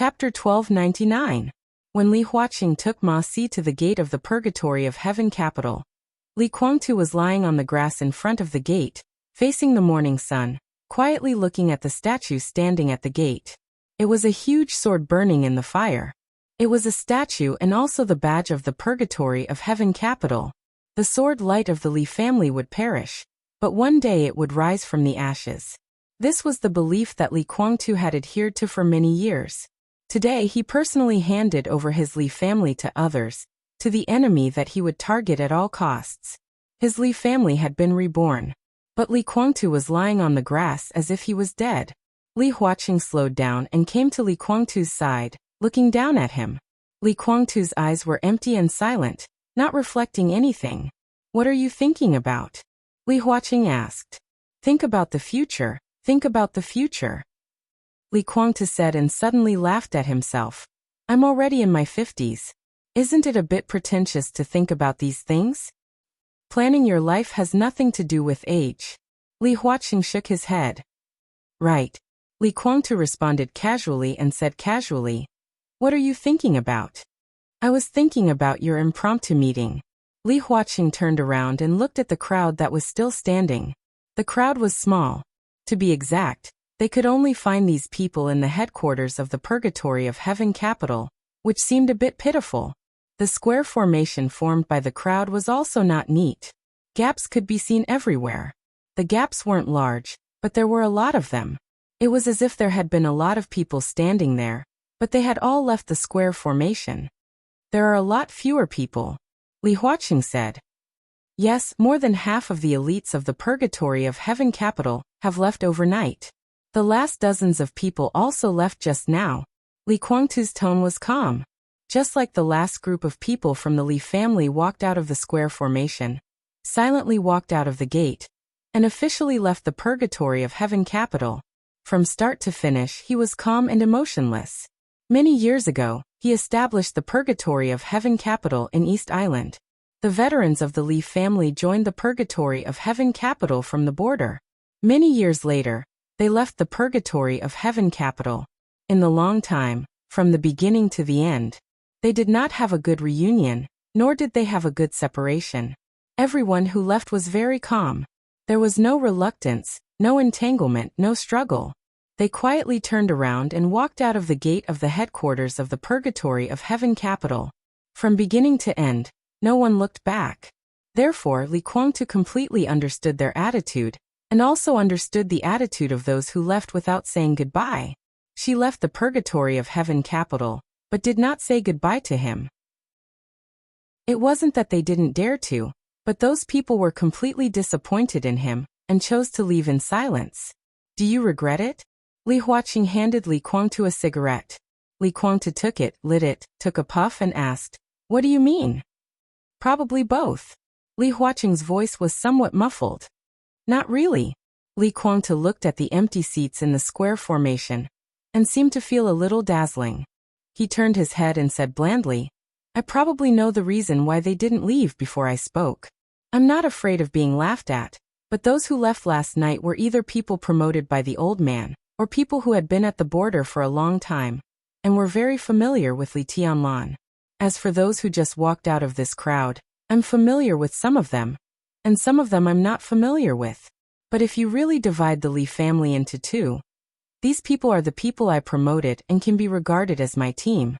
Chapter 1299. When Li Huaqing took Ma Si to the gate of the purgatory of heaven capital, Li Guangtu was lying on the grass in front of the gate, facing the morning sun, quietly looking at the statue standing at the gate. It was a huge sword burning in the fire. It was a statue and also the badge of the purgatory of heaven capital. The sword light of the Li family would perish, but one day it would rise from the ashes. This was the belief that Li Guangtu had adhered to for many years. Today he personally handed over his Li family to others, to the enemy that he would target at all costs. His Li family had been reborn. But Li Guangtu was lying on the grass as if he was dead. Li Huaqing slowed down and came to Li Guangtu's side, looking down at him. Li Guangtu's eyes were empty and silent, not reflecting anything. "What are you thinking about?" Li Huaqing asked. "Think about the future, think about the future," Li Guangtu said and suddenly laughed at himself. "I'm already in my 50s. Isn't it a bit pretentious to think about these things? Planning your life has nothing to do with age." Li Huaqing shook his head. "Right." Li Guangtu responded casually and said casually, "What are you thinking about?" "I was thinking about your impromptu meeting." Li Huaqing turned around and looked at the crowd that was still standing. The crowd was small. To be exact, they could only find these people in the headquarters of the purgatory of heaven capital, which seemed a bit pitiful. The square formation formed by the crowd was also not neat. Gaps could be seen everywhere. The gaps weren't large, but there were a lot of them. It was as if there had been a lot of people standing there, but they had all left the square formation. "There are a lot fewer people," Li Huaqing said. "Yes, more than half of the elites of the purgatory of heaven capital have left overnight. The last dozens of people also left just now." Li Guangtu's tone was calm. Just like the last group of people from the Li family walked out of the square formation, silently walked out of the gate, and officially left the purgatory of heaven capital. From start to finish he was calm and emotionless. Many years ago, he established the purgatory of heaven capital in East Island. The veterans of the Li family joined the purgatory of heaven capital from the border. Many years later, they left the purgatory of heaven capital. In the long time, from the beginning to the end, they did not have a good reunion, nor did they have a good separation. Everyone who left was very calm. There was no reluctance, no entanglement, no struggle. They quietly turned around and walked out of the gate of the headquarters of the purgatory of heaven capital. From beginning to end, no one looked back. Therefore, Li Guangtu completely understood their attitude, and also understood the attitude of those who left without saying goodbye. She left the purgatory of heaven capital, but did not say goodbye to him. It wasn't that they didn't dare to, but those people were completely disappointed in him, and chose to leave in silence. "Do you regret it?" Li Huaqing handed Li Guangtu a cigarette. Li Guangtu took it, lit it, took a puff and asked, "What do you mean?" "Probably both." Li Huaqing's voice was somewhat muffled. "Not really." Li Guangtu looked at the empty seats in the square formation, and seemed to feel a little dazzling. He turned his head and said blandly, "I probably know the reason why they didn't leave before I spoke. I'm not afraid of being laughed at, but those who left last night were either people promoted by the old man, or people who had been at the border for a long time, and were very familiar with Li Tianlan. As for those who just walked out of this crowd, I'm familiar with some of them, and some of them I'm not familiar with. But if you really divide the Li family into two, these people are the people I promoted and can be regarded as my team.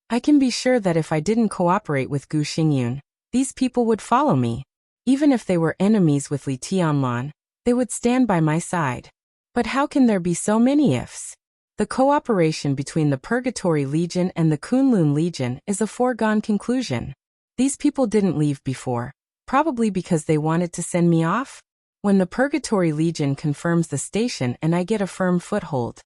I can be sure that if I didn't cooperate with Gu Xingyun, these people would follow me. Even if they were enemies with Li Tianlan, they would stand by my side. But how can there be so many ifs? The cooperation between the Purgatory Legion and the Kunlun Legion is a foregone conclusion. These people didn't leave before, probably because they wanted to send me off. When the Purgatory Legion confirms the station and I get a firm foothold,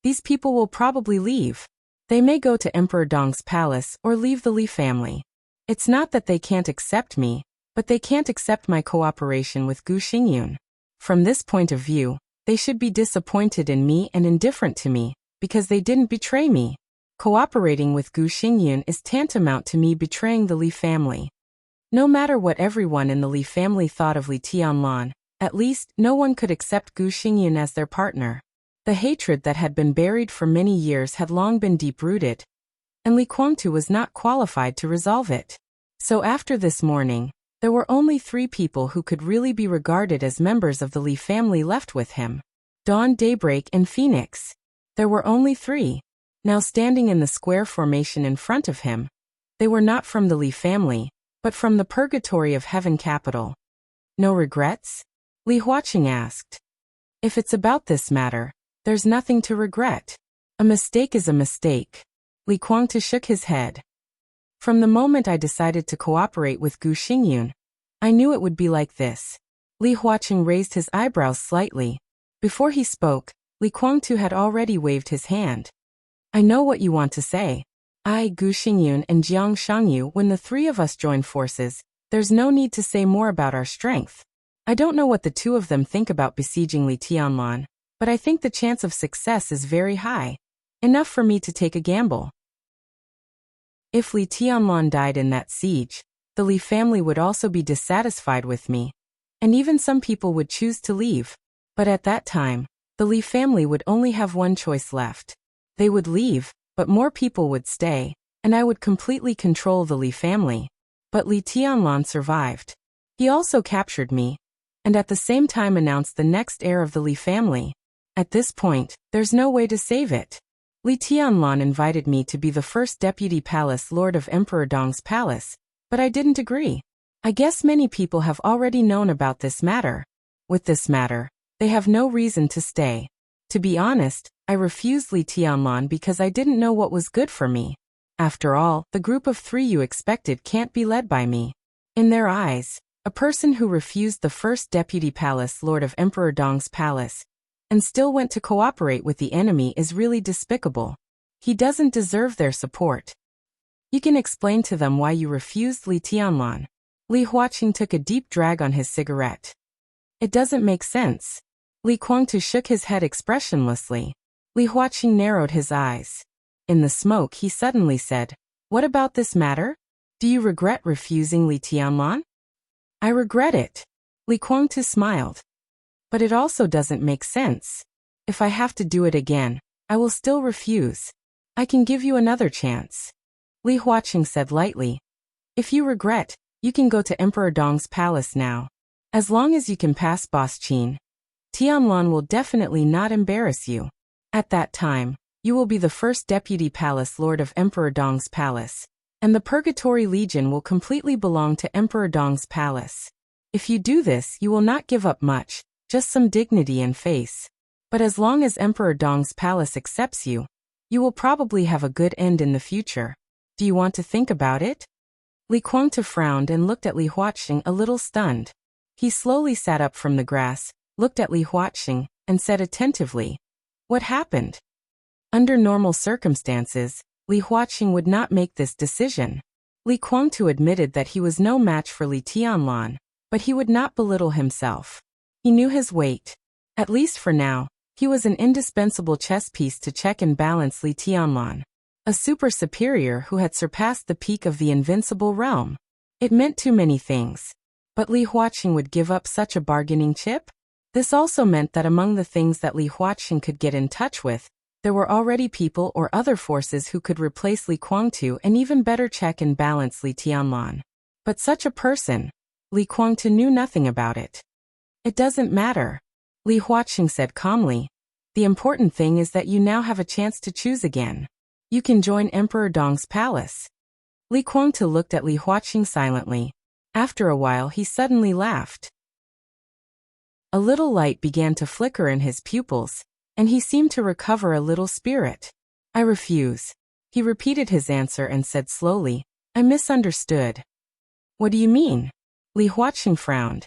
these people will probably leave. They may go to Emperor Dong's palace or leave the Li family. It's not that they can't accept me, but they can't accept my cooperation with Gu Xingyun. From this point of view, they should be disappointed in me and indifferent to me, because they didn't betray me. Cooperating with Gu Xingyun is tantamount to me betraying the Li family. No matter what everyone in the Li family thought of Li Tianlan, at least no one could accept Gu Xingyun as their partner. The hatred that had been buried for many years had long been deep-rooted, and Li Guangtu was not qualified to resolve it. So after this morning, there were only 3 people who could really be regarded as members of the Li family left with him: Dawn, Daybreak, and Phoenix. There were only 3. Now standing in the square formation in front of him, they were not from the Li family, but from the purgatory of heaven capital. No regrets? Li Huaqing asked. If it's about this matter, there's nothing to regret. A mistake is a mistake. Li Guangtu shook his head. From the moment I decided to cooperate with Gu Xingyun, I knew it would be like this. Li Huaqing raised his eyebrows slightly. Before he spoke, Li Guangtu had already waved his hand. I know what you want to say. I, Gu Xingyun, and Jiang Shangyu, when the 3 of us join forces, there's no need to say more about our strength. I don't know what the 2 of them think about besieging Li Tianlan, but I think the chance of success is very high. Enough for me to take a gamble. If Li Tianlan died in that siege, the Li family would also be dissatisfied with me, and even some people would choose to leave. But at that time, the Li family would only have one choice left. They would leave, but more people would stay, and I would completely control the Li family. But Li Tianlan survived. He also captured me, and at the same time announced the next heir of the Li family. At this point, there's no way to save it. Li Tianlan invited me to be the first deputy palace lord of Emperor Dong's palace, but I didn't agree. I guess many people have already known about this matter. With this matter, they have no reason to stay. To be honest, I refused Li Tianlan because I didn't know what was good for me. After all, the group of 3 you expected can't be led by me. In their eyes, a person who refused the first deputy palace lord of Emperor Dong's palace and still went to cooperate with the enemy is really despicable. He doesn't deserve their support. You can explain to them why you refused Li Tianlan. Li Huaqing took a deep drag on his cigarette. It doesn't make sense. Li Guangtu shook his head expressionlessly. Li Huaqing narrowed his eyes. In the smoke he suddenly said, "What about this matter? Do you regret refusing Li Tianlan?" "I regret it." Li Guangtu smiled. "But it also doesn't make sense. If I have to do it again, I will still refuse. I can give you another chance." Li Huaqing said lightly. "If you regret, you can go to Emperor Dong's palace now. As long as you can pass Boss Qin, Tianlan will definitely not embarrass you. At that time, you will be the first deputy palace lord of Emperor Dong's palace, and the Purgatory Legion will completely belong to Emperor Dong's palace. If you do this, you will not give up much, just some dignity and face. But as long as Emperor Dong's palace accepts you, you will probably have a good end in the future. Do you want to think about it?" Li Guangtu frowned and looked at Li Huaqing a little stunned. He slowly sat up from the grass, looked at Li Huaqing, and said attentively, "What happened?" Under normal circumstances, Li Huaqing would not make this decision. Li Guangtu admitted that he was no match for Li Tianlan, but he would not belittle himself. He knew his weight. At least for now, he was an indispensable chess piece to check and balance Li Tianlan, a super superior who had surpassed the peak of the invincible realm. It meant too many things. But Li Huaqing would give up such a bargaining chip? This also meant that among the things that Li Huaqing could get in touch with, there were already people or other forces who could replace Li Guangtu and even better check and balance Li Tianlan. But such a person, Li Guangtu knew nothing about it. "It doesn't matter," Li Huaqing said calmly. "The important thing is that you now have a chance to choose again. You can join Emperor Dong's palace." Li Guangtu looked at Li Huaqing silently. After a while he suddenly laughed. A little light began to flicker in his pupils, and he seemed to recover a little spirit. "I refuse." He repeated his answer and said slowly, "I misunderstood." "What do you mean?" Li Huaqing frowned.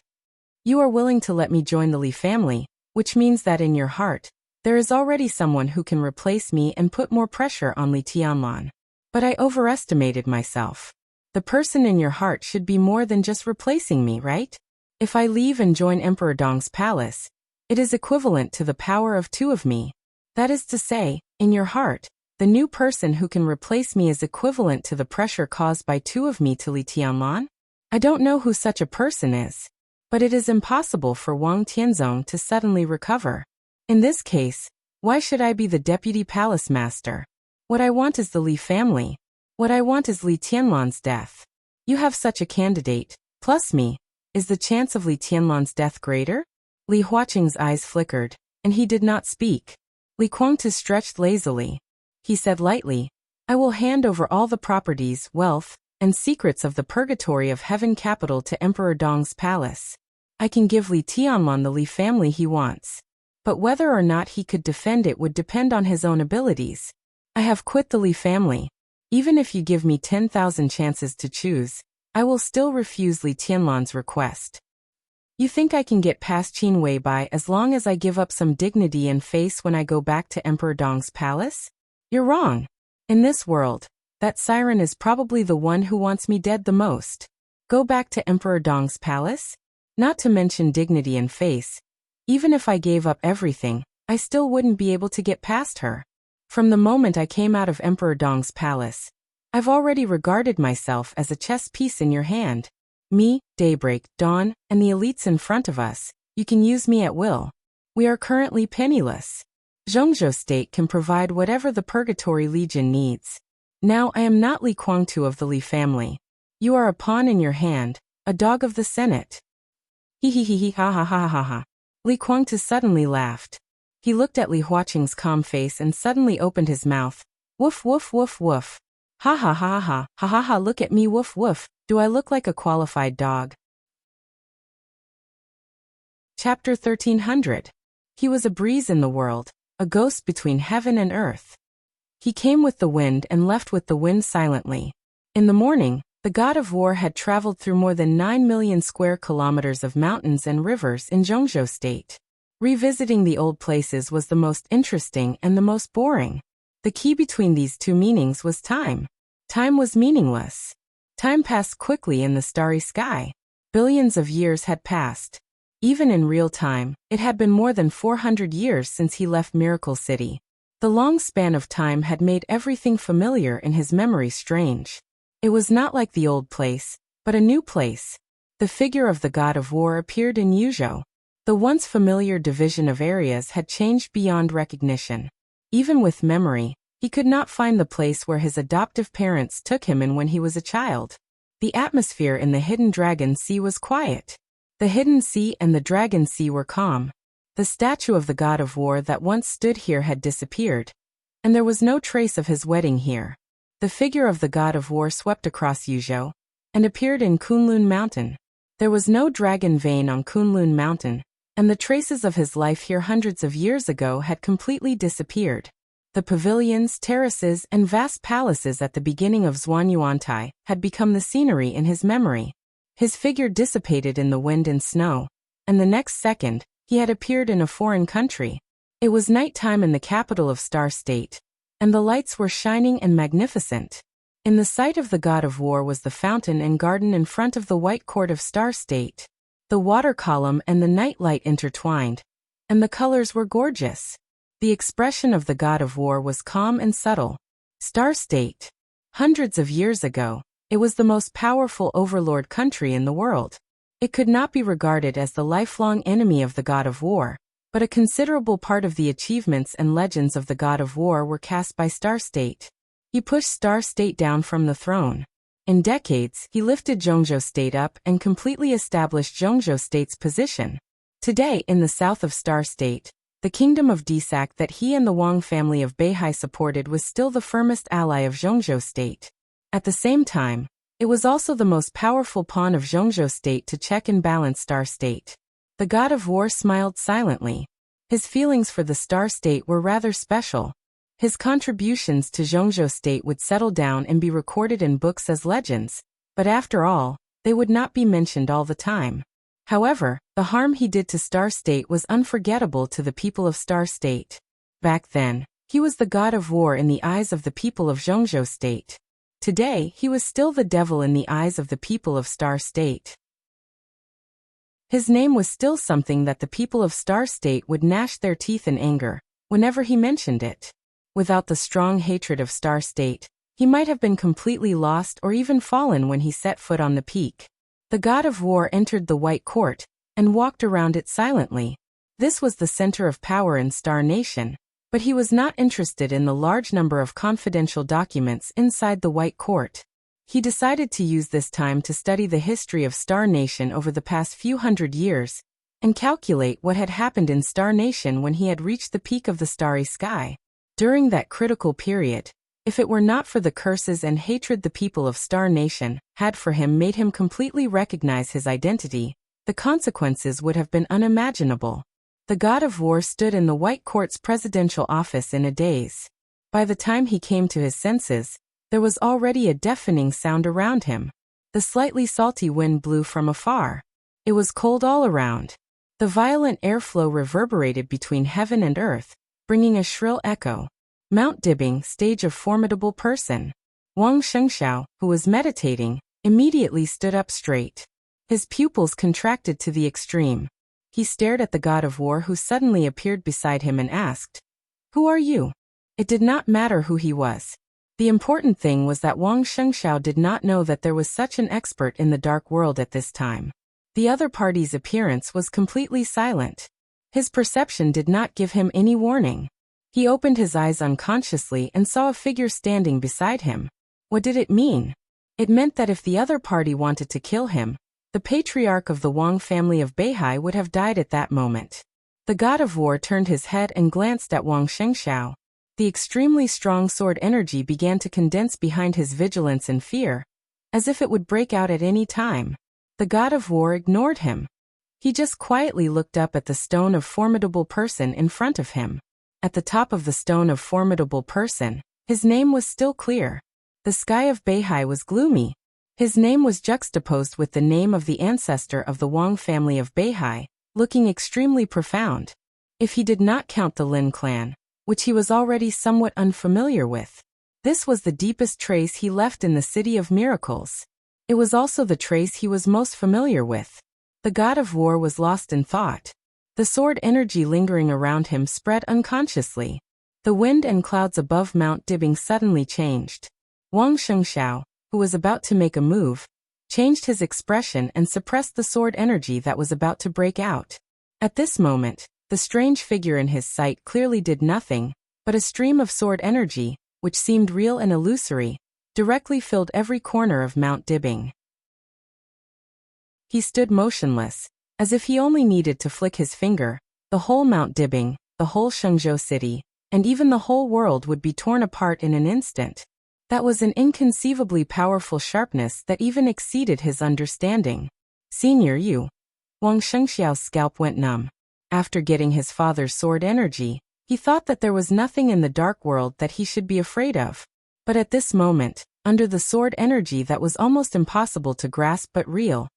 "You are willing to let me join the Li family, which means that in your heart, there is already someone who can replace me and put more pressure on Li Tianlan. But I overestimated myself. The person in your heart should be more than just replacing me, right? If I leave and join Emperor Dong's palace, it is equivalent to the power of 2 of me. That is to say, in your heart, the new person who can replace me is equivalent to the pressure caused by 2 of me to Li Tianlan? I don't know who such a person is, but it is impossible for Wang Tianzong to suddenly recover. In this case, Why should I be the deputy palace master? What I want is the Li family. What I want is Li Tianlan's death. You have such a candidate, plus me. Is the chance of Li Tianlan's death greater? Li Huaqing's eyes flickered, and he did not speak. Li Guangtu stretched lazily. He said lightly, I will hand over all the properties, wealth, and secrets of the purgatory of heaven capital to Emperor Dong's palace. I can give Li Tianlan the Li family he wants. But whether or not he could defend it would depend on his own abilities. I have quit the Li family. Even if you give me 10,000 chances to choose, I will still refuse Li Tianlan's request. You think I can get past Qin Weibai as long as I give up some dignity and face when I go back to Emperor Dong's palace? You're wrong. In this world, that siren is probably the one who wants me dead the most. Go back to Emperor Dong's palace? Not to mention dignity and face. Even if I gave up everything, I still wouldn't be able to get past her. From the moment I came out of Emperor Dong's palace, I've already regarded myself as a chess piece in your hand. Me, Daybreak, Dawn, and the elites in front of us, you can use me at will. We are currently penniless. Zhongzhou State can provide whatever the Purgatory Legion needs. Now I am not Li Guangtu of the Li family. You are a pawn in your hand, a dog of the Senate. He ha ha ha ha ha. Li Guangtu suddenly laughed. He looked at Li Huaqing's calm face and suddenly opened his mouth. Woof woof woof woof. Ha ha ha ha ha ha ha, look at me, woof woof. Do I look like a qualified dog? Chapter 1300. He was a breeze in the world, a ghost between heaven and earth. He came with the wind and left with the wind silently. In the morning, the god of war had traveled through more than 9 million square kilometers of mountains and rivers in Zhongzhou State. Revisiting the old places was the most interesting and the most boring. The key between these two meanings was time. Time was meaningless. Time passed quickly in the starry sky. Billions of years had passed. Even in real time, it had been more than 400 years since he left Miracle City. The long span of time had made everything familiar in his memory strange. It was not like the old place, but a new place. The figure of the god of war appeared in Yuzhou. The once familiar division of areas had changed beyond recognition. Even with memory, he could not find the place where his adoptive parents took him in when he was a child. The atmosphere in the Hidden Dragon Sea was quiet. The Hidden Sea and the Dragon Sea were calm. The statue of the god of war that once stood here had disappeared, and there was no trace of his wedding here. The figure of the god of war swept across Yuzhou and appeared in Kunlun Mountain. There was no dragon vein on Kunlun Mountain, and the traces of his life here hundreds of years ago had completely disappeared. The pavilions, terraces, and vast palaces at the beginning of Zhuanyuantai had become the scenery in his memory. His figure dissipated in the wind and snow, and the next second, he had appeared in a foreign country. It was nighttime in the capital of Star State, and the lights were shining and magnificent. In the sight of the god of war was the fountain and garden in front of the white court of Star State. The water column and the night light intertwined, and the colors were gorgeous. The expression of the god of war was calm and subtle. Star State. Hundreds of years ago, it was the most powerful overlord country in the world. It could not be regarded as the lifelong enemy of the god of war, but a considerable part of the achievements and legends of the god of war were cast by Star State. He pushed Star State down from the throne. In decades, he lifted Zhongzhou State up and completely established Zhongzhou State's position. Today, in the south of Star State, the kingdom of Disak that he and the Wang family of Beihai supported was still the firmest ally of Zhongzhou State. At the same time, it was also the most powerful pawn of Zhongzhou State to check and balance Star State. The god of war smiled silently. His feelings for the Star State were rather special. His contributions to Zhongzhou State would settle down and be recorded in books as legends, but after all, they would not be mentioned all the time. However, the harm he did to Star State was unforgettable to the people of Star State. Back then, he was the god of war in the eyes of the people of Zhongzhou State. Today, he was still the devil in the eyes of the people of Star State. His name was still something that the people of Star State would gnash their teeth in anger whenever he mentioned it. Without the strong hatred of Star State, he might have been completely lost or even fallen when he set foot on the peak. The god of war entered the White Court and walked around it silently. This was the center of power in Star Nation. But he was not interested in the large number of confidential documents inside the White Court. He decided to use this time to study the history of Star Nation over the past few hundred years, and calculate what had happened in Star Nation when he had reached the peak of the starry sky. During that critical period, if it were not for the curses and hatred the people of Star Nation had for him made him completely recognize his identity, the consequences would have been unimaginable. The God of War stood in the White Court's presidential office in a daze. By the time he came to his senses, there was already a deafening sound around him. The slightly salty wind blew from afar. It was cold all around. The violent airflow reverberated between heaven and earth, bringing a shrill echo. Mount Dibbing, stage of formidable person. Wang Shengxiao, who was meditating, immediately stood up straight. His pupils contracted to the extreme. He stared at the God of War who suddenly appeared beside him and asked, "Who are you?" It did not matter who he was. The important thing was that Wang Shengxiao did not know that there was such an expert in the dark world at this time. The other party's appearance was completely silent. His perception did not give him any warning. He opened his eyes unconsciously and saw a figure standing beside him. What did it mean? It meant that if the other party wanted to kill him, the patriarch of the Wang family of Beihai would have died at that moment. The God of War turned his head and glanced at Wang Shengxiao. The extremely strong sword energy began to condense behind his vigilance and fear, as if it would break out at any time. The God of War ignored him. He just quietly looked up at the stone of formidable person in front of him. At the top of the stone of formidable person, his name was still clear. The sky of Beihai was gloomy. His name was juxtaposed with the name of the ancestor of the Wang family of Beihai, looking extremely profound. If he did not count the Lin clan, which he was already somewhat unfamiliar with, this was the deepest trace he left in the City of Miracles. It was also the trace he was most familiar with. The God of War was lost in thought. The sword energy lingering around him spread unconsciously. The wind and clouds above Mount Dibbing suddenly changed. Wang Shengxiao, who was about to make a move, changed his expression and suppressed the sword energy that was about to break out. At this moment, the strange figure in his sight clearly did nothing, but a stream of sword energy, which seemed real and illusory, directly filled every corner of Mount Dibbing. He stood motionless, as if he only needed to flick his finger. The whole Mount Dibbing, the whole Shenzhou city, and even the whole world would be torn apart in an instant. That was an inconceivably powerful sharpness that even exceeded his understanding. Senior Yu. Wang Shengxiao's scalp went numb. After getting his father's sword energy, he thought that there was nothing in the dark world that he should be afraid of. But at this moment, under the sword energy that was almost impossible to grasp but real,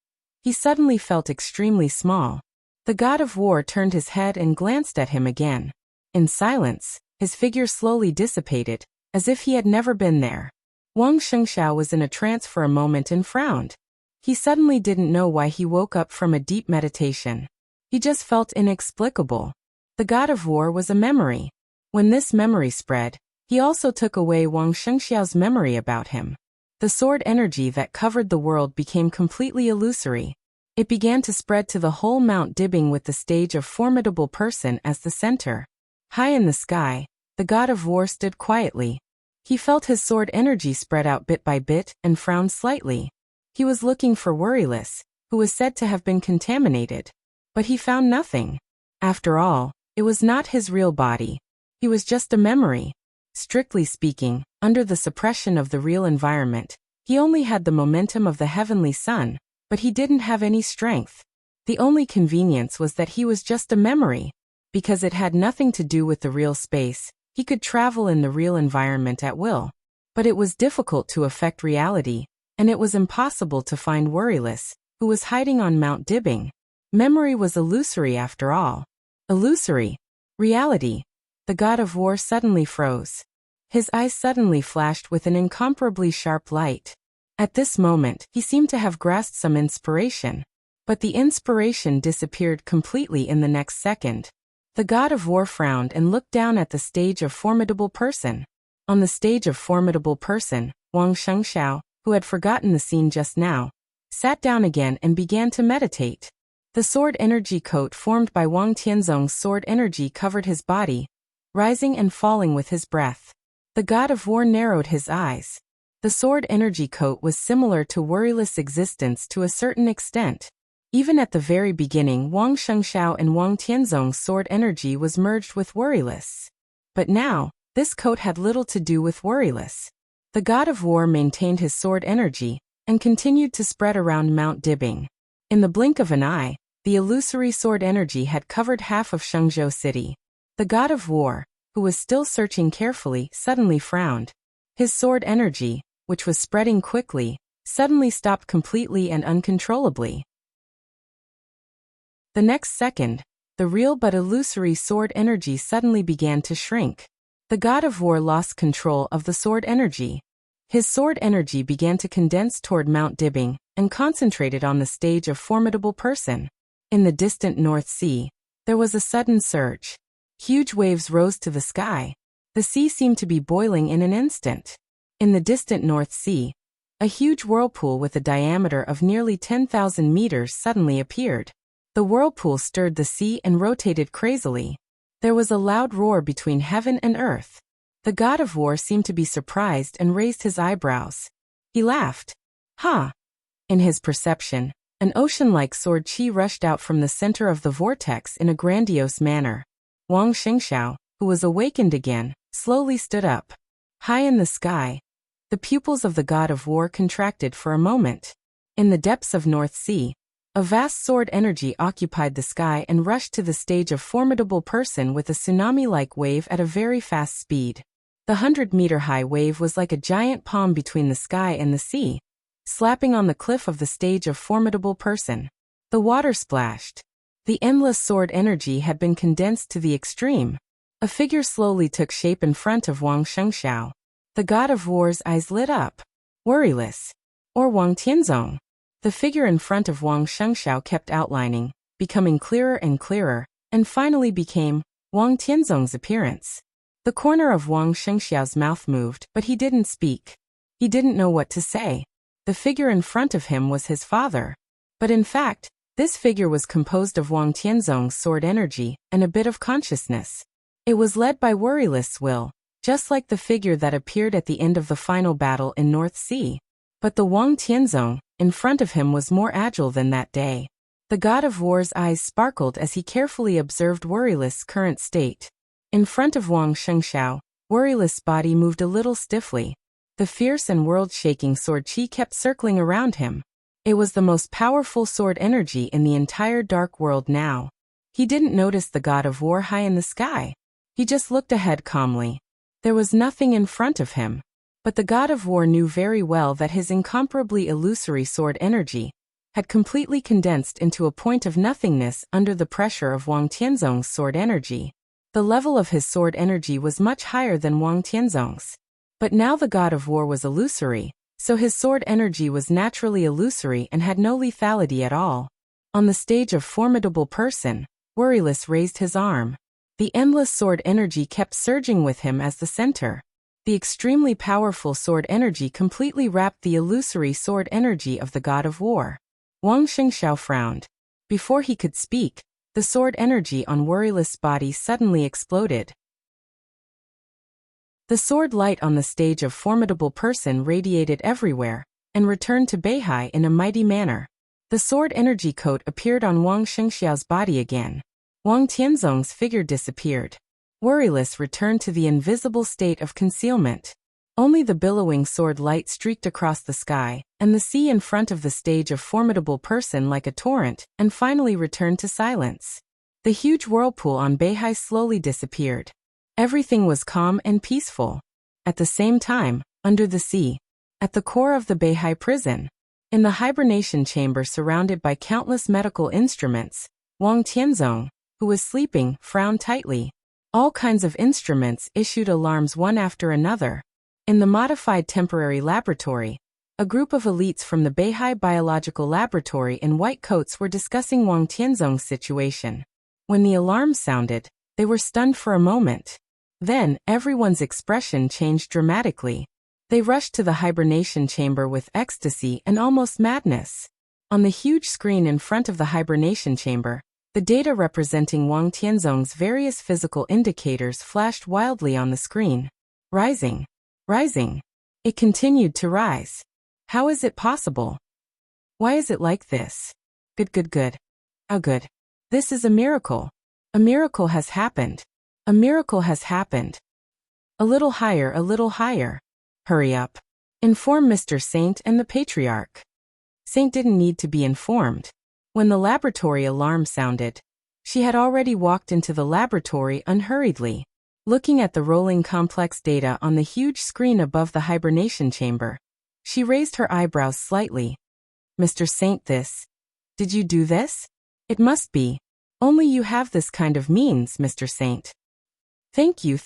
he suddenly felt extremely small. The God of War turned his head and glanced at him again. In silence, his figure slowly dissipated, as if he had never been there. Wang Shengxiao was in a trance for a moment and frowned. He suddenly didn't know why he woke up from a deep meditation. He just felt inexplicable. The God of War was a memory. When this memory spread, he also took away Wang Shengxiao's memory about him. The sword energy that covered the world became completely illusory. It began to spread to the whole Mount Dibbing with the stage of formidable person as the center. High in the sky, the God of War stood quietly. He felt his sword energy spread out bit by bit and frowned slightly. He was looking for Worryless, who was said to have been contaminated. But he found nothing. After all, it was not his real body. He was just a memory. Strictly speaking, under the suppression of the real environment, he only had the momentum of the heavenly sun, but he didn't have any strength. The only convenience was that he was just a memory. Because it had nothing to do with the real space, he could travel in the real environment at will. But it was difficult to affect reality, and it was impossible to find Worryless, who was hiding on Mount Dibbing. Memory was illusory after all. Illusory. Reality. The God of War suddenly froze. His eyes suddenly flashed with an incomparably sharp light. At this moment, he seemed to have grasped some inspiration. But the inspiration disappeared completely in the next second. The God of War frowned and looked down at the stage of formidable person. On the stage of formidable person, Wang Shengxiao, who had forgotten the scene just now, sat down again and began to meditate. The sword energy coat formed by Wang Tianzong's sword energy covered his body, rising and falling with his breath. The god of war narrowed his eyes. The sword energy coat was similar to worryless existence to a certain extent. Even at the very beginning, Wang Shengxiao and Wang Tianzong's sword energy was merged with worryless. But now, this coat had little to do with worryless. The god of war maintained his sword energy and continued to spread around Mount Dibing. In the blink of an eye, the illusory sword energy had covered half of Shengzhou City. The god of war, who was still searching carefully, suddenly frowned. His sword energy, which was spreading quickly, suddenly stopped completely and uncontrollably. The next second, the real but illusory sword energy suddenly began to shrink. The god of war lost control of the sword energy. His sword energy began to condense toward Mount Dibing and concentrated on the stage of formidable person. In the distant North Sea, there was a sudden surge. Huge waves rose to the sky. The sea seemed to be boiling in an instant. In the distant North Sea, a huge whirlpool with a diameter of nearly 10,000 meters suddenly appeared. The whirlpool stirred the sea and rotated crazily. There was a loud roar between heaven and earth. The god of war seemed to be surprised and raised his eyebrows. He laughed. Ha! In his perception, an ocean-like sword chi rushed out from the center of the vortex in a grandiose manner. Wang Shengxiao, who was awakened again, slowly stood up. High in the sky, the pupils of the god of war contracted for a moment. In the depths of North Sea, a vast sword energy occupied the sky and rushed to the stage of formidable person with a tsunami-like wave at a very fast speed. The 100-meter-high wave was like a giant palm between the sky and the sea, slapping on the cliff of the stage of formidable person. The water splashed. The endless sword energy had been condensed to the extreme. A figure slowly took shape in front of Wang Shengxiao. The god of war's eyes lit up. Worryless. Or Wang Tianzong. The figure in front of Wang Shengxiao kept outlining, becoming clearer and clearer, and finally became Wang Tianzong's appearance. The corner of Wang Shengxiao's mouth moved, but he didn't speak. He didn't know what to say. The figure in front of him was his father. But in fact, this figure was composed of Wang Tianzong's sword energy and a bit of consciousness. It was led by worryless will, just like the figure that appeared at the end of the final battle in North Sea. But the Wang Tianzong in front of him was more agile than that day. The god of war's eyes sparkled as he carefully observed worryless' current state. In front of Wang Shengxiao, worryless' body moved a little stiffly. The fierce and world-shaking sword chi kept circling around him. It was the most powerful sword energy in the entire dark world now. He didn't notice the god of war high in the sky. He just looked ahead calmly. There was nothing in front of him. But the god of war knew very well that his incomparably illusory sword energy had completely condensed into a point of nothingness under the pressure of Wang Tianzong's sword energy. The level of his sword energy was much higher than Wang Tianzong's. But now the god of war was illusory, so his sword energy was naturally illusory and had no lethality at all. On the stage of formidable person, worryless raised his arm. The endless sword energy kept surging with him as the center. The extremely powerful sword energy completely wrapped the illusory sword energy of the god of war. Wang Shengxiao frowned. Before he could speak, the sword energy on worryless' body suddenly exploded. The sword light on the stage of formidable person radiated everywhere, and returned to Beihai in a mighty manner. The sword energy coat appeared on Wang Shengxiao's body again. Wang Tianzong's figure disappeared. Worryless returned to the invisible state of concealment. Only the billowing sword light streaked across the sky, and the sea in front of the stage of formidable person like a torrent, and finally returned to silence. The huge whirlpool on Beihai slowly disappeared. Everything was calm and peaceful. At the same time, under the sea, at the core of the Beihai prison, in the hibernation chamber surrounded by countless medical instruments, Wang Tianzong, who was sleeping, frowned tightly. All kinds of instruments issued alarms one after another. In the modified temporary laboratory, a group of elites from the Beihai Biological Laboratory in white coats were discussing Wang Tianzong's situation. When the alarm sounded, they were stunned for a moment. Then, everyone's expression changed dramatically. They rushed to the hibernation chamber with ecstasy and almost madness. On the huge screen in front of the hibernation chamber, The data representing Wang Tianzong's various physical indicators flashed wildly on the screen. Rising. Rising. It continued to rise. How is it possible? Why is it like this? Good. Oh good. This is a miracle. A miracle has happened. A miracle has happened. A little higher, a little higher. Hurry up. Inform Mr. Saint and the Patriarch. Saint didn't need to be informed. When the laboratory alarm sounded, she had already walked into the laboratory unhurriedly. Looking at the rolling complex data on the huge screen above the hibernation chamber, she raised her eyebrows slightly. Mr. Saint, did you do this? It must be. Only you have this kind of means, Mr. Saint. Thank you.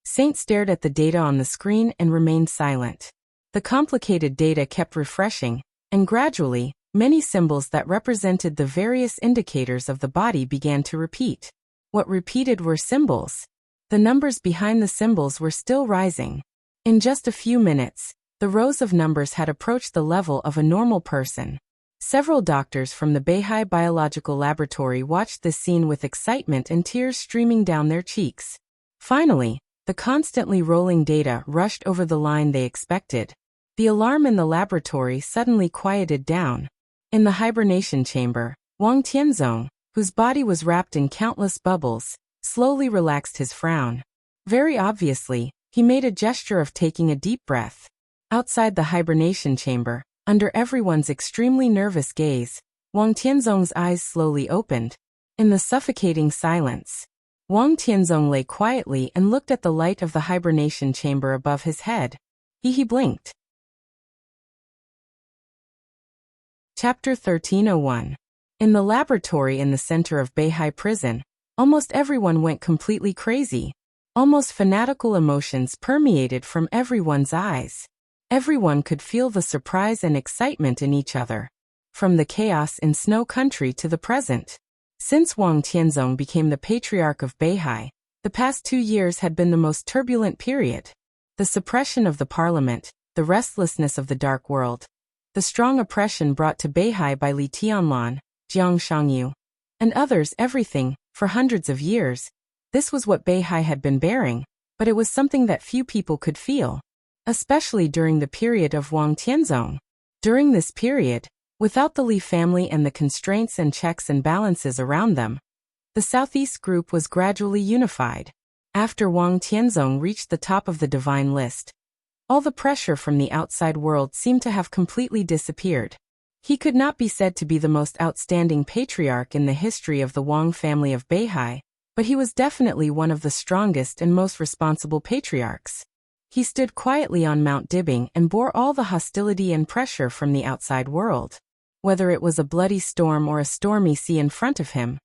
Saint stared at the data on the screen and remained silent. The complicated data kept refreshing, and gradually, many symbols that represented the various indicators of the body began to repeat. What repeated were symbols. The numbers behind the symbols were still rising. In just a few minutes, the rows of numbers had approached the level of a normal person. Several doctors from the Beihai Biological Laboratory watched this scene with excitement and tears streaming down their cheeks. Finally, the constantly rolling data rushed over the line they expected. The alarm in the laboratory suddenly quieted down. In the hibernation chamber, Wang Tianzong, whose body was wrapped in countless bubbles, slowly relaxed his frown. Very obviously, he made a gesture of taking a deep breath. Outside the hibernation chamber, under everyone's extremely nervous gaze, Wang Tianzong's eyes slowly opened. In the suffocating silence, Wang Tianzong lay quietly and looked at the light of the hibernation chamber above his head. He blinked. Chapter 1301. In the laboratory in the center of Beihai Prison, almost everyone went completely crazy. Almost fanatical emotions permeated from everyone's eyes. Everyone could feel the surprise and excitement in each other. From the chaos in Snow Country to the present. Since Wang Tianzong became the Patriarch of Beihai, the past 2 years had been the most turbulent period. The suppression of the parliament, the restlessness of the dark world, the strong oppression brought to Beihai by Li Tianlan, Jiang Shangyu, and others, everything, for hundreds of years. This was what Beihai had been bearing, but it was something that few people could feel. Especially during the period of Wang Tianzong. During this period, without the Li family and the constraints and checks and balances around them, the Southeast group was gradually unified. After Wang Tianzong reached the top of the divine list, all the pressure from the outside world seemed to have completely disappeared. He could not be said to be the most outstanding patriarch in the history of the Wang family of Beihai, but he was definitely one of the strongest and most responsible patriarchs. He stood quietly on Mount Dibbing and bore all the hostility and pressure from the outside world. Whether it was a bloody storm or a stormy sea in front of him,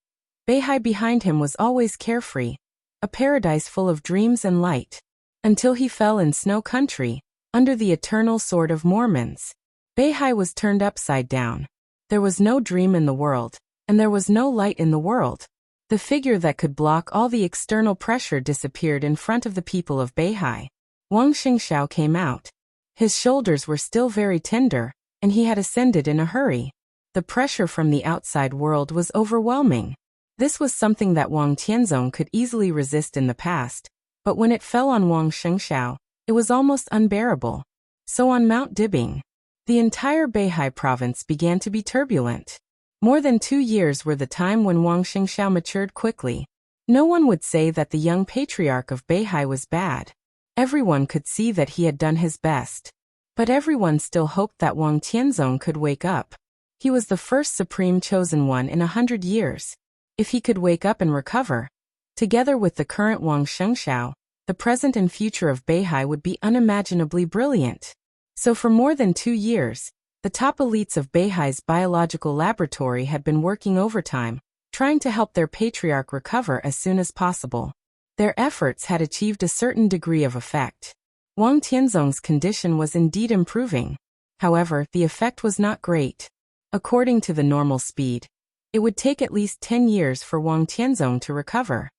Beihai behind him was always carefree, a paradise full of dreams and light. Until he fell in Snow Country, under the eternal sword of Mormons. Beihai was turned upside down. There was no dream in the world, and there was no light in the world. The figure that could block all the external pressure disappeared in front of the people of Beihai. Wang Xingxiao came out. His shoulders were still very tender, and he had ascended in a hurry. The pressure from the outside world was overwhelming. This was something that Wang Tianzong could easily resist in the past, but when it fell on Wang Xingxiao, it was almost unbearable. So on Mount Dibbing, the entire Beihai province began to be turbulent. More than 2 years were the time when Wang Xingxiao matured quickly. No one would say that the young patriarch of Beihai was bad. Everyone could see that he had done his best. But everyone still hoped that Wang Tianzong could wake up. He was the first supreme chosen one in 100 years. If he could wake up and recover, together with the current Wang Xingxiao, the present and future of Beihai would be unimaginably brilliant. So for more than 2 years, the top elites of Beihai's biological laboratory had been working overtime, trying to help their patriarch recover as soon as possible. Their efforts had achieved a certain degree of effect. Wang Tianzong's condition was indeed improving. However, the effect was not great. According to the normal speed, it would take at least 10 years for Wang Tianzong to recover.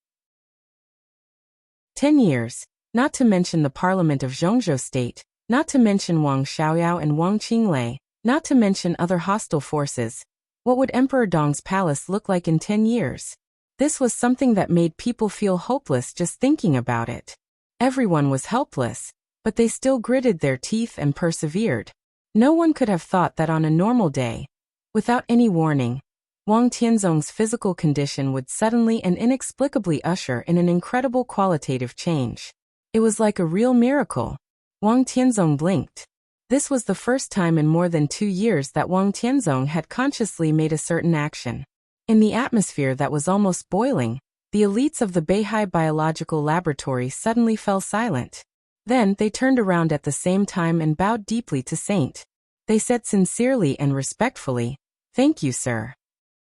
10 years, not to mention the parliament of Zhongzhou state, not to mention Wang Xiaoyao and Wang Qinglei, not to mention other hostile forces. What would Emperor Dong's palace look like in 10 years? This was something that made people feel hopeless just thinking about it. Everyone was helpless, but they still gritted their teeth and persevered. No one could have thought that on a normal day, without any warning, Wang Tianzong's physical condition would suddenly and inexplicably usher in an incredible qualitative change. It was like a real miracle. Wang Tianzong blinked. This was the first time in more than 2 years that Wang Tianzong had consciously made a certain action. In the atmosphere that was almost boiling, the elites of the Beihai Biological Laboratory suddenly fell silent. Then they turned around at the same time and bowed deeply to Saint. They said sincerely and respectfully, "Thank you, sir."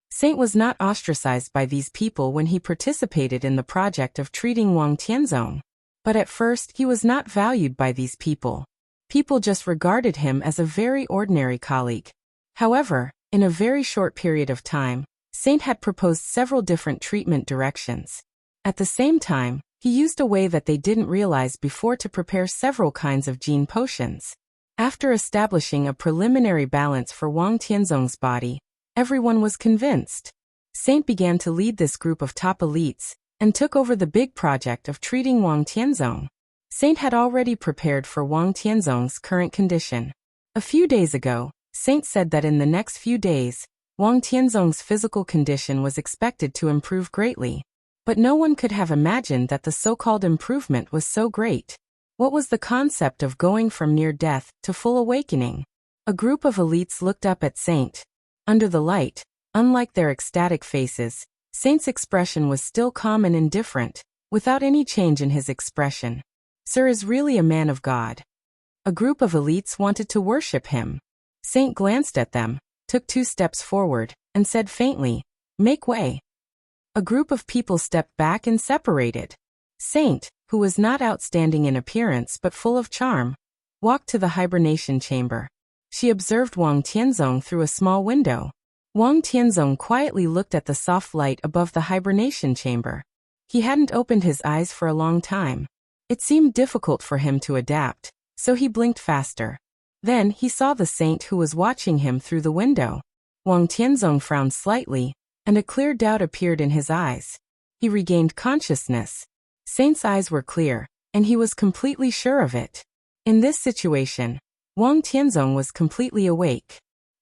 Saint was not ostracized by these people when he participated in the project of treating Wang Tianzong. But at first he was not valued by these people. People just regarded him as a very ordinary colleague. However, in a very short period of time, Saint had proposed several different treatment directions. At the same time, he used a way that they didn't realize before to prepare several kinds of gene potions. After establishing a preliminary balance for Wang Tianzong's body, everyone was convinced. Saint began to lead this group of top elites and took over the big project of treating Wang Tianzong. Saint had already prepared for Wang Tianzong's current condition. A few days ago, Saint said that in the next few days, Wang Tianzong's physical condition was expected to improve greatly. But no one could have imagined that the so-called improvement was so great. What was the concept of going from near death to full awakening? A group of elites looked up at Saint. Under the light, unlike their ecstatic faces, Saint's expression was still calm and indifferent, without any change in his expression. Sir is really a man of God. A group of elites wanted to worship him. Saint glanced at them, took 2 steps forward, and said faintly, "Make way." A group of people stepped back and separated. Saint, who was not outstanding in appearance but full of charm, walked to the hibernation chamber. She observed Wang Tianzong through a small window. Wang Tianzong quietly looked at the soft light above the hibernation chamber. He hadn't opened his eyes for a long time. It seemed difficult for him to adapt, so he blinked faster. Then he saw the Saint who was watching him through the window. Wang Tianzong frowned slightly, and a clear doubt appeared in his eyes. He regained consciousness. Saint's eyes were clear, and he was completely sure of it. In this situation, Wang Tianzong was completely awake.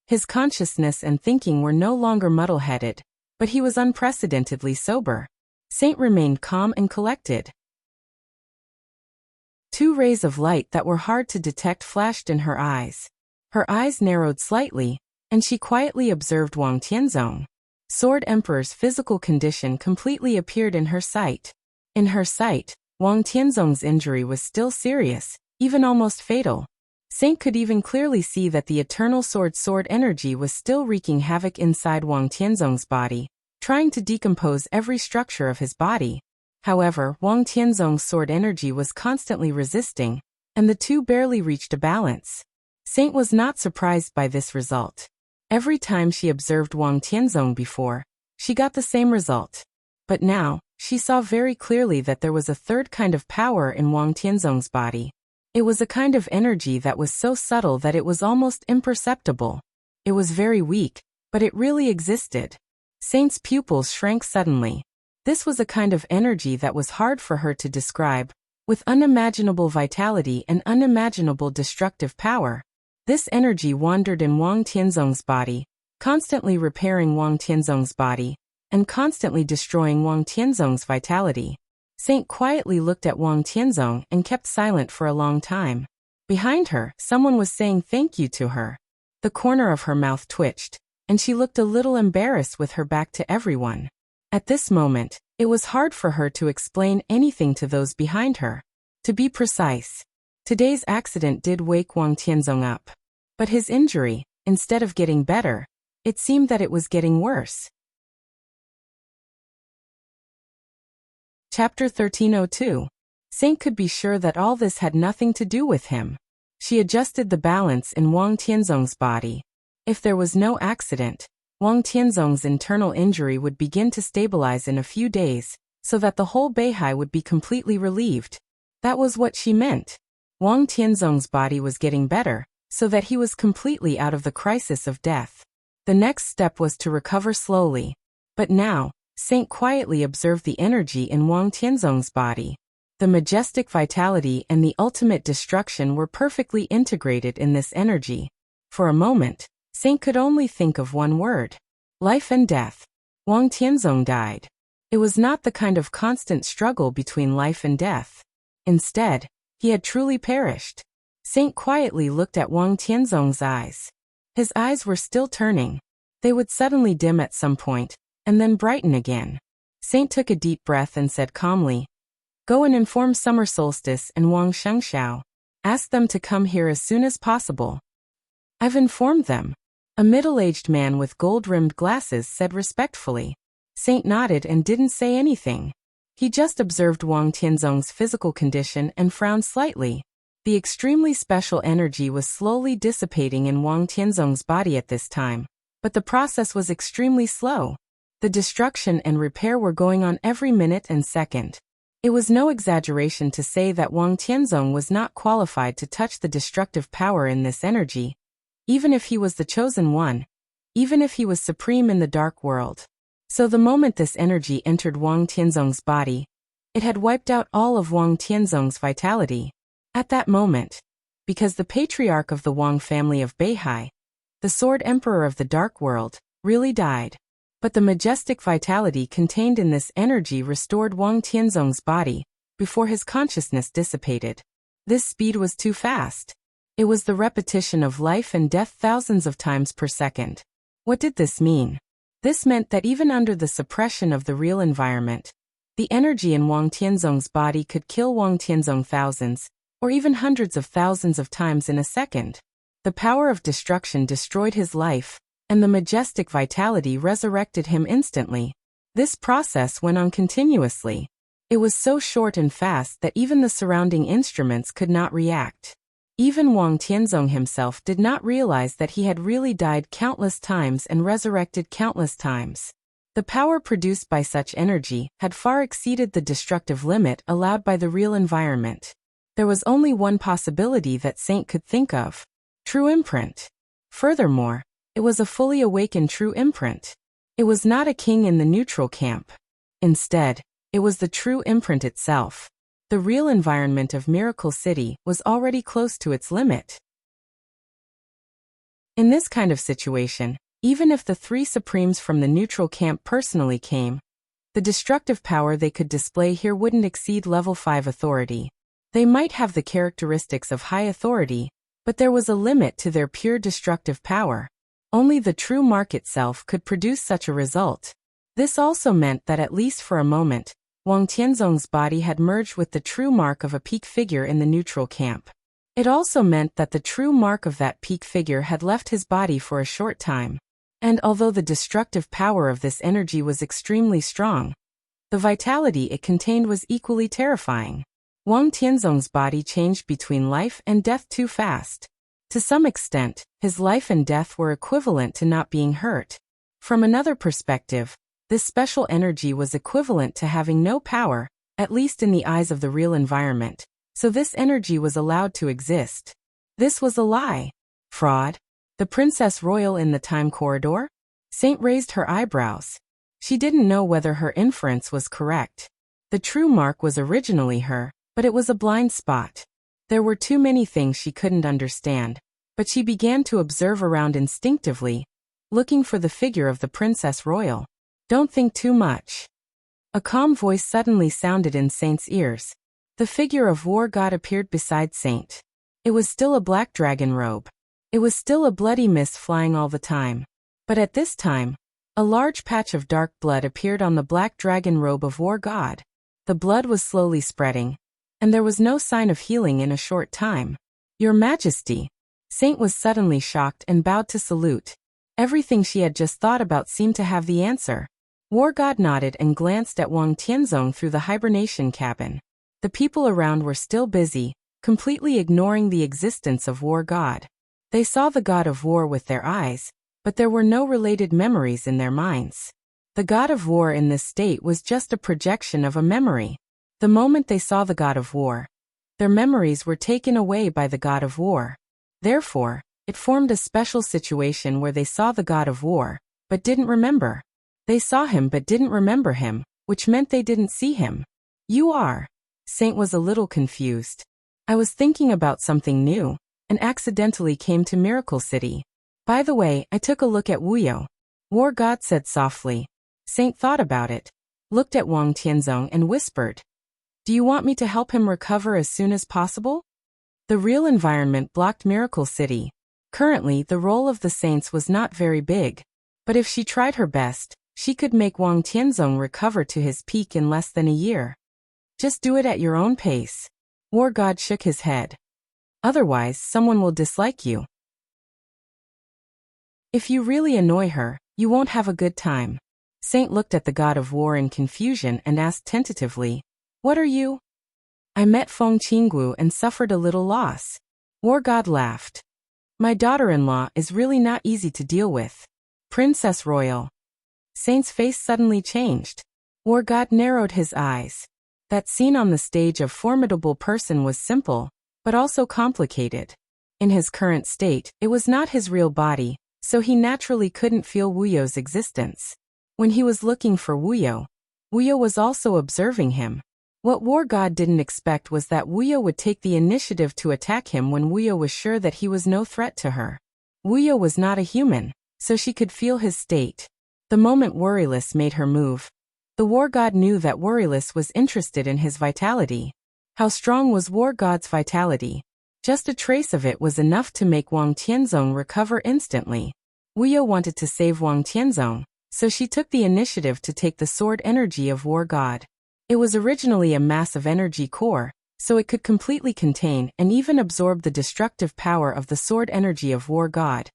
His consciousness and thinking were no longer muddle-headed, but he was unprecedentedly sober. Saint remained calm and collected. 2 rays of light that were hard to detect flashed in her eyes. Her eyes narrowed slightly, and she quietly observed Wang Tianzong. Sword Emperor's physical condition completely appeared in her sight. In her sight, Wang Tianzong's injury was still serious, even almost fatal. Saint could even clearly see that the eternal sword energy was still wreaking havoc inside Wang Tianzong's body, trying to decompose every structure of his body. However, Wang Tianzong's sword energy was constantly resisting, and the two barely reached a balance. Saint was not surprised by this result. Every time she observed Wang Tianzong before, she got the same result. But now, she saw very clearly that there was a third kind of power in Wang Tianzong's body. It was a kind of energy that was so subtle that it was almost imperceptible. It was very weak, but it really existed. Saint's pupils shrank suddenly. This was a kind of energy that was hard for her to describe, with unimaginable vitality and unimaginable destructive power. This energy wandered in Wang Tianzong's body, constantly repairing Wang Tianzong's body, and constantly destroying Wang Tianzong's vitality. Saint quietly looked at Wang Tianzong and kept silent for a long time. Behind her, someone was saying thank you to her. The corner of her mouth twitched, and she looked a little embarrassed with her back to everyone. At this moment, it was hard for her to explain anything to those behind her. To be precise, today's accident did wake Wang Tianzong up. But his injury, instead of getting better, it seemed that it was getting worse. Chapter 1302. Saint could be sure that all this had nothing to do with him. She adjusted the balance in Wang Tianzong's body. If there was no accident, Wang Tianzong's internal injury would begin to stabilize in a few days, so that the whole Beihai would be completely relieved. That was what she meant. Wang Tianzong's body was getting better, so that he was completely out of the crisis of death. The next step was to recover slowly. But now, Saint quietly observed the energy in Wang Tianzong's body. The majestic vitality and the ultimate destruction were perfectly integrated in this energy. For a moment, Saint could only think of one word: life and death. Wang Tianzong died. It was not the kind of constant struggle between life and death. Instead, he had truly perished. Saint quietly looked at Wang Tianzong's eyes. His eyes were still turning. They would suddenly dim at some point, and then brighten again. Saint took a deep breath and said calmly, "Go and inform Summer Solstice and Wang Shengxiao. Ask them to come here as soon as possible." "I've informed them," a middle-aged man with gold-rimmed glasses said respectfully. Saint nodded and didn't say anything. He just observed Wang Tianzong's physical condition and frowned slightly. The extremely special energy was slowly dissipating in Wang Tianzong's body at this time, but the process was extremely slow. The destruction and repair were going on every minute and second. It was no exaggeration to say that Wang Tianzong was not qualified to touch the destructive power in this energy, even if he was the chosen one, even if he was supreme in the dark world. So the moment this energy entered Wang Tianzong's body, it had wiped out all of Wang Tianzong's vitality. At that moment, because the patriarch of the Wang family of Beihai, the Sword Emperor of the Dark World, really died. But the majestic vitality contained in this energy restored Wang Tianzong's body before his consciousness dissipated. This speed was too fast. It was the repetition of life and death thousands of times per second. What did this mean? This meant that even under the suppression of the real environment, the energy in Wang Tianzong's body could kill Wang Tianzong thousands, or even hundreds of thousands of times in a second. The power of destruction destroyed his life, and the majestic vitality resurrected him instantly. This process went on continuously. It was so short and fast that even the surrounding instruments could not react. Even Wang Tianzong himself did not realize that he had really died countless times and resurrected countless times. The power produced by such energy had far exceeded the destructive limit allowed by the real environment. There was only one possibility that Saint could think of: true imprint. Furthermore, it was a fully awakened true imprint. It was not a king in the neutral camp. Instead, it was the true imprint itself. The real environment of Miracle City was already close to its limit. In this kind of situation, even if the three supremes from the neutral camp personally came, the destructive power they could display here wouldn't exceed level 5 authority. They might have the characteristics of high authority, but there was a limit to their pure destructive power. Only the true mark itself could produce such a result. This also meant that at least for a moment, Wang Tianzong's body had merged with the true mark of a peak figure in the neutral camp. It also meant that the true mark of that peak figure had left his body for a short time. And although the destructive power of this energy was extremely strong, the vitality it contained was equally terrifying. Wang Tianzong's body changed between life and death too fast. To some extent, his life and death were equivalent to not being hurt. From another perspective, this special energy was equivalent to having no power, at least in the eyes of the real environment, so this energy was allowed to exist. This was a lie. Fraud? The Princess Royal in the time corridor? Saint raised her eyebrows. She didn't know whether her inference was correct. The true mark was originally her, but it was a blind spot. There were too many things she couldn't understand, but she began to observe around instinctively, looking for the figure of the Princess Royal. Don't think too much. A calm voice suddenly sounded in Saint's ears. The figure of War God appeared beside Saint. It was still a black dragon robe. It was still a bloody mist flying all the time. But at this time, a large patch of dark blood appeared on the black dragon robe of War God. The blood was slowly spreading, and there was no sign of healing in a short time. Your Majesty. Saint was suddenly shocked and bowed to salute. Everything she had just thought about seemed to have the answer. War God nodded and glanced at Wang Tianzong through the hibernation cabin. The people around were still busy, completely ignoring the existence of War God. They saw the God of War with their eyes, but there were no related memories in their minds. The God of War in this state was just a projection of a memory. The moment they saw the God of War, their memories were taken away by the God of War. Therefore, It formed a special situation where they saw the god of war, but didn't remember. They saw him but didn't remember him, which meant they didn't see him. You are. Saint was a little confused. I was thinking about something new, and accidentally came to Miracle City. By the way, I took a look at Wuyo. War God said softly. Saint thought about it, looked at Wang Tianzong and whispered. Do you want me to help him recover as soon as possible? The real environment blocked Miracle City. Currently, the role of the saints was not very big, but if she tried her best, she could make Wang Tianzong recover to his peak in less than a year. Just do it at your own pace. War God shook his head. Otherwise, someone will dislike you. If you really annoy her, you won't have a good time. Saint looked at the god of war in confusion and asked tentatively, What are you? I met Feng Qinggu and suffered a little loss. War God laughed. My daughter-in-law is really not easy to deal with. Princess Royal. Saint's face suddenly changed. War God narrowed his eyes. That scene on the stage of formidable person was simple, but also complicated. In his current state, it was not his real body, so he naturally couldn't feel Wuyo's existence. When he was looking for Wuyo, Wuyo was also observing him. What War God didn't expect was that Wuyo would take the initiative to attack him when Wuyo was sure that he was no threat to her. Wuyo was not a human, so she could feel his state. The moment Worryless made her move, the War God knew that Worryless was interested in his vitality. How strong was War God's vitality? Just a trace of it was enough to make Wang Tianzong recover instantly. Wuyo wanted to save Wang Tianzong, so she took the initiative to take the sword energy of War God. It was originally a massive energy core, so it could completely contain and even absorb the destructive power of the sword energy of War God,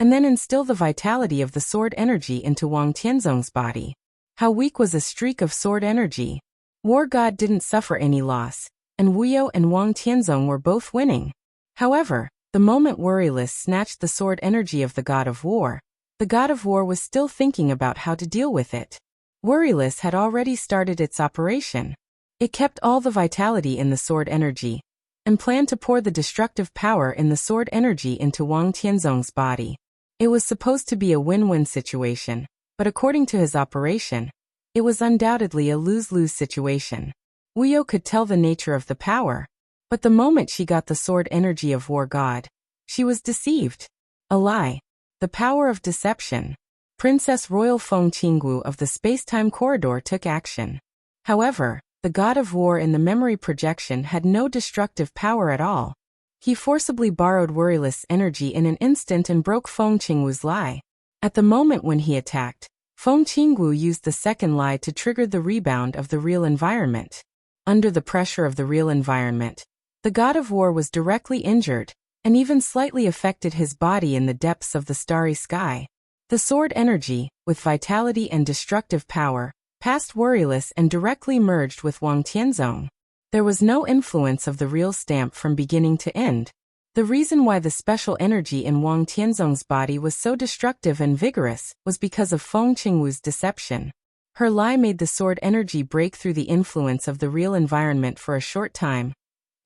and then instill the vitality of the sword energy into Wang Tianzong's body. How weak was a streak of sword energy? War God didn't suffer any loss, and Wuyo and Wang Tianzong were both winning. However, the moment Worryless snatched the sword energy of the god of war, the god of war was still thinking about how to deal with it. Worryless had already started its operation. It kept all the vitality in the sword energy, and planned to pour the destructive power in the sword energy into Wang Tianzong's body. It was supposed to be a win-win situation, but according to his operation, it was undoubtedly a lose-lose situation. Wuyo could tell the nature of the power, but the moment she got the sword energy of War God, she was deceived. A lie. The power of deception. Princess Royal Feng Qinggu of the space-time corridor took action. However, the god of war in the memory projection had no destructive power at all. He forcibly borrowed Worryless energy in an instant and broke Feng Qinggu's lie. At the moment when he attacked, Feng Qinggu used the second lie to trigger the rebound of the real environment. Under the pressure of the real environment, the god of war was directly injured, and even slightly affected his body in the depths of the starry sky. The sword energy, with vitality and destructive power, passed Worryless and directly merged with Wang Tianzong. There was no influence of the real stamp from beginning to end. The reason why the special energy in Wang Tianzong's body was so destructive and vigorous was because of Feng Qinggu's deception. Her lie made the sword energy break through the influence of the real environment for a short time,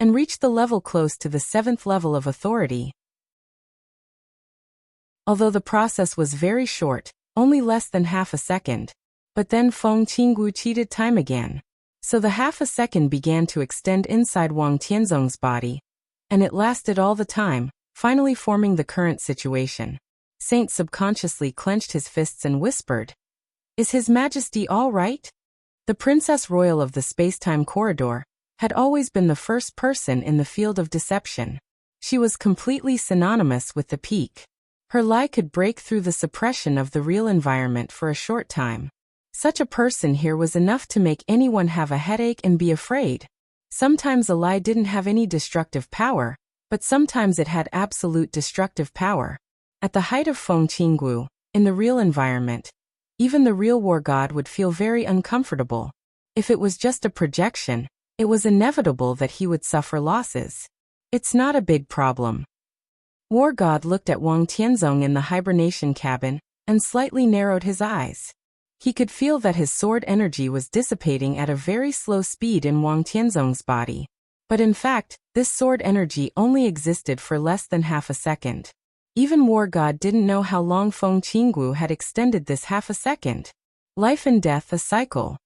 and reach the level close to the 7th level of authority. Although the process was very short, only less than half a second, but then Feng Qinggu cheated time again. So the half a second began to extend inside Wang Tianzong's body, and it lasted all the time, finally forming the current situation. Saint subconsciously clenched his fists and whispered, Is His Majesty all right? The Princess Royal of the space-time corridor had always been the first person in the field of deception. She was completely synonymous with the peak. Her lie could break through the suppression of the real environment for a short time. Such a person here was enough to make anyone have a headache and be afraid. Sometimes a lie didn't have any destructive power, but sometimes it had absolute destructive power. At the height of Feng Qinggu, in the real environment, even the real war god would feel very uncomfortable. If it was just a projection, it was inevitable that he would suffer losses. It's not a big problem. War God looked at Wang Tianzong in the hibernation cabin, and slightly narrowed his eyes. He could feel that his sword energy was dissipating at a very slow speed in Wang Tianzong's body. But in fact, this sword energy only existed for less than half a second. Even War God didn't know how long Feng Qinggu had extended this half a second. Life and death a cycle.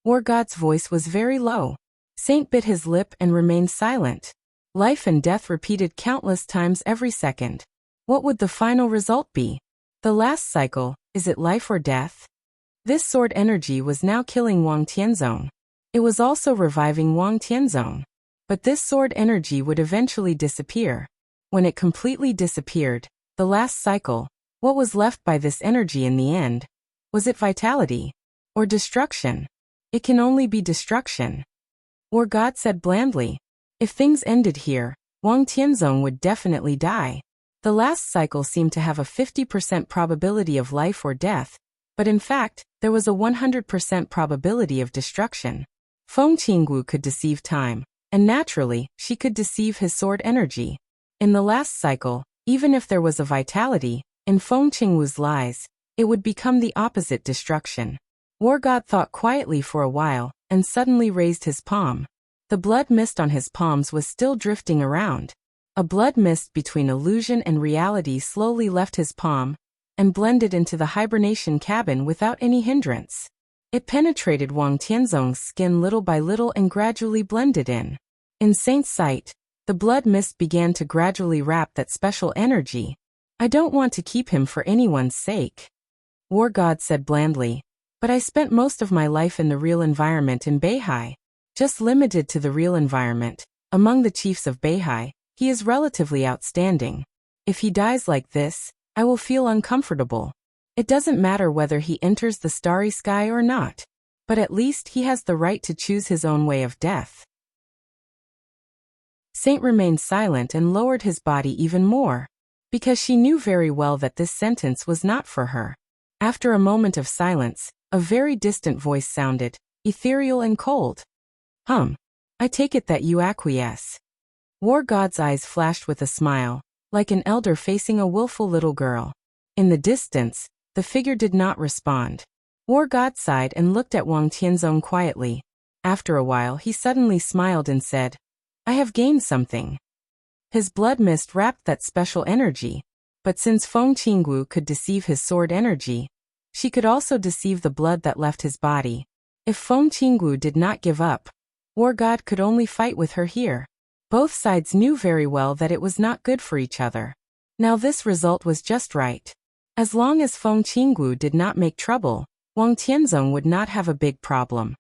War God's voice was very low. Saint bit his lip and remained silent. Life and death repeated countless times every second. What would the final result be? The last cycle, is it life or death? This sword energy was now killing Wang Tianzong. It was also reviving Wang Tianzong. But this sword energy would eventually disappear. When it completely disappeared, the last cycle, what was left by this energy in the end? Was it vitality? Or destruction? It can only be destruction. War God said blandly. If things ended here, Wang Tianzong would definitely die. The last cycle seemed to have a 50% probability of life or death, but in fact, there was a 100% probability of destruction. Feng Qinggu could deceive time, and naturally, she could deceive his sword energy. In the last cycle, even if there was a vitality, in Feng Qinggu's lies, it would become the opposite destruction. War God thought quietly for a while, and suddenly raised his palm. The blood mist on his palms was still drifting around. A blood mist between illusion and reality slowly left his palm, and blended into the hibernation cabin without any hindrance. It penetrated Wang Tianzong's skin little by little and gradually blended in. In Saint's sight, the blood mist began to gradually wrap that special energy. I don't want to keep him for anyone's sake. War God said blandly. But I spent most of my life in the real environment in Beihai. Just limited to the real environment. Among the chiefs of Beihai, he is relatively outstanding. If he dies like this, I will feel uncomfortable. It doesn't matter whether he enters the starry sky or not. But at least he has the right to choose his own way of death. Saint remained silent and lowered his body even more, because she knew very well that this sentence was not for her. After a moment of silence, a very distant voice sounded, ethereal and cold. I take it that you acquiesce. War God's eyes flashed with a smile, like an elder facing a willful little girl. In the distance, the figure did not respond. War God sighed and looked at Wang Tianzong quietly. After a while he suddenly smiled and said, I have gained something. His blood mist wrapped that special energy, but since Feng Qinggu could deceive his sword energy, she could also deceive the blood that left his body. If Feng Qinggu did not give up, War God could only fight with her here. Both sides knew very well that it was not good for each other. Now this result was just right. As long as Feng Qinggu did not make trouble, Wang Tianzong would not have a big problem.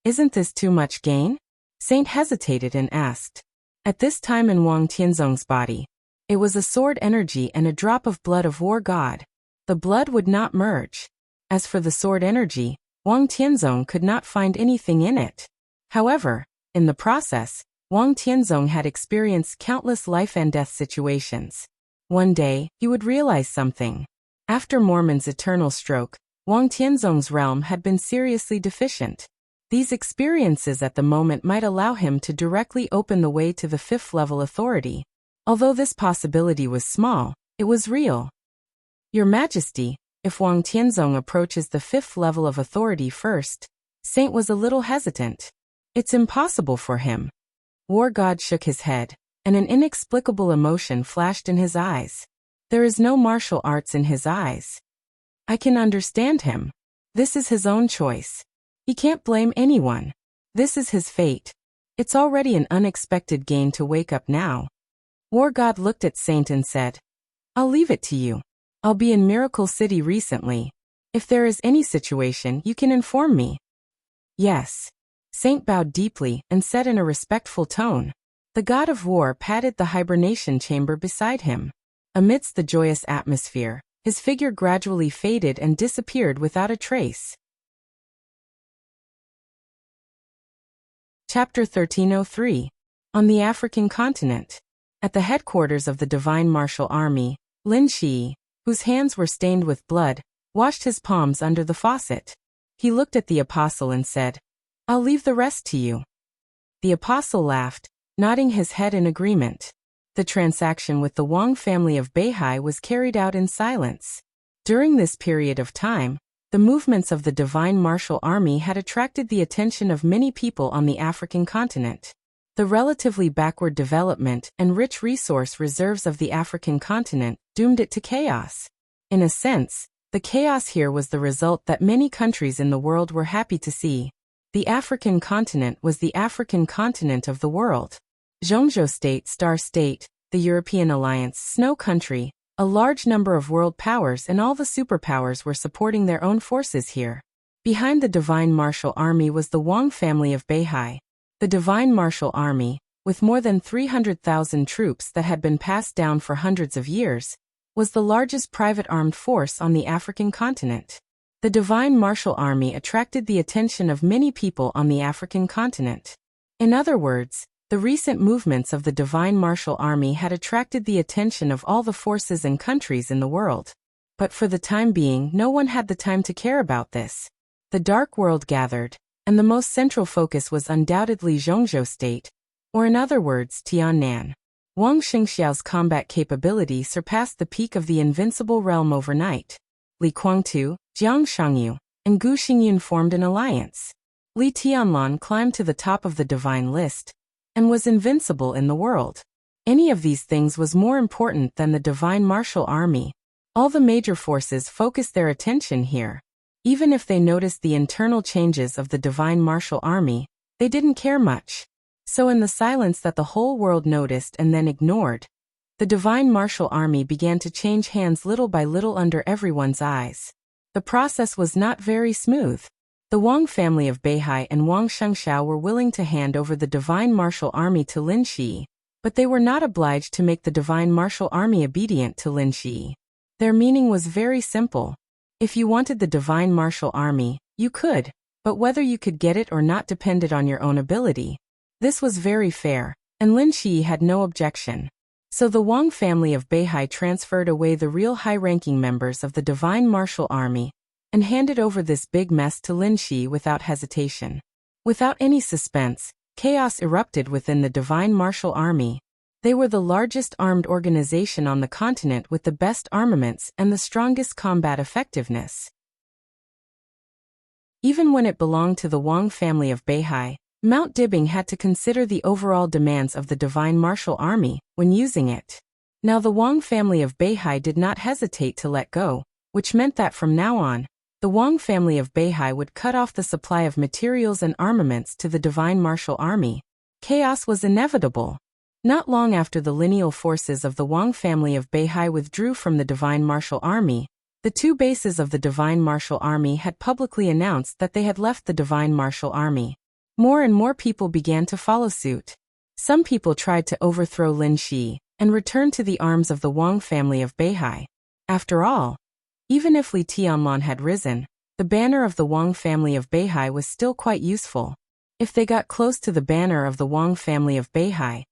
Isn't this too much gain? Saint hesitated and asked. At this time in Wang Tianzong's body, it was a sword energy and a drop of blood of War God. The blood would not merge. As for the sword energy, Wang Tianzong could not find anything in it. However, in the process, Wang Tianzong had experienced countless life and death situations. One day, he would realize something. After Mormon's eternal stroke, Wang Tianzong's realm had been seriously deficient. These experiences at the moment might allow him to directly open the way to the 5th level authority. Although this possibility was small, it was real. Your Majesty, if Wang Tianzong approaches the 5th level of authority first, Saint was a little hesitant. It's impossible for him. War God shook his head, and an inexplicable emotion flashed in his eyes. There is no martial arts in his eyes. I can understand him. This is his own choice. He can't blame anyone. This is his fate. It's already an unexpected gain to wake up now. War God looked at Saint and said, I'll leave it to you. I'll be in Miracle City recently. If there is any situation, you can inform me. Yes. Saint bowed deeply and said in a respectful tone. The god of war patted the hibernation chamber beside him. Amidst the joyous atmosphere, his figure gradually faded and disappeared without a trace. Chapter 1303. On the African continent. At the headquarters of the Divine Martial Army, Lin Shi, whose hands were stained with blood, washed his palms under the faucet. He looked at the apostle and said, I'll leave the rest to you. The apostle laughed, nodding his head in agreement. The transaction with the Wang family of Beihai was carried out in silence. During this period of time, the movements of the Divine Martial Army had attracted the attention of many people on the African continent. The relatively backward development and rich resource reserves of the African continent doomed it to chaos. In a sense, the chaos here was the result that many countries in the world were happy to see. The African continent was the African continent of the world. Zhongzhou State, Star State, the European Alliance, Snow Country, a large number of world powers and all the superpowers were supporting their own forces here. Behind the Divine Martial Army was the Wang family of Beihai. The Divine Martial Army, with more than 300,000 troops that had been passed down for hundreds of years, was the largest private armed force on the African continent. The Divine Martial Army attracted the attention of many people on the African continent. In other words, the recent movements of the Divine Martial Army had attracted the attention of all the forces and countries in the world. But for the time being, no one had the time to care about this. The Dark World gathered, and the most central focus was undoubtedly Zhongzhou State, or in other words, Tiannan. Wang Xingxiao's combat capability surpassed the peak of the invincible realm overnight. Li Guangtu, Jiang Shangyu, and Gu Xingyun formed an alliance. Li Tianlan climbed to the top of the divine list, and was invincible in the world. Any of these things was more important than the Divine Martial Army. All the major forces focused their attention here. Even if they noticed the internal changes of the Divine Martial Army, they didn't care much. So in the silence that the whole world noticed and then ignored, the Divine Martial Army began to change hands little by little under everyone's eyes. The process was not very smooth. The Wang family of Beihai and Wang Shengxiao were willing to hand over the Divine Martial Army to Lin Shi, but they were not obliged to make the Divine Martial Army obedient to Lin Shi. Their meaning was very simple. If you wanted the Divine Martial Army, you could, but whether you could get it or not depended on your own ability. This was very fair, and Lin Shi had no objection. So the Wang family of Beihai transferred away the real high-ranking members of the Divine Martial Army and handed over this big mess to Lin Shi without hesitation. Without any suspense, chaos erupted within the Divine Martial Army. They were the largest armed organization on the continent with the best armaments and the strongest combat effectiveness. Even when it belonged to the Wang family of Beihai, Mount Dibing had to consider the overall demands of the Divine Martial Army when using it. Now the Wang family of Beihai did not hesitate to let go, which meant that from now on, the Wang family of Beihai would cut off the supply of materials and armaments to the Divine Martial Army. Chaos was inevitable. Not long after the lineal forces of the Wang family of Beihai withdrew from the Divine Martial Army, the two bases of the Divine Martial Army had publicly announced that they had left the Divine Martial Army. More and more people began to follow suit. Some people tried to overthrow Lin Shi and return to the arms of the Wang family of Beihai. After all, even if Li Tianlan had risen, the banner of the Wang family of Beihai was still quite useful. If they got close to the banner of the Wang family of Beihai,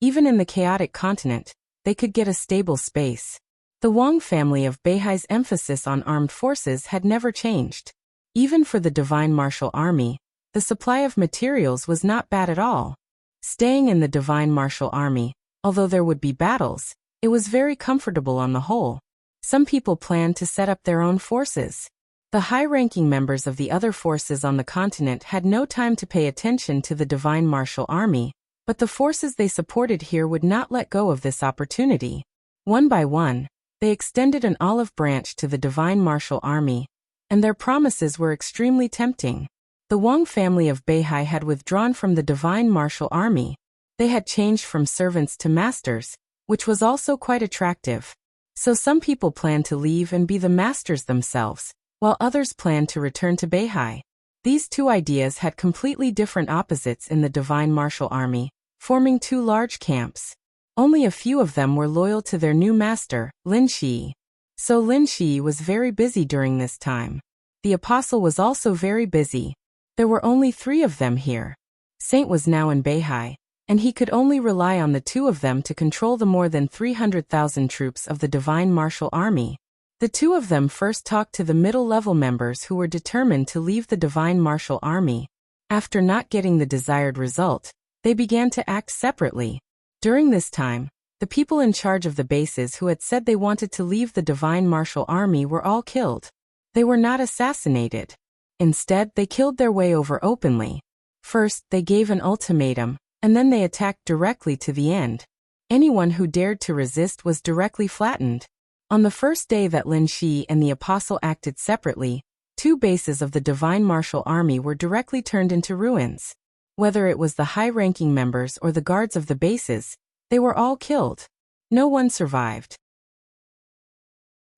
even in the chaotic continent, they could get a stable space. The Wang family of Beihai's emphasis on armed forces had never changed. Even for the Divine Martial Army, the supply of materials was not bad at all. Staying in the Divine Martial Army, although there would be battles, it was very comfortable on the whole. Some people planned to set up their own forces. The high-ranking members of the other forces on the continent had no time to pay attention to the Divine Martial Army, but the forces they supported here would not let go of this opportunity. One by one, they extended an olive branch to the Divine Martial Army, and their promises were extremely tempting. The Wang family of Beihai had withdrawn from the Divine Martial Army. They had changed from servants to masters, which was also quite attractive. So some people planned to leave and be the masters themselves, while others planned to return to Beihai. These two ideas had completely different opposites in the Divine Martial Army, forming two large camps. Only a few of them were loyal to their new master, Lin Shi. So Lin Shi was very busy during this time. The apostle was also very busy. There were only 3 of them here. Saint was now in Beihai, and he could only rely on the 2 of them to control the more than 300,000 troops of the Divine Martial Army. The 2 of them first talked to the middle-level members who were determined to leave the Divine Martial Army. After not getting the desired result, they began to act separately. During this time, the people in charge of the bases who had said they wanted to leave the Divine Martial Army were all killed. They were not assassinated. Instead, they killed their way over openly. First, they gave an ultimatum. and then they attacked directly to the end. Anyone who dared to resist was directly flattened. On the first day that Lin Shi and the apostle acted separately, 2 bases of the divine martial army were directly turned into ruins. Whether it was the high-ranking members or the guards of the bases, they were all killed. No one survived.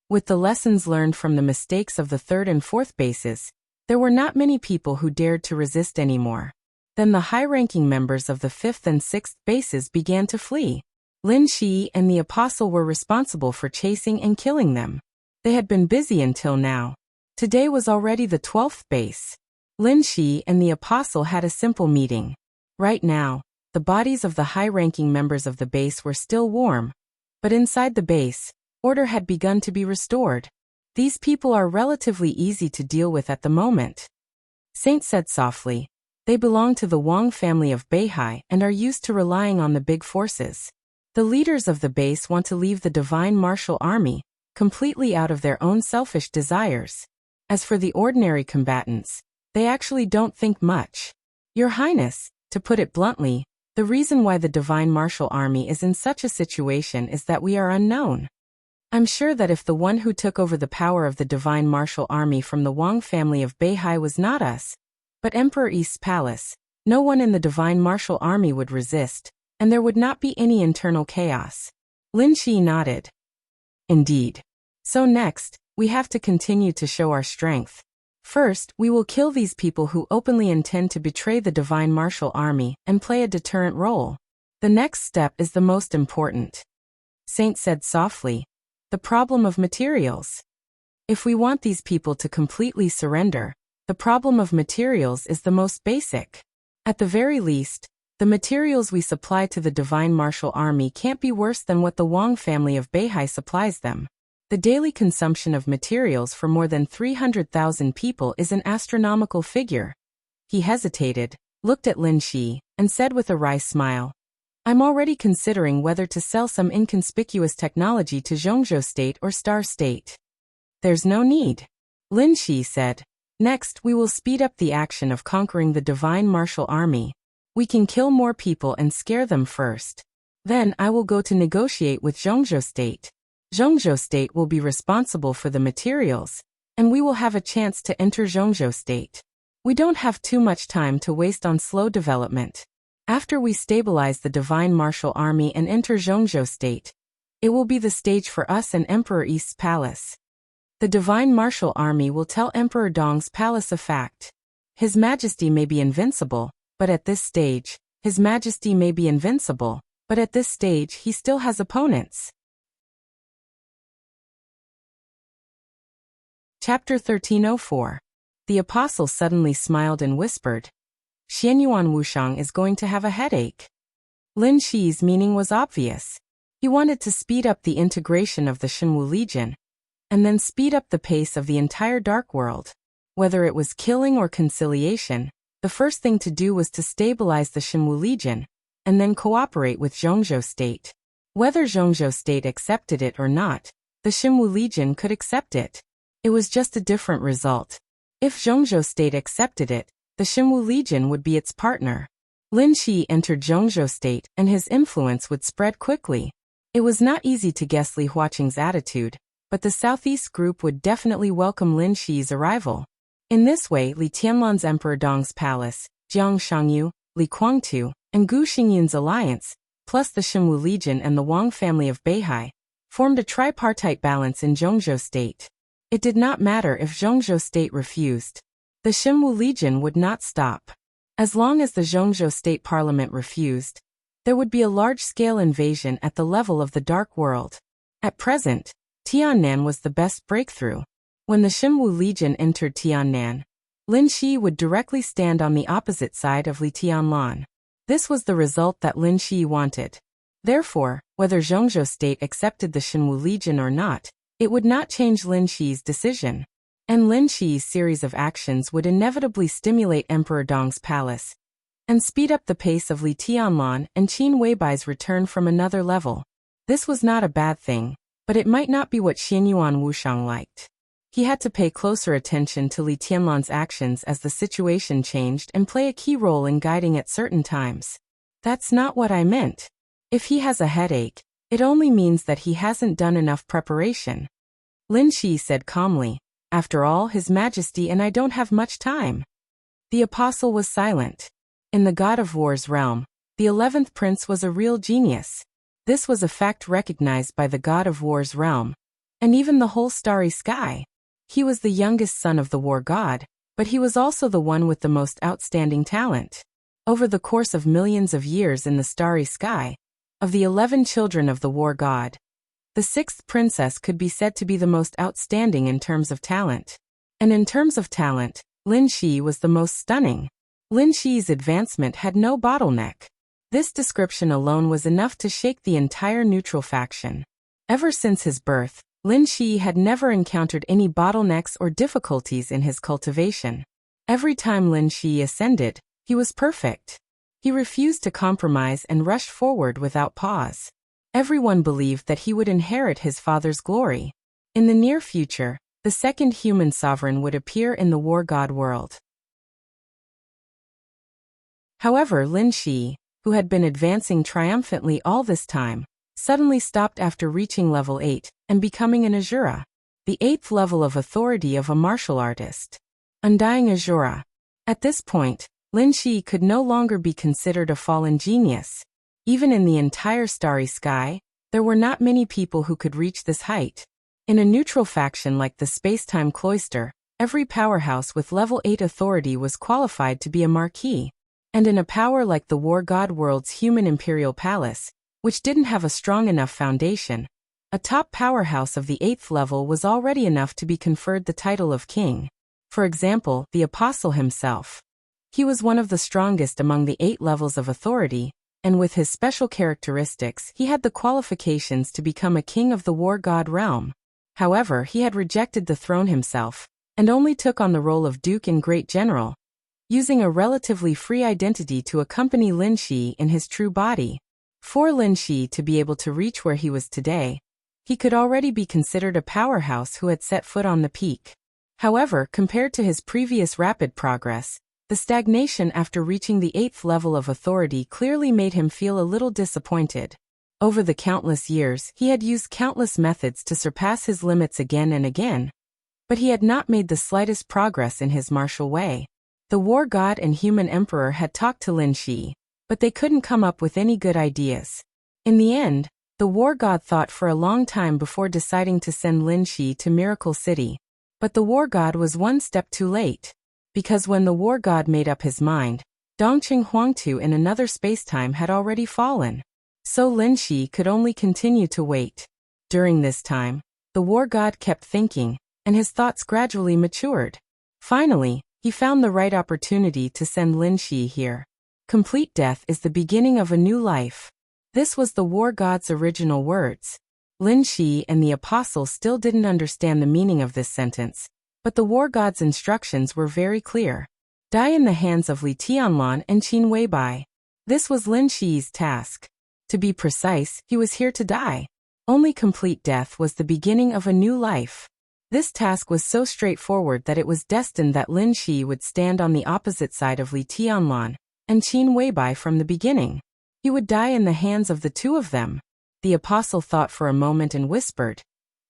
With the lessons learned from the mistakes of the 3rd and 4th bases, there were not many people who dared to resist anymore. Then the high-ranking members of the 5th and 6th bases began to flee. Lin Shi and the apostle were responsible for chasing and killing them. They had been busy until now. Today was already the 12th base. Lin Shi and the apostle had a simple meeting. Right now, the bodies of the high-ranking members of the base were still warm, but inside the base, order had begun to be restored. These people are relatively easy to deal with at the moment. Saint said softly. They belong to the Wang family of Beihai and are used to relying on the big forces. The leaders of the base want to leave the divine martial army completely out of their own selfish desires. As for the ordinary combatants, they actually don't think much. Your Highness, to put it bluntly, the reason why the divine martial army is in such a situation is that we are unknown. I'm sure that if the one who took over the power of the divine martial army from the Wang family of Beihai was not us, but Emperor East's palace, no one in the divine martial army would resist, and there would not be any internal chaos. Lin Shi nodded. Indeed. So next, we have to continue to show our strength. First, we will kill these people who openly intend to betray the divine martial army and play a deterrent role. The next step is the most important. Saint said softly. The problem of materials. If we want these people to completely surrender, the problem of materials is the most basic. At the very least, the materials we supply to the divine martial army can't be worse than what the Wang family of Beihai supplies them. The daily consumption of materials for more than 300,000 people is an astronomical figure. He hesitated, looked at Lin Shi, and said with a wry smile, I'm already considering whether to sell some inconspicuous technology to Zhongzhou State or Star State. There's no need. Lin Shi said. Next, we will speed up the action of conquering the divine martial army. We can kill more people and scare them first. Then I will go to negotiate with Zhongzhou State. Zhongzhou State will be responsible for the materials, and we will have a chance to enter Zhongzhou State. We don't have too much time to waste on slow development. After we stabilize the divine martial army and enter Zhongzhou State, it will be the stage for us and Emperor East's palace. The divine martial army will tell Emperor Dong's palace a fact. His Majesty may be invincible, but at this stage, he still has opponents. Chapter 1304. The apostle suddenly smiled and whispered, Xianyuan Wushang is going to have a headache. Lin Shi's meaning was obvious. He wanted to speed up the integration of the Shenwu Legion, and then speed up the pace of the entire Dark World. Whether it was killing or conciliation, the first thing to do was to stabilize the Shenwu Legion, and then cooperate with Zhongzhou State. Whether Zhongzhou State accepted it or not, the Shenwu Legion could accept it. It was just a different result. If Zhongzhou State accepted it, the Shenwu Legion would be its partner. Lin Shi entered Zhongzhou State and his influence would spread quickly. It was not easy to guess Li Huaqing's attitude, but the Southeast group would definitely welcome Lin Shi's arrival. In this way, Li Tianlan's Emperor Dong's palace, Jiang Shangyu, Li Guangtu, and Gu Xingyun's alliance, plus the Shenwu Legion and the Wang family of Beihai, formed a tripartite balance in Zhongzhou State. It did not matter if Zhongzhou State refused. The Shenwu Legion would not stop. As long as the Zhongzhou State Parliament refused, there would be a large-scale invasion at the level of the Dark World. At present, Tiannan was the best breakthrough. When the Shenwu Legion entered Tiannan, Lin Shi would directly stand on the opposite side of Li Tianlan. This was the result that Lin Shi wanted. Therefore, whether Zhongzhou State accepted the Shenwu Legion or not, it would not change Lin Shi's decision. And Lin Shi's series of actions would inevitably stimulate Emperor Dong's palace, and speed up the pace of Li Tianlan and Qin Weibai's return from another level. This was not a bad thing, but it might not be what Xianyuan Wushang liked. He had to pay closer attention to Li Tianlan's actions as the situation changed and play a key role in guiding at certain times. That's not what I meant. If he has a headache, it only means that he hasn't done enough preparation. Lin Shi said calmly. After all, His Majesty and I don't have much time. The apostle was silent. In the God of War's realm, the 11th prince was a real genius. This was a fact recognized by the God of War's realm, and even the whole starry sky. He was the youngest son of the war god, but he was also the one with the most outstanding talent. Over the course of millions of years in the starry sky, of the 11 children of the war god, the 6th princess could be said to be the most outstanding in terms of talent. And in terms of talent, Lin Shi was the most stunning. Lin Shi's advancement had no bottleneck. This description alone was enough to shake the entire neutral faction. Ever since his birth, Lin Shi had never encountered any bottlenecks or difficulties in his cultivation. Every time Lin Shi ascended, he was perfect. He refused to compromise and rushed forward without pause. Everyone believed that he would inherit his father's glory. In the near future, the second human sovereign would appear in the war god world. However, Lin Shi, who had been advancing triumphantly all this time, suddenly stopped after reaching level 8 and becoming an Azura, the 8th level of authority of a martial artist. Undying Azura. At this point, Lin Shi could no longer be considered a fallen genius. Even in the entire starry sky, there were not many people who could reach this height. In a neutral faction like the Space-Time Cloister, every powerhouse with level 8 authority was qualified to be a marquis. And in a power like the War God World's human imperial palace, which didn't have a strong enough foundation, a top powerhouse of the 8th level was already enough to be conferred the title of king. For example, the apostle himself. He was one of the strongest among the 8 levels of authority, and with his special characteristics he had the qualifications to become a king of the war god realm. However, he had rejected the throne himself, and only took on the role of duke and great general, using a relatively free identity to accompany Lin Shi in his true body. For Lin Shi to be able to reach where he was today, he could already be considered a powerhouse who had set foot on the peak. However, compared to his previous rapid progress, the stagnation after reaching the 8th level of authority clearly made him feel a little disappointed. Over the countless years, he had used countless methods to surpass his limits again and again, but he had not made the slightest progress in his martial way. The war god and human emperor had talked to Lin Shi, but they couldn't come up with any good ideas. In the end, the war god thought for a long time before deciding to send Lin Shi to Miracle City. But the war god was one step too late. Because when the war god made up his mind, Dongqing Huangtu in another spacetime had already fallen. So Lin Shi could only continue to wait. During this time, the war god kept thinking, and his thoughts gradually matured. Finally, he found the right opportunity to send Lin Shi here. Complete death is the beginning of a new life. This was the war god's original words. Lin Shi and the apostle still didn't understand the meaning of this sentence, but the war god's instructions were very clear. Die in the hands of Li Tianlan and Qin Weibai. This was Lin Shi's task. To be precise, he was here to die. Only complete death was the beginning of a new life. This task was so straightforward that it was destined that Lin Shi would stand on the opposite side of Li Tianlan and Qin Weibai from the beginning. He would die in the hands of the two of them. The apostle thought for a moment and whispered,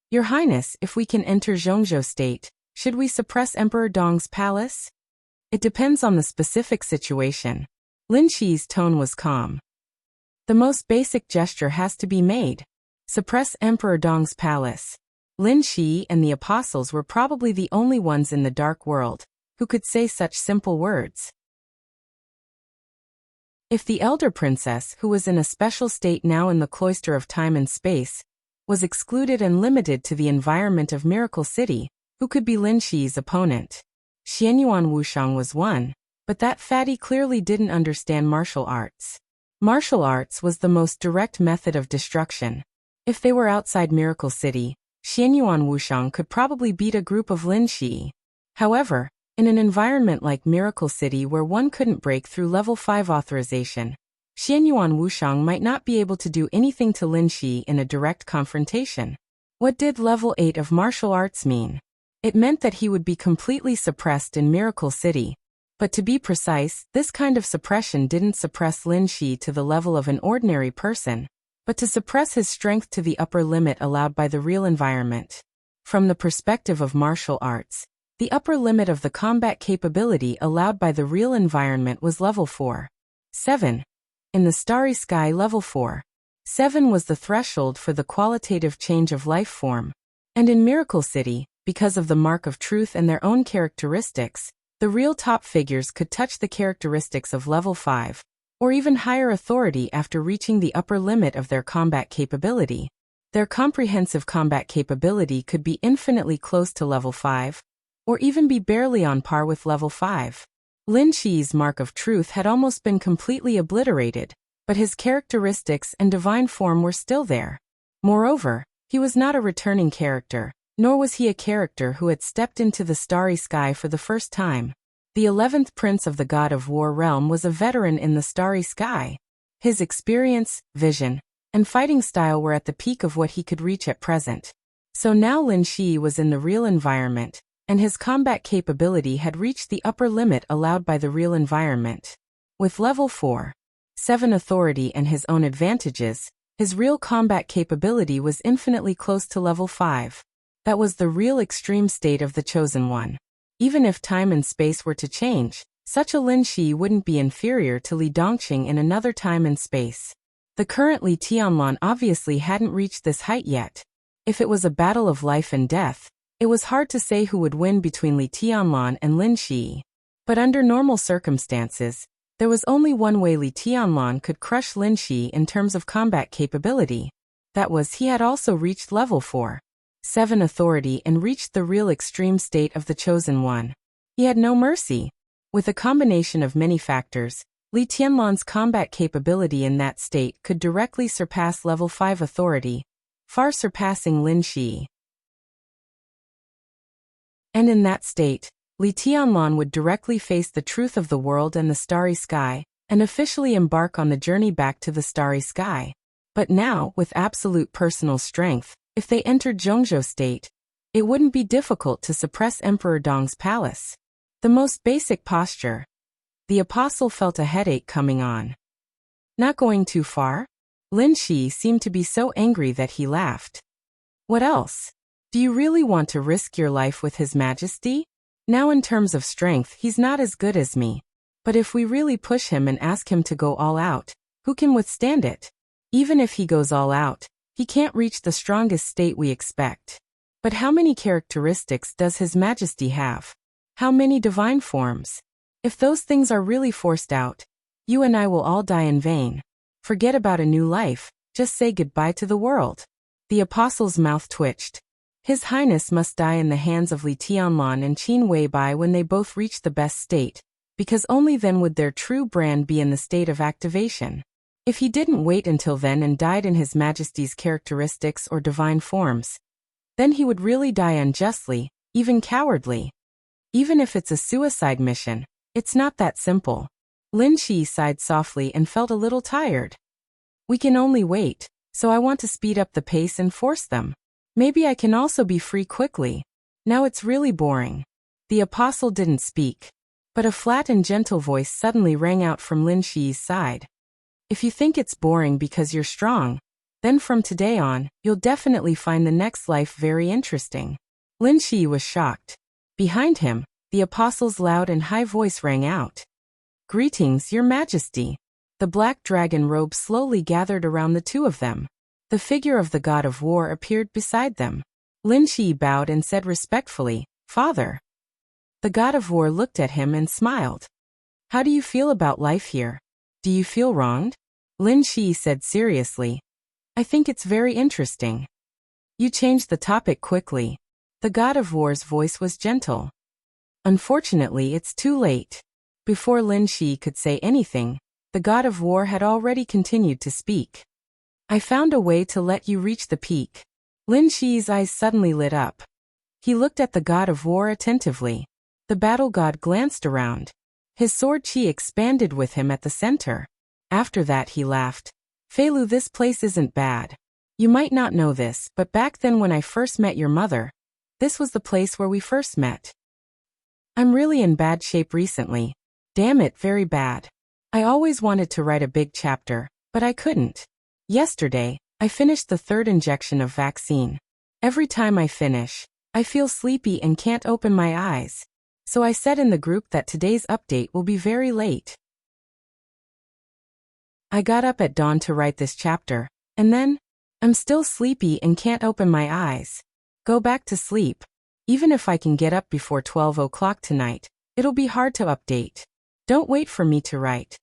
"Your Highness, if we can enter Zhongzhou state, should we suppress Emperor Dong's palace?" "It depends on the specific situation." Lin Shi's tone was calm. "The most basic gesture has to be made. Suppress Emperor Dong's palace." Lin Shi and the apostles were probably the only ones in the dark world who could say such simple words. If the elder princess, who was in a special state now in the cloister of time and space, was excluded and limited to the environment of Miracle City, who could be Lin Shi's opponent? Xianyuan Wushang was one, but that fatty clearly didn't understand martial arts. Martial arts was the most direct method of destruction. If they were outside Miracle City, Xianyuan Wushang could probably beat a group of Lin Shi. However, in an environment like Miracle City where one couldn't break through level 5 authorization, Xianyuan Wushang might not be able to do anything to Lin Shi in a direct confrontation. What did level 8 of martial arts mean? It meant that he would be completely suppressed in Miracle City, But to be precise, this kind of suppression didn't suppress Lin Shi to the level of an ordinary person, but to suppress his strength to the upper limit allowed by the real environment. From the perspective of martial arts, the upper limit of the combat capability allowed by the real environment was level 4. 7. In the Starry Sky, level 4. 7 was the threshold for the qualitative change of life form. And in Miracle City, because of the mark of truth and their own characteristics, the real top figures could touch the characteristics of level 5, or even higher authority after reaching the upper limit of their combat capability. Their comprehensive combat capability could be infinitely close to level 5, or even be barely on par with level 5. Lin Shi's mark of truth had almost been completely obliterated, but his characteristics and divine form were still there. Moreover, he was not a returning character, nor was he a character who had stepped into the Starry Sky for the first time. The 11th Prince of the God of War realm was a veteran in the Starry Sky. His experience, vision, and fighting style were at the peak of what he could reach at present. So now Lin Shi was in the real environment, and his combat capability had reached the upper limit allowed by the real environment. With level 4. 7 authority and his own advantages, his real combat capability was infinitely close to level 5. That was the real extreme state of the Chosen One. Even if time and space were to change, such a Lin Shi wouldn't be inferior to Li Dongqing in another time and space. The current Li Tianlan obviously hadn't reached this height yet. If it was a battle of life and death, it was hard to say who would win between Li Tianlan and Lin Shi. But under normal circumstances, there was only one way Li Tianlan could crush Lin Shi in terms of combat capability. That was, he had also reached level 4. 7 authority and reached the real extreme state of the Chosen One. He had no mercy. With a combination of many factors, Li Tianlan's combat capability in that state could directly surpass level 5 authority, far surpassing Lin Shi. And in that state, Li Tianlan would directly face the truth of the world and the Starry Sky, and officially embark on the journey back to the Starry Sky. But now, with absolute personal strength, if they entered Zhongzhou state, it wouldn't be difficult to suppress Emperor Dong's palace. The most basic posture. The apostle felt a headache coming on. Not going too far? Lin Shi seemed to be so angry that he laughed. What else? Do you really want to risk your life with His Majesty? Now in terms of strength, he's not as good as me. But if we really push him and ask him to go all out, who can withstand it? Even if he goes all out, he can't reach the strongest state we expect. But how many characteristics does His Majesty have? How many divine forms? If those things are really forced out, you and I will all die in vain. Forget about a new life, just say goodbye to the world. The apostle's mouth twitched. His Highness must die in the hands of Li Tianlan and Qin Weibai when they both reach the best state, because only then would their true brand be in the state of activation. If he didn't wait until then and died in His Majesty's characteristics or divine forms, then he would really die unjustly, even cowardly. Even if it's a suicide mission, it's not that simple. Lin Shi sighed softly and felt a little tired. We can only wait, so I want to speed up the pace and force them. Maybe I can also be free quickly. Now it's really boring. The apostle didn't speak, but a flat and gentle voice suddenly rang out from Lin Shi's side. If you think it's boring because you're strong, then from today on, you'll definitely find the next life very interesting. Lin Shi was shocked. Behind him, the apostle's loud and high voice rang out. Greetings, Your Majesty. The black dragon robe slowly gathered around the two of them. The figure of the God of War appeared beside them. Lin Shi bowed and said respectfully, Father. The God of War looked at him and smiled. How do you feel about life here? Do you feel wronged? Lin Shi said seriously. I think it's very interesting. You changed the topic quickly. The God of War's voice was gentle. Unfortunately, it's too late. Before Lin Shi could say anything, the God of War had already continued to speak. I found a way to let you reach the peak. Lin Shi's eyes suddenly lit up. He looked at the God of War attentively. The battle god glanced around. His sword chi expanded with him at the center. After that he laughed. Feilu, this place isn't bad. You might not know this, but back then when I first met your mother, this was the place where we first met. I'm really in bad shape recently, Damn it, very bad. I always wanted to write a big chapter, but I couldn't. Yesterday, I finished the 3rd injection of vaccine. Every time I finish, I feel sleepy and can't open my eyes. So I said in the group that today's update will be very late. I got up at dawn to write this chapter, and then, I'm still sleepy and can't open my eyes. Go back to sleep. Even if I can get up before 12 o'clock tonight, it'll be hard to update. Don't wait for me to write.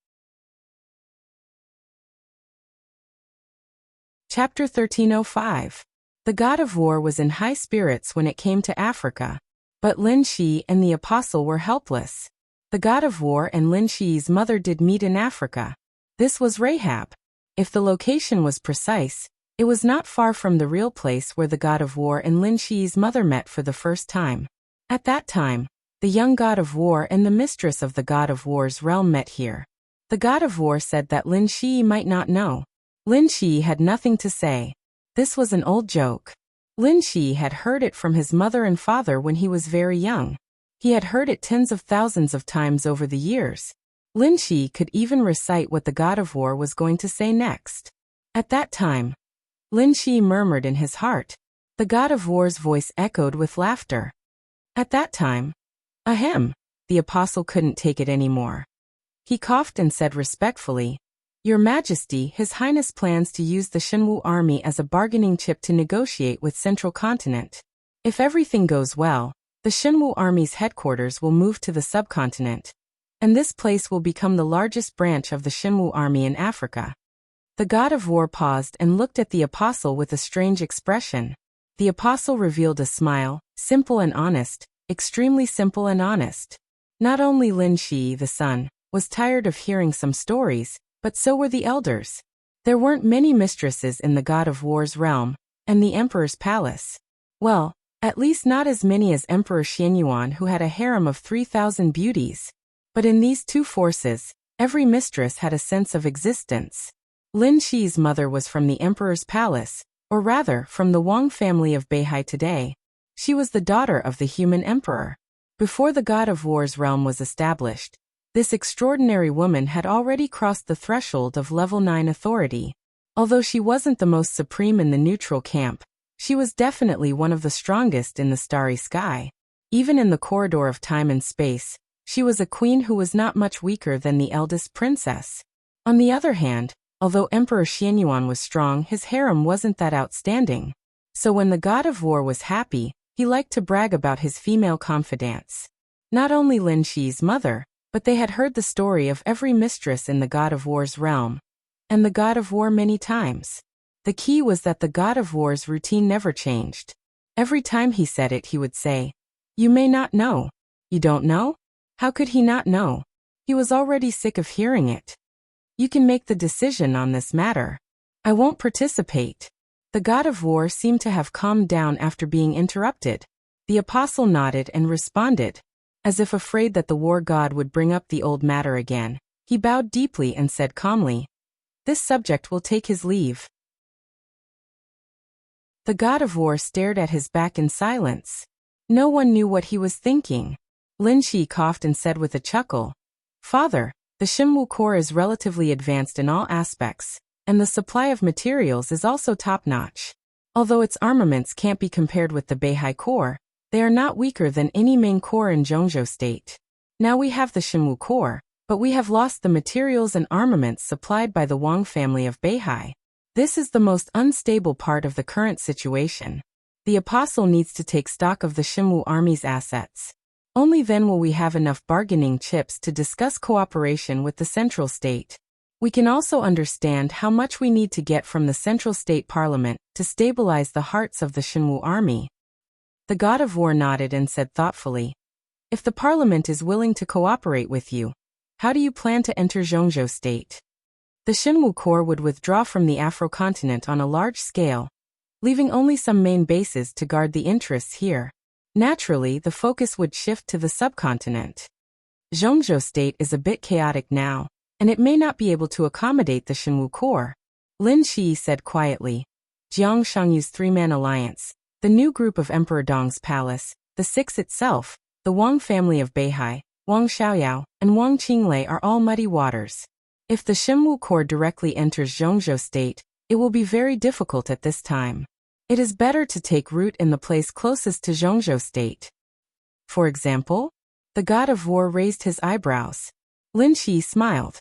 Chapter 1305. The god of war was in high spirits when it came to Africa. But Lin Shi and the apostle were helpless. The god of war and Lin Shi's mother did meet in Africa. This was Rahab. If the location was precise, it was not far from the real place where the god of war and Lin Shi's mother met for the first time. At that time, the young god of war and the mistress of the god of war's realm met here. The god of war said that Lin Shi might not know. Lin Shi had nothing to say. This was an old joke. Lin Shi had heard it from his mother and father when he was very young. He had heard it tens of thousands of times over the years. Lin Shi could even recite what the god of war was going to say next. At that time, Lin Shi murmured in his heart. The god of war's voice echoed with laughter. At that time, ahem, the apostle couldn't take it anymore. He coughed and said respectfully, Your Majesty, His Highness plans to use the Shenwu army as a bargaining chip to negotiate with Central Continent. If everything goes well, the Shenwu army's headquarters will move to the subcontinent, and this place will become the largest branch of the Shenwu army in Africa. The god of war paused and looked at the apostle with a strange expression. The apostle revealed a smile, simple and honest, extremely simple and honest. Not only Lin Shi, the son, was tired of hearing some stories, but so were the elders. There weren't many mistresses in the god of war's realm, and the emperor's palace. Well, at least not as many as Emperor Xianyuan, who had a harem of 3,000 beauties. But in these two forces, every mistress had a sense of existence. Lin Shi's mother was from the emperor's palace, or rather, from the Wang family of Beihai today. She was the daughter of the human emperor. Before the god of war's realm was established, this extraordinary woman had already crossed the threshold of level 9 authority. Although she wasn't the most supreme in the neutral camp, she was definitely one of the strongest in the starry sky. Even in the corridor of time and space, she was a queen who was not much weaker than the eldest princess. On the other hand, although Emperor Xianyuan was strong, his harem wasn't that outstanding. So when the god of war was happy, he liked to brag about his female confidants. Not only Lin Shi's mother, but they had heard the story of every mistress in the god of war's realm, and the god of war many times. The key was that the god of war's routine never changed. Every time he said it, he would say, "You may not know." You don't know? How could he not know? He was already sick of hearing it. You can make the decision on this matter. I won't participate. The god of war seemed to have calmed down after being interrupted. The apostle nodded and responded. As if afraid that the war god would bring up the old matter again, he bowed deeply and said calmly, "This subject will take his leave." The god of war stared at his back in silence. No one knew what he was thinking. Lin Shi coughed and said with a chuckle, "Father, the Shenwu Corps is relatively advanced in all aspects, and the supply of materials is also top-notch. Although its armaments can't be compared with the Beihai Corps, they are not weaker than any main corps in Zhongzhou State. Now we have the Shenwu Corps, but we have lost the materials and armaments supplied by the Wang family of Beihai. This is the most unstable part of the current situation. The apostle needs to take stock of the Shenwu army's assets. Only then will we have enough bargaining chips to discuss cooperation with the central state. We can also understand how much we need to get from the central state parliament to stabilize the hearts of the Shenwu army." The god of war nodded and said thoughtfully, "If the parliament is willing to cooperate with you, how do you plan to enter Zhongzhou State?" The Shenwu Corps would withdraw from the Afro-continent on a large scale, leaving only some main bases to guard the interests here. Naturally, the focus would shift to the subcontinent. Zhongzhou State is a bit chaotic now, and it may not be able to accommodate the Shenwu Corps. Lin Shi said quietly. Jiang Shangyu's three-man alliance, the new group of Emperor Dong's palace, the Six itself, the Wang family of Beihai, Wang Xiaoyao, and Wang Qinglei are all muddy waters. If the Xinwu core directly enters Zhongzhou state, it will be very difficult at this time. It is better to take root in the place closest to Zhongzhou state. For example, the god of war raised his eyebrows. Lin Qi smiled.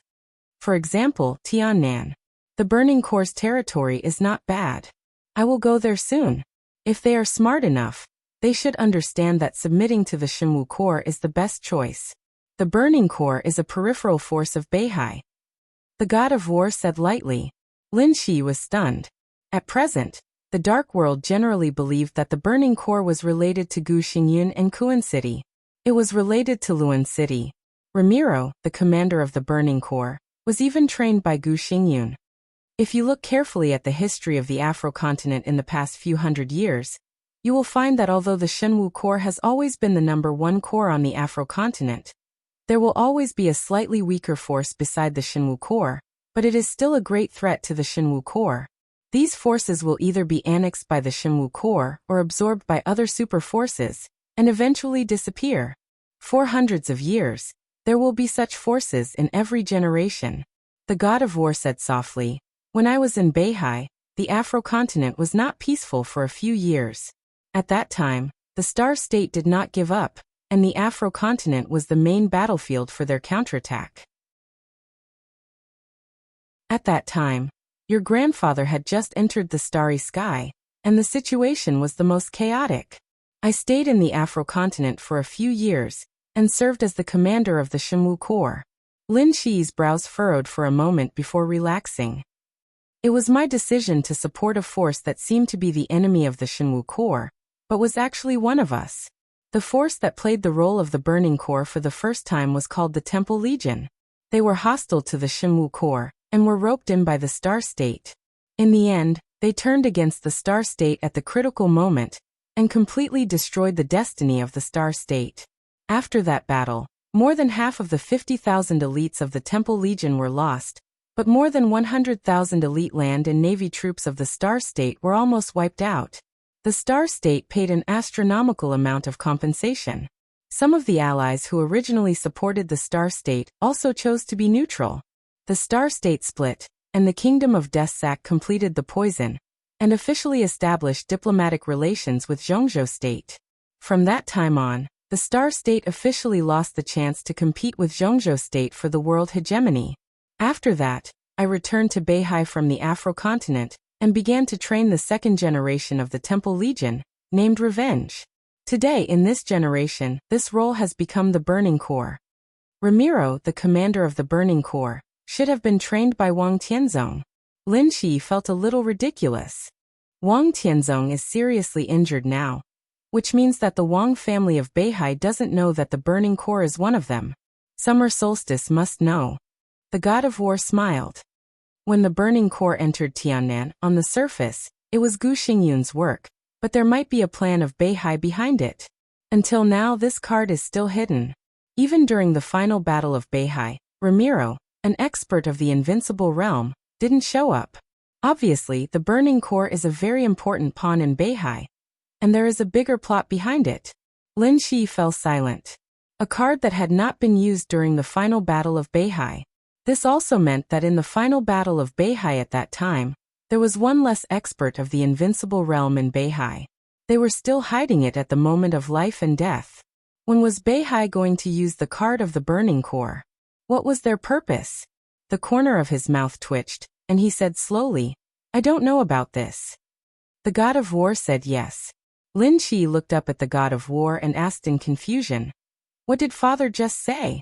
For example, Tiannan. The burning core's territory is not bad. I will go there soon. If they are smart enough, they should understand that submitting to the Xinwu core is the best choice. The burning core is a peripheral force of Beihai. The god of war said lightly. Lin Qi was stunned. At present, the Dark World generally believed that the burning core was related to Gu Xingyun and Kuan City. It was related to Luan City. Ramiro, the commander of the burning core, was even trained by Gu Xingyun. If you look carefully at the history of the Afro-continent in the past few hundred years, you will find that although the Xinwu core has always been the #1 core on the Afro-continent, there will always be a slightly weaker force beside the Xinwu core, but it is still a great threat to the Xinwu core. These forces will either be annexed by the Xinwu core or absorbed by other super forces, and eventually disappear. For hundreds of years, there will be such forces in every generation. The god of war said softly, when I was in Beihai, the Afro-continent was not peaceful for a few years. At that time, the Star State did not give up, and the Afro-continent was the main battlefield for their counterattack. At that time, your grandfather had just entered the starry sky, and the situation was the most chaotic. I stayed in the Afro-continent for a few years, and served as the commander of the Xinwu Corps. Lin Qi's brows furrowed for a moment before relaxing. It was my decision to support a force that seemed to be the enemy of the Xinwu Corps, but was actually one of us. The force that played the role of the Burning Corps for the first time was called the Temple Legion. They were hostile to the Xinwu Corps, and were roped in by the Star State. In the end, they turned against the Star State at the critical moment, and completely destroyed the destiny of the Star State. After that battle, more than half of the 50,000 elites of the Temple Legion were lost, but more than 100,000 elite land and navy troops of the Star State were almost wiped out. The Star State paid an astronomical amount of compensation. Some of the allies who originally supported the Star State also chose to be neutral. The Star State split, and the Kingdom of Deathsack completed the poison, and officially established diplomatic relations with Zhongzhou State. From that time on, the Star State officially lost the chance to compete with Zhongzhou State for the world hegemony. After that, I returned to Beihai from the Afro-continent, and began to train the second generation of the Temple Legion, named Revenge. Today in this generation, this role has become the Burning Corps. Ramiro, the commander of the Burning Corps, should have been trained by Wang Tianzong. Lin Qi felt a little ridiculous. Wang Tianzong is seriously injured now, which means that the Wang family of Beihai doesn't know that the Burning Corps is one of them. Summer Solstice must know. The god of war smiled. When the Burning Corps entered Tiannan, on the surface, it was Gu Xingyun's work, but there might be a plan of Beihai behind it. Until now, this card is still hidden. Even during the final battle of Beihai, Ramiro, an expert of the Invincible Realm, didn't show up. Obviously, the Burning Corps is a very important pawn in Beihai, and there is a bigger plot behind it. Lin Qi fell silent. A card that had not been used during the final battle of Beihai. This also meant that in the final battle of Beihai at that time, there was one less expert of the Invincible Realm in Beihai. They were still hiding it at the moment of life and death. When was Beihai going to use the card of the Burning Corps? What was their purpose? The corner of his mouth twitched, and he said slowly, I don't know about this. The god of war said yes. Lin Qi looked up at the god of war and asked in confusion, what did father just say?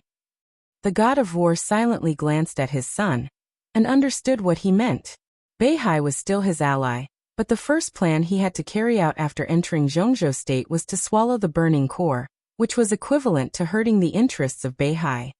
The god of war silently glanced at his son, and understood what he meant. Beihai was still his ally, but the first plan he had to carry out after entering Zhongzhou State was to swallow the Burning Corps, which was equivalent to hurting the interests of Beihai.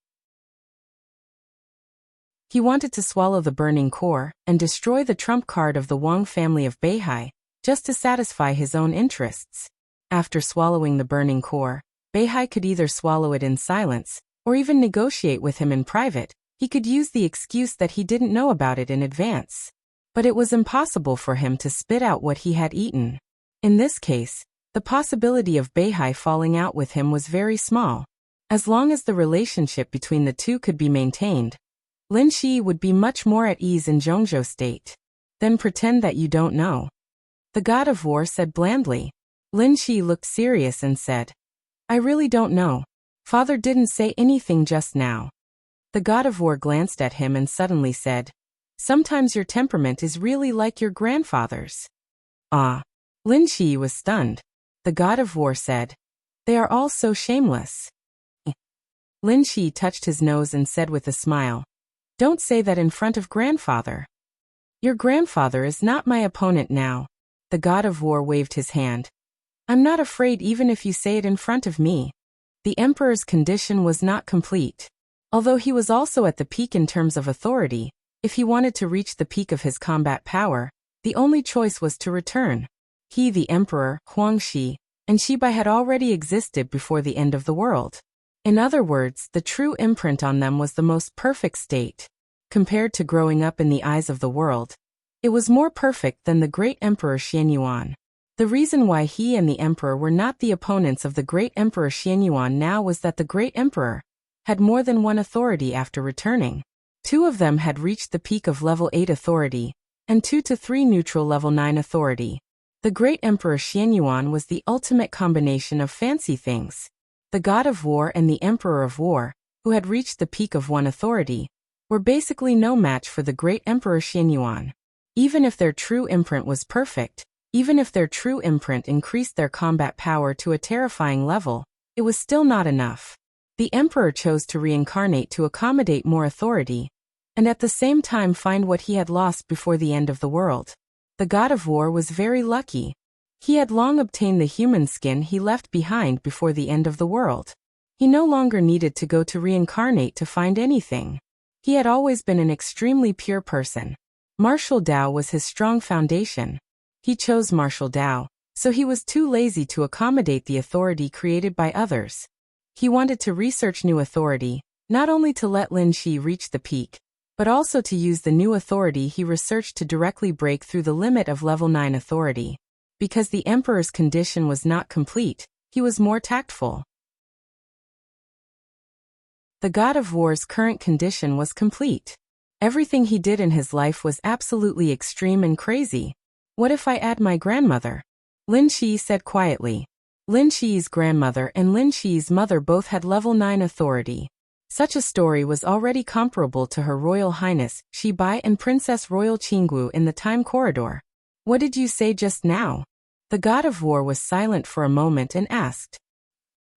He wanted to swallow the Burning Corps and destroy the trump card of the Wang family of Beihai, just to satisfy his own interests. After swallowing the Burning Corps, Beihai could either swallow it in silence, or even negotiate with him in private. He could use the excuse that he didn't know about it in advance. But it was impossible for him to spit out what he had eaten. In this case, the possibility of Beihai falling out with him was very small. As long as the relationship between the two could be maintained, Lin Shi would be much more at ease in Zhongzhou state. Then pretend that you don't know. The god of war said blandly. Lin Shi looked serious and said, I really don't know. Father didn't say anything just now. The god of war glanced at him and suddenly said, sometimes your temperament is really like your grandfather's. Ah. Lin Shi was stunned. The god of war said, they are all so shameless. Lin Shi touched his nose and said with a smile, don't say that in front of grandfather. Your grandfather is not my opponent now. The god of war waved his hand. I'm not afraid even if you say it in front of me. The emperor's condition was not complete. Although he was also at the peak in terms of authority, if he wanted to reach the peak of his combat power, the only choice was to return. He, the emperor, Huangshi, and Shibai had already existed before the end of the world. In other words, the true imprint on them was the most perfect state. Compared to growing up in the eyes of the world, it was more perfect than the great emperor Xianyuan. The reason why he and the emperor were not the opponents of the great emperor Xianyuan now was that the great emperor had more than one authority after returning. 2 of them had reached the peak of level 8 authority, and 2 to 3 neutral level 9 authority. The great emperor Xianyuan was the ultimate combination of fancy things. The god of war and the emperor of war, who had reached the peak of 1 authority, were basically no match for the great emperor Xianyuan. Even if their true imprint was perfect, even if their true imprint increased their combat power to a terrifying level, it was still not enough. The emperor chose to reincarnate to accommodate more authority, and at the same time find what he had lost before the end of the world. The god of war was very lucky. He had long obtained the human skin he left behind before the end of the world. He no longer needed to go to reincarnate to find anything. He had always been an extremely pure person. Martial Tao was his strong foundation. He chose martial Tao, so he was too lazy to accommodate the authority created by others. He wanted to research new authority, not only to let Lin Shi reach the peak, but also to use the new authority he researched to directly break through the limit of level 9 authority. Because the emperor's condition was not complete, he was more tactful. The god of war's current condition was complete. Everything he did in his life was absolutely extreme and crazy. What if I add my grandmother? Lin Shi said quietly. Lin Shi's grandmother and Lin Shi's mother both had level 9 authority. Such a story was already comparable to Her Royal Highness, Shibai and Princess Royal Qinggu in the Time Corridor. What did you say just now? The god of war was silent for a moment and asked.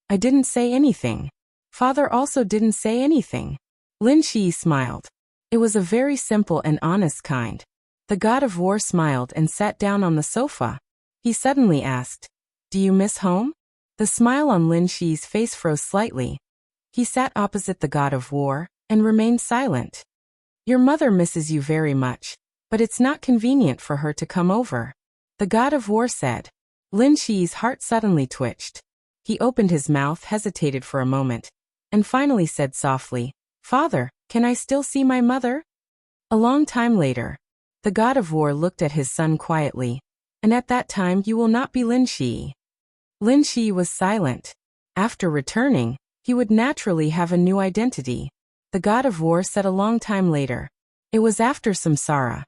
I didn't say anything. Father also didn't say anything. Lin Shi smiled. It was a very simple and honest kind. The god of war smiled and sat down on the sofa. He suddenly asked, do you miss home? The smile on Lin Shi's face froze slightly. He sat opposite the god of war and remained silent. Your mother misses you very much, but it's not convenient for her to come over. The god of war said. Lin Shi's heart suddenly twitched. He opened his mouth, hesitated for a moment, and finally said softly, Father, can I still see my mother? A long time later, the god of war looked at his son quietly, and at that time you will not be Lin Shi. Lin Shi was silent. After returning, he would naturally have a new identity. The god of war said a long time later. It was after Samsara.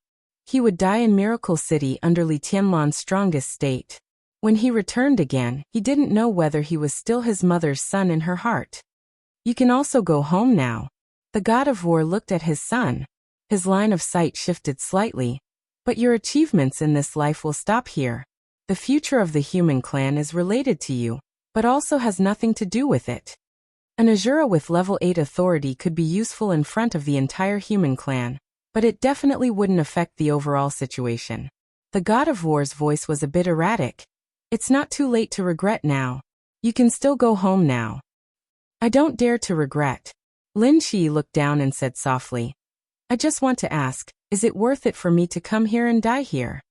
He would die in Miracle City under Li Tianlan's strongest state. When he returned again, he didn't know whether he was still his mother's son in her heart. You can also go home now. The god of war looked at his son. His line of sight shifted slightly. But your achievements in this life will stop here. The future of the human clan is related to you, but also has nothing to do with it. An Azura with level 8 authority could be useful in front of the entire human clan, but it definitely wouldn't affect the overall situation. The god of war's voice was a bit erratic. It's not too late to regret now. You can still go home now. I don't dare to regret. Lin Shi looked down and said softly. I just want to ask, is it worth it for me to come here and die here?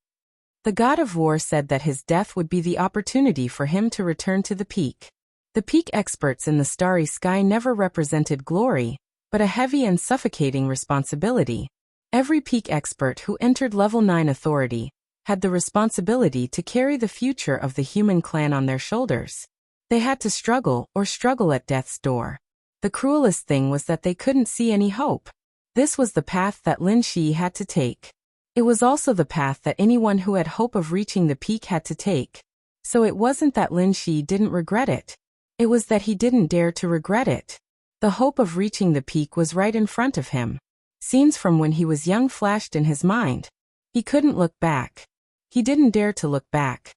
The god of war said that his death would be the opportunity for him to return to the peak. The peak experts in the starry sky never represented glory, but a heavy and suffocating responsibility. Every peak expert who entered level 9 authority had the responsibility to carry the future of the human clan on their shoulders. They had to struggle at death's door. The cruelest thing was that they couldn't see any hope. This was the path that Lin Shi had to take. It was also the path that anyone who had hope of reaching the peak had to take. So it wasn't that Lin Shi didn't regret it. It was that he didn't dare to regret it. The hope of reaching the peak was right in front of him. Scenes from when he was young flashed in his mind. He couldn't look back. He didn't dare to look back.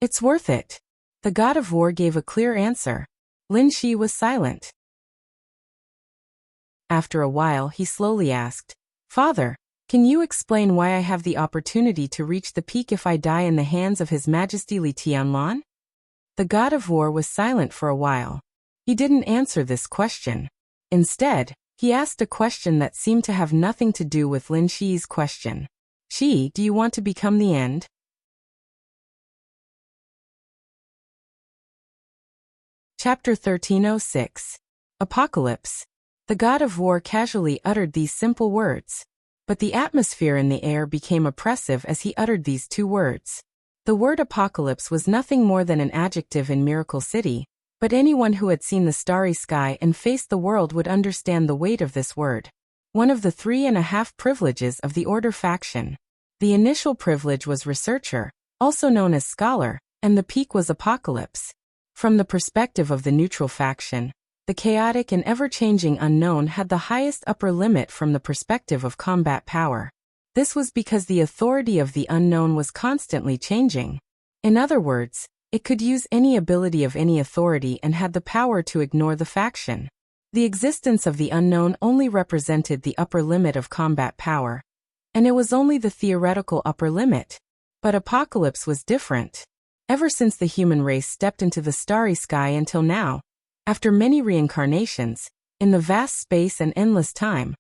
It's worth it. The god of war gave a clear answer. Lin Shi was silent. After a while he slowly asked, "Father, can you explain why I have the opportunity to reach the peak if I die in the hands of His Majesty Li Tianlan?" The god of war was silent for a while. He didn't answer this question. Instead, he asked a question that seemed to have nothing to do with Lin Shi's question. "Shi, do you want to become the end?" Chapter 1306. Apocalypse. The god of war casually uttered these simple words. But the atmosphere in the air became oppressive as he uttered these two words. The word apocalypse was nothing more than an adjective in Miracle City, but anyone who had seen the starry sky and faced the world would understand the weight of this word. One of the 3.5 privileges of the Order faction. The initial privilege was researcher, also known as scholar, and the peak was apocalypse. From the perspective of the neutral faction, the chaotic and ever-changing unknown had the highest upper limit from the perspective of combat power. This was because the authority of the unknown was constantly changing. In other words, it could use any ability of any authority and had the power to ignore the faction. The existence of the unknown only represented the upper limit of combat power, and it was only the theoretical upper limit. But apocalypse was different. Ever since the human race stepped into the starry sky until now, after many reincarnations, in the vast space and endless time,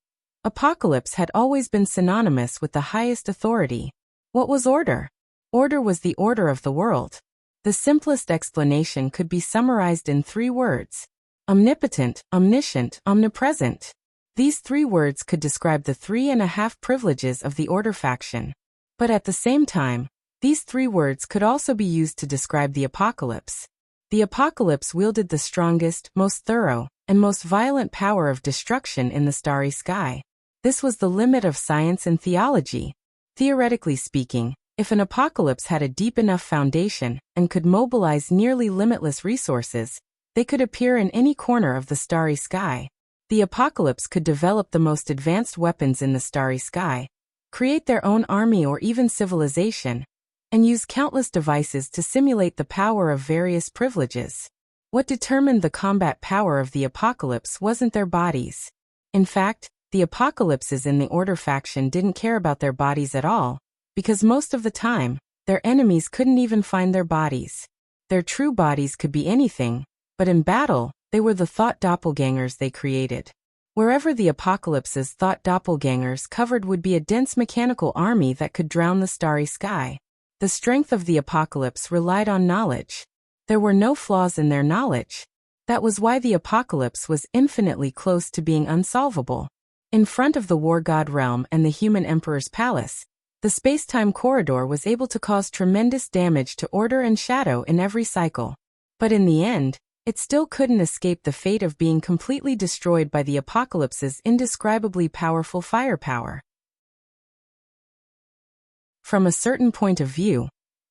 apocalypse had always been synonymous with the highest authority. What was order? Order was the order of the world. The simplest explanation could be summarized in 3 words: omnipotent, omniscient, omnipresent. These 3 words could describe the 3.5 privileges of the Order faction. But at the same time, these 3 words could also be used to describe the apocalypse. The apocalypse wielded the strongest, most thorough, and most violent power of destruction in the starry sky. This was the limit of science and theology. Theoretically speaking, if an apocalypse had a deep enough foundation and could mobilize nearly limitless resources, they could appear in any corner of the starry sky. The apocalypse could develop the most advanced weapons in the starry sky, create their own army or even civilization, and use countless devices to simulate the power of various privileges. What determined the combat power of the apocalypse wasn't their bodies. In fact, the apocalypses in the Order faction didn't care about their bodies at all, because most of the time, their enemies couldn't even find their bodies. Their true bodies could be anything, but in battle, they were the thought doppelgangers they created. Wherever the apocalypse's thought doppelgangers covered would be a dense mechanical army that could drown the starry sky. The strength of the apocalypse relied on knowledge. There were no flaws in their knowledge. That was why the apocalypse was infinitely close to being unsolvable. In front of the War God realm and the human emperor's palace, the space-time corridor was able to cause tremendous damage to order and shadow in every cycle. But in the end, it still couldn't escape the fate of being completely destroyed by the apocalypse's indescribably powerful firepower. From a certain point of view,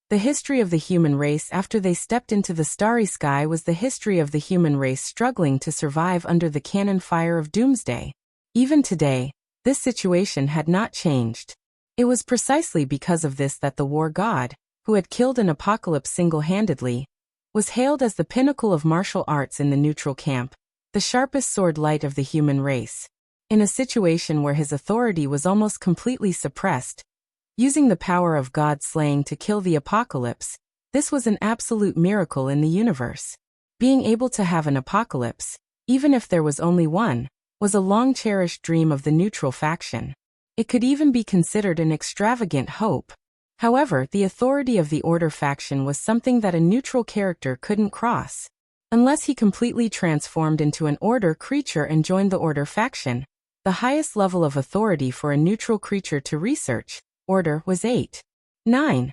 the history of the human race after they stepped into the starry sky was the history of the human race struggling to survive under the cannon fire of doomsday. Even today, this situation had not changed. It was precisely because of this that the war god, who had killed an apocalypse single-handedly, was hailed as the pinnacle of martial arts in the neutral camp, the sharpest sword light of the human race. In a situation where his authority was almost completely suppressed, using the power of God slaying to kill the apocalypse, this was an absolute miracle in the universe. Being able to have an apocalypse, even if there was only one, was a long-cherished dream of the neutral faction. It could even be considered an extravagant hope. However, the authority of the Order faction was something that a neutral character couldn't cross. Unless he completely transformed into an Order creature and joined the Order faction, the highest level of authority for a neutral creature to research, Order, was 8. 9.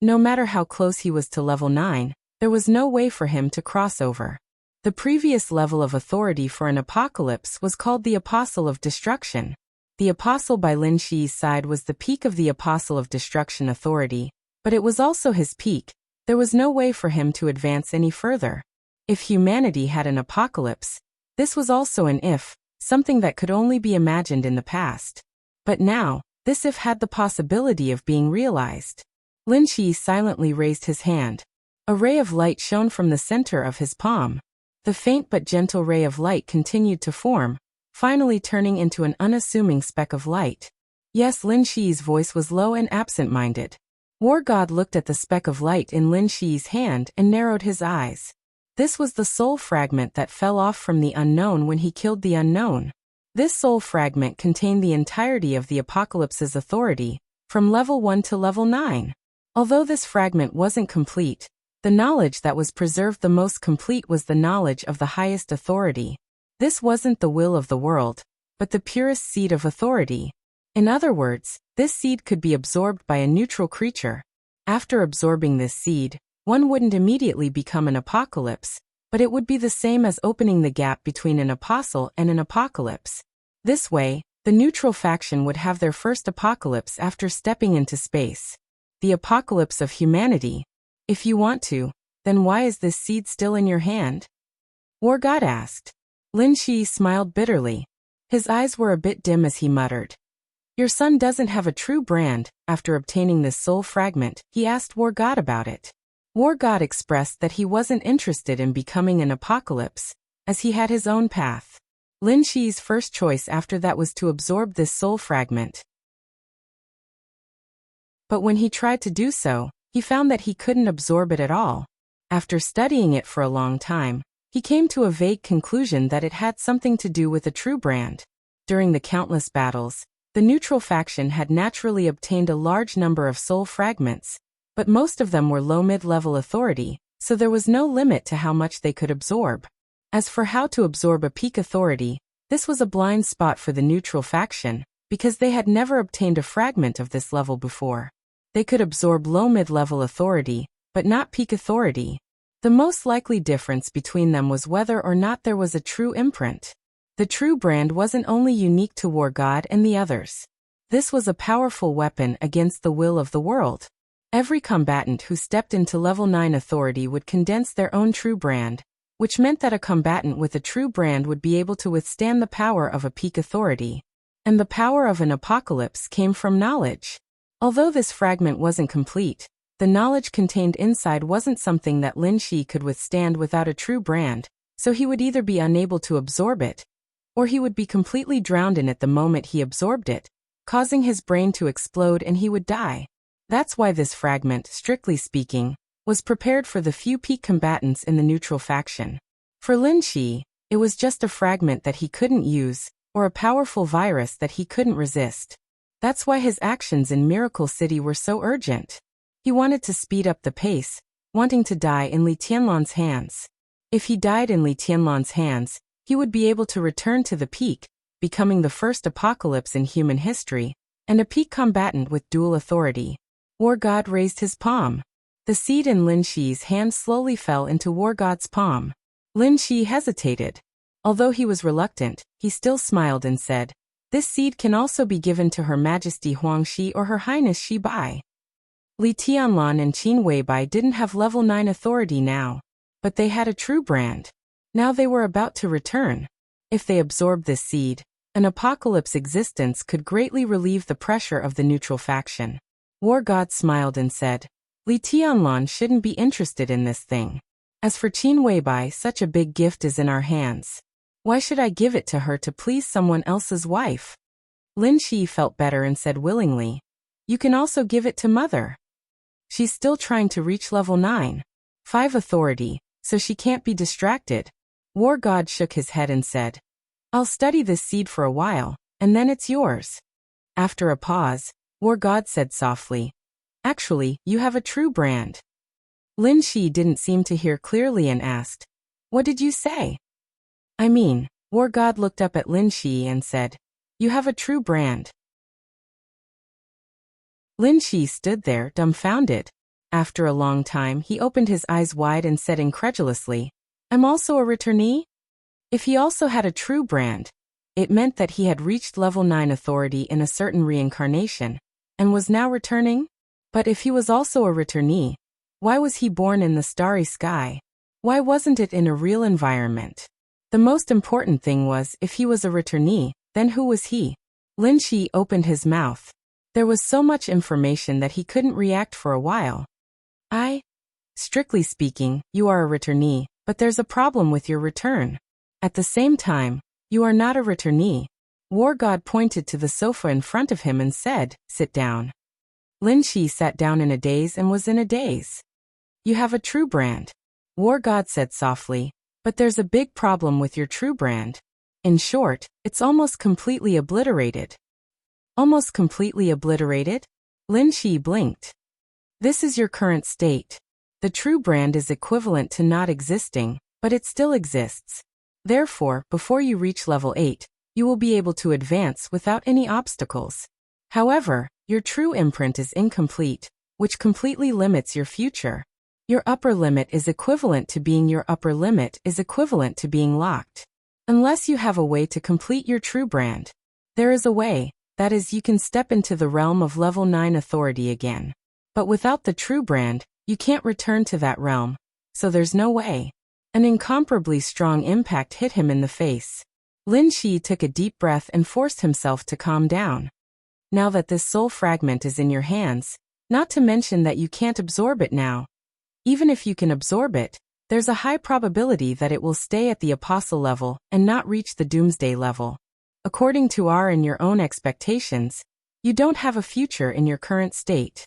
No matter how close he was to level 9, there was no way for him to cross over. The previous level of authority for an apocalypse was called the Apostle of Destruction. The Apostle by Lin Shi's side was the peak of the Apostle of Destruction authority, but it was also his peak. There was no way for him to advance any further. If humanity had an apocalypse, this was also an if, something that could only be imagined in the past. But now, this if had the possibility of being realized. Lin Shi silently raised his hand. A ray of light shone from the center of his palm. The faint but gentle ray of light continued to form, finally turning into an unassuming speck of light. Yes, Lin Shi's voice was low and absent-minded. War God looked at the speck of light in Lin Shi's hand and narrowed his eyes. This was the soul fragment that fell off from the unknown when he killed the unknown. This soul fragment contained the entirety of the apocalypse's authority, from level 1 to level 9. Although this fragment wasn't complete, the knowledge that was preserved the most complete was the knowledge of the highest authority. This wasn't the will of the world, but the purest seed of authority. In other words, this seed could be absorbed by a neutral creature. After absorbing this seed, one wouldn't immediately become an apocalypse, but it would be the same as opening the gap between an apostle and an apocalypse. This way, the neutral faction would have their first apocalypse after stepping into space. The apocalypse of humanity. If you want to, then why is this seed still in your hand? War God asked. Lin Shi smiled bitterly. His eyes were a bit dim as he muttered. Your son doesn't have a true brand. After obtaining this soul fragment, he asked War God about it. War God expressed that he wasn't interested in becoming an apocalypse, as he had his own path. Lin Shi's first choice after that was to absorb this soul fragment. But when he tried to do so, he found that he couldn't absorb it at all. After studying it for a long time, he came to a vague conclusion that it had something to do with a true brand. During the countless battles, the neutral faction had naturally obtained a large number of soul fragments, but most of them were low mid-level authority, so there was no limit to how much they could absorb. As for how to absorb a peak authority, this was a blind spot for the neutral faction, because they had never obtained a fragment of this level before. They could absorb low mid-level authority, but not peak authority. The most likely difference between them was whether or not there was a true imprint. The true brand wasn't only unique to War God and the others. This was a powerful weapon against the will of the world. Every combatant who stepped into level 9 authority would condense their own true brand, which meant that a combatant with a true brand would be able to withstand the power of a peak authority. And the power of an apocalypse came from knowledge. Although this fragment wasn't complete, the knowledge contained inside wasn't something that Lin Shi could withstand without a true brand, so he would either be unable to absorb it, or he would be completely drowned in it the moment he absorbed it, causing his brain to explode and he would die. That's why this fragment, strictly speaking, was prepared for the few peak combatants in the neutral faction. For Lin Shi, it was just a fragment that he couldn't use, or a powerful virus that he couldn't resist. That's why his actions in Miracle City were so urgent. He wanted to speed up the pace, wanting to die in Li Tianlan's hands. If he died in Li Tianlan's hands, he would be able to return to the peak, becoming the first apocalypse in human history, and a peak combatant with dual authority. War God raised his palm. The seed in Lin Shi's hand slowly fell into War God's palm. Lin Shi hesitated. Although he was reluctant, he still smiled and said, "This seed can also be given to Her Majesty Huang Shi or Her Highness Shi Bai." Li Tianlan and Qin Weibai didn't have level 9 authority now, but they had a true brand. Now they were about to return. If they absorbed this seed, an apocalypse existence could greatly relieve the pressure of the neutral faction. War God smiled and said, "Li Tianlan shouldn't be interested in this thing. As for Qin Weibai, such a big gift is in our hands. Why should I give it to her to please someone else's wife?" Lin Shi felt better and said willingly, "You can also give it to Mother. She's still trying to reach level 9. 5 authority, so she can't be distracted." War God shook his head and said, "I'll study this seed for a while, and then it's yours." After a pause, War God said softly, "Actually, you have a true brand." Lin Shi didn't seem to hear clearly and asked, "What did you say?" "I mean," War God looked up at Lin Shi and said, "You have a true brand." Lin Shi stood there, dumbfounded. After a long time, he opened his eyes wide and said incredulously, I'm also a returnee? If he also had a true brand, it meant that he had reached level 9 authority in a certain reincarnation, and was now returning? But if he was also a returnee, why was he born in the starry sky? Why wasn't it in a real environment? The most important thing was, if he was a returnee, then who was he? Lin Shi opened his mouth. There was so much information that he couldn't react for a while. Strictly speaking, you are a returnee, but there's a problem with your return. At the same time, you are not a returnee. War God pointed to the sofa in front of him and said, sit down. Lin Shi sat down in a daze and was in a daze. You have a true brand. War God said softly, but there's a big problem with your true brand. In short, it's almost completely obliterated. Almost completely obliterated? Lin Shi blinked. This is your current state. The true brand is equivalent to not existing, but it still exists. Therefore, before you reach level 8, you will be able to advance without any obstacles. However, your true imprint is incomplete, which completely limits your future. Your upper limit is equivalent to being locked. Unless you have a way to complete your true brand. There is a way, that is, you can step into the realm of level 9 authority again. But without the true brand, you can't return to that realm. So there's no way. An incomparably strong impact hit him in the face. Lin Shi took a deep breath and forced himself to calm down. Now that this soul fragment is in your hands, not to mention that you can't absorb it now. Even if you can absorb it, there's a high probability that it will stay at the apostle level and not reach the doomsday level. According to our and your own expectations, you don't have a future in your current state.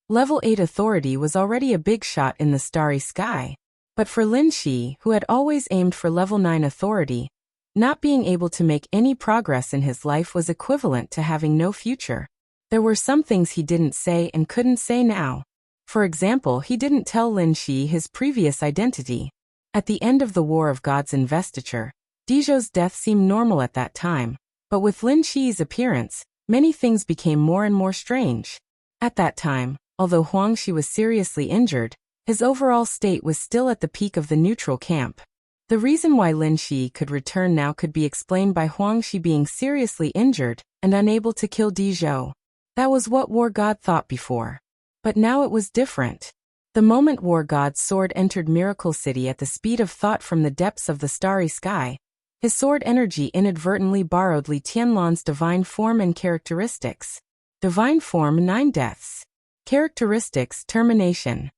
Level 8 authority was already a big shot in the starry sky. But for Lin Shi, who had always aimed for level 9 authority, not being able to make any progress in his life was equivalent to having no future. There were some things he didn't say and couldn't say now. For example, he didn't tell Lin Shi his previous identity. At the end of the War of God's investiture, Dizhou's death seemed normal at that time, but with Lin Shi's appearance, many things became more and more strange. At that time, although Huang Shi was seriously injured, his overall state was still at the peak of the neutral camp. The reason why Lin Shi could return now could be explained by Huang Shi being seriously injured and unable to kill Dizhou. That was what War God thought before. But now it was different. The moment War God's sword entered Miracle City at the speed of thought from the depths of the starry sky, his sword energy inadvertently borrowed Li Tianlan's divine form and characteristics. Divine form 9 deaths. Characteristics termination.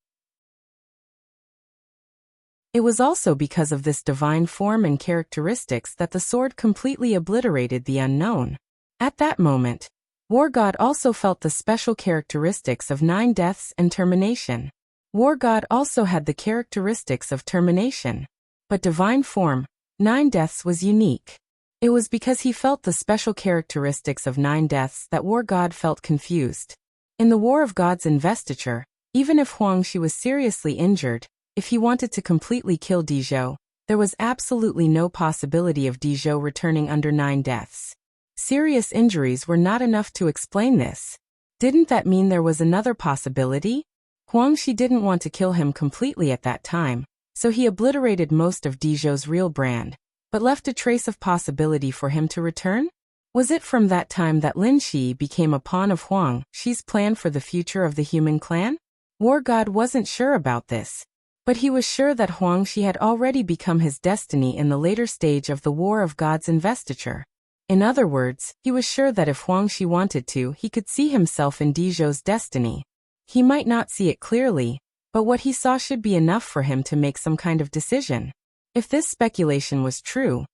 It was also because of this divine form and characteristics that the sword completely obliterated the unknown. At that moment, War God also felt the special characteristics of 9 deaths and termination. War God also had the characteristics of termination. But divine form, 9 deaths was unique. It was because he felt the special characteristics of 9 deaths that War God felt confused. In the War of God's investiture, even if Huang Shi was seriously injured, if he wanted to completely kill Dizhou, there was absolutely no possibility of Dizhou returning under 9 deaths. Serious injuries were not enough to explain this. Didn't that mean there was another possibility? Huang Shi didn't want to kill him completely at that time, so he obliterated most of Dizhou's real brand, but left a trace of possibility for him to return? Was it from that time that Lin Shi became a pawn of Huang Shi's plan for the future of the human clan? War God wasn't sure about this. But he was sure that Huang Shi had already become his destiny in the later stage of the War of God's investiture. In other words, he was sure that if Huang Shi wanted to, he could see himself in Dizhou's destiny. He might not see it clearly, but what he saw should be enough for him to make some kind of decision. If this speculation was true,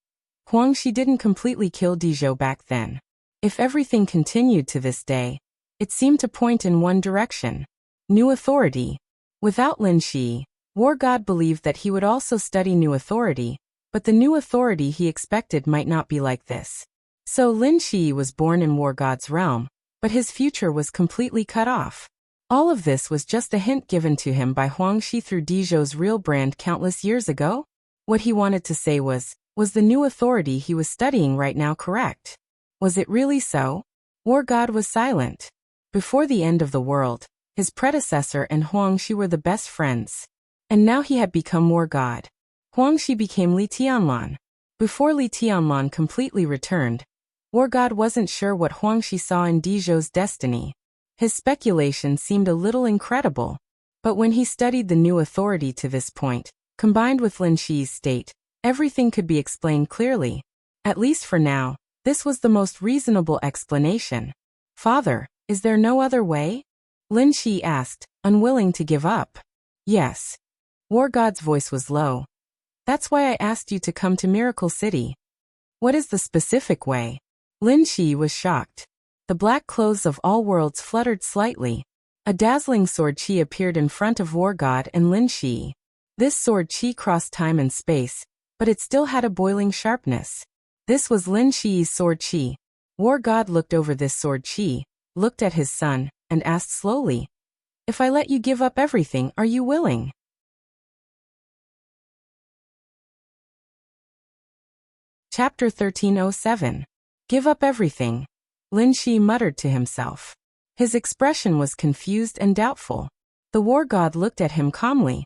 Huang Shi didn't completely kill Dizhou back then. If everything continued to this day, it seemed to point in one direction. New authority. Without Lin Shi, War God believed that he would also study new authority, but the new authority he expected might not be like this. So Lin Shi was born in War God's realm, but his future was completely cut off. All of this was just a hint given to him by Huang Shi through Dizhou's real brand countless years ago? What he wanted to say was the new authority he was studying right now correct? Was it really so? War God was silent. Before the end of the world, his predecessor and Huang Shi were the best friends. And now he had become War God. Huangshi became Li Tianlan. Before Li Tianlan completely returned, War God wasn't sure what Huangshi saw in Dizhou's destiny. His speculation seemed a little incredible. But when he studied the new authority to this point, combined with Lin Shi's state, everything could be explained clearly. At least for now, this was the most reasonable explanation. Father, is there no other way? Lin Shi asked, unwilling to give up. Yes. War God's voice was low. That's why I asked you to come to Miracle City. What is the specific way? Lin Shi was shocked. The black clothes of all worlds fluttered slightly. A dazzling sword chi appeared in front of War God and Lin Shi. This sword chi crossed time and space, but it still had a boiling sharpness. This was Lin Shi's sword chi. War God looked over this sword chi, looked at his son, and asked slowly, "If I let you give up everything, are you willing?" Chapter 1307. Give up everything. Lin Shi muttered to himself. His expression was confused and doubtful. The War God looked at him calmly.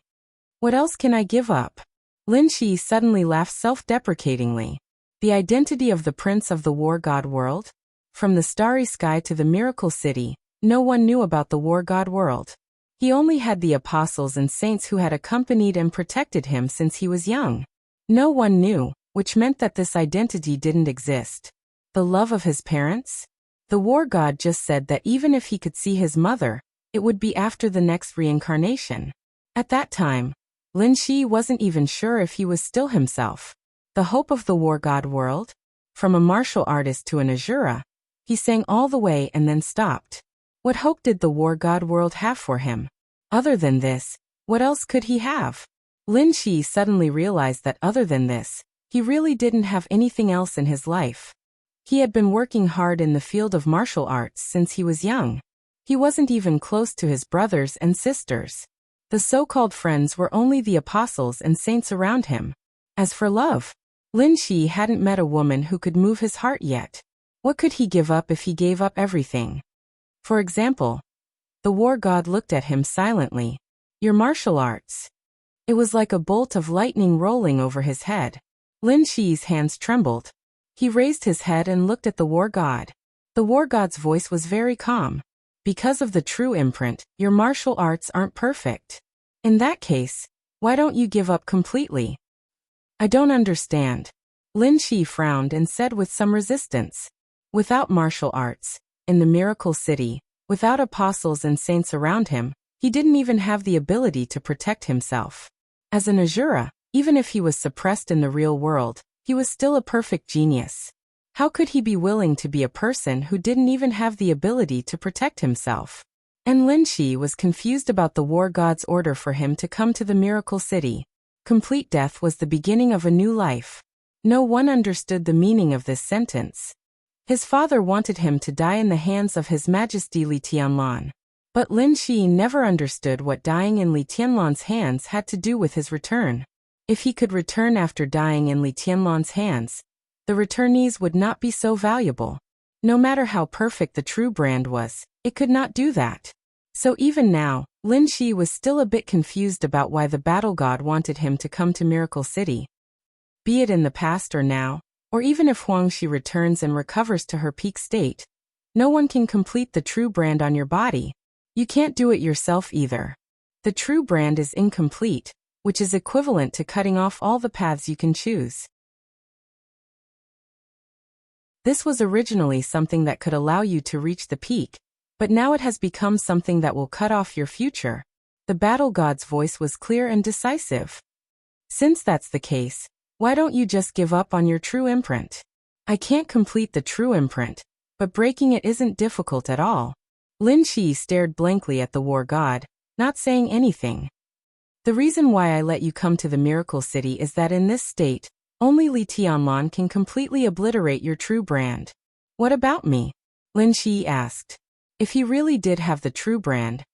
What else can I give up? Lin Shi suddenly laughed self-deprecatingly. The identity of the Prince of the War God world? From the starry sky to the Miracle City, no one knew about the War God world. He only had the apostles and saints who had accompanied and protected him since he was young. No one knew, which meant that this identity didn't exist. The love of his parents? The War God just said that even if he could see his mother, it would be after the next reincarnation. At that time, Lin Shi wasn't even sure if he was still himself. The hope of the War God world? From a martial artist to an Azura, he sang all the way and then stopped. What hope did the War God world have for him? Other than this, what else could he have? Lin Shi suddenly realized that other than this, he really didn't have anything else in his life. He had been working hard in the field of martial arts since he was young. He wasn't even close to his brothers and sisters. The so-called friends were only the apostles and saints around him. As for love, Lin Shi hadn't met a woman who could move his heart yet. What could he give up if he gave up everything? For example, the War God looked at him silently. Your martial arts. It was like a bolt of lightning rolling over his head. Lin Shi's hands trembled. He raised his head and looked at the War God. The War God's voice was very calm. Because of the true imprint, your martial arts aren't perfect. In that case, why don't you give up completely? I don't understand. Lin Shi frowned and said with some resistance. Without martial arts, in the Miracle City, without apostles and saints around him, he didn't even have the ability to protect himself. As an Azura, even if he was suppressed in the real world, he was still a perfect genius. How could he be willing to be a person who didn't even have the ability to protect himself? And Lin Shi was confused about the War God's order for him to come to the Miracle City. Complete death was the beginning of a new life. No one understood the meaning of this sentence. His father wanted him to die in the hands of His Majesty Li Tianlan. But Lin Shi never understood what dying in Li Tianlan's hands had to do with his return. If he could return after dying in Li Tianlan's hands, the returnees would not be so valuable. No matter how perfect the true brand was, it could not do that. So even now, Lin Shi was still a bit confused about why the battle god wanted him to come to Miracle City. Be it in the past or now, or even if Huangshi returns and recovers to her peak state, no one can complete the true brand on your body. You can't do it yourself either. The true brand is incomplete, which is equivalent to cutting off all the paths you can choose. This was originally something that could allow you to reach the peak, but now it has become something that will cut off your future. The battle god's voice was clear and decisive. Since that's the case, why don't you just give up on your true imprint? I can't complete the true imprint, but breaking it isn't difficult at all. Lin Shi stared blankly at the War God, not saying anything. The reason why I let you come to the Miracle City is that in this state, only Li Tianlan can completely obliterate your true brand. What about me? Lin Shi asked. If he really did have the true brand,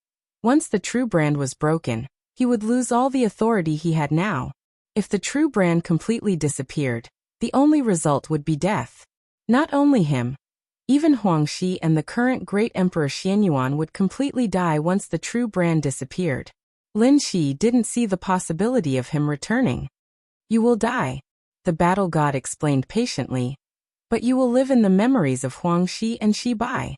once the true brand was broken, he would lose all the authority he had now. If the true brand completely disappeared, the only result would be death. Not only him, even Huangshi and the current great Emperor Xianyuan would completely die once the true brand disappeared. Lin Shi didn't see the possibility of him returning. You will die. The battle god explained patiently. But you will live in the memories of Huang Shi and Shi Bai.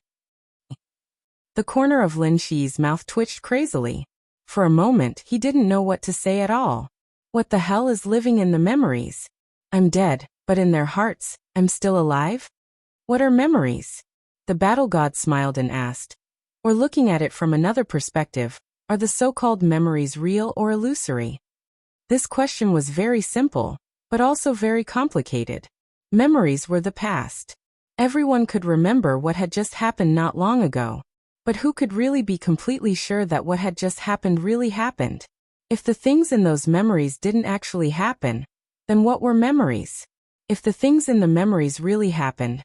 The corner of Lin Shi's mouth twitched crazily. For a moment he didn't know what to say at all. What the hell is living in the memories? I'm dead, but in their hearts, I'm still alive? What are memories? The battle god smiled and asked. Or looking at it from another perspective, are the so-called memories real or illusory? This question was very simple, but also very complicated. Memories were the past. Everyone could remember what had just happened not long ago. But who could really be completely sure that what had just happened really happened? If the things in those memories didn't actually happen, then what were memories? If the things in the memories really happened,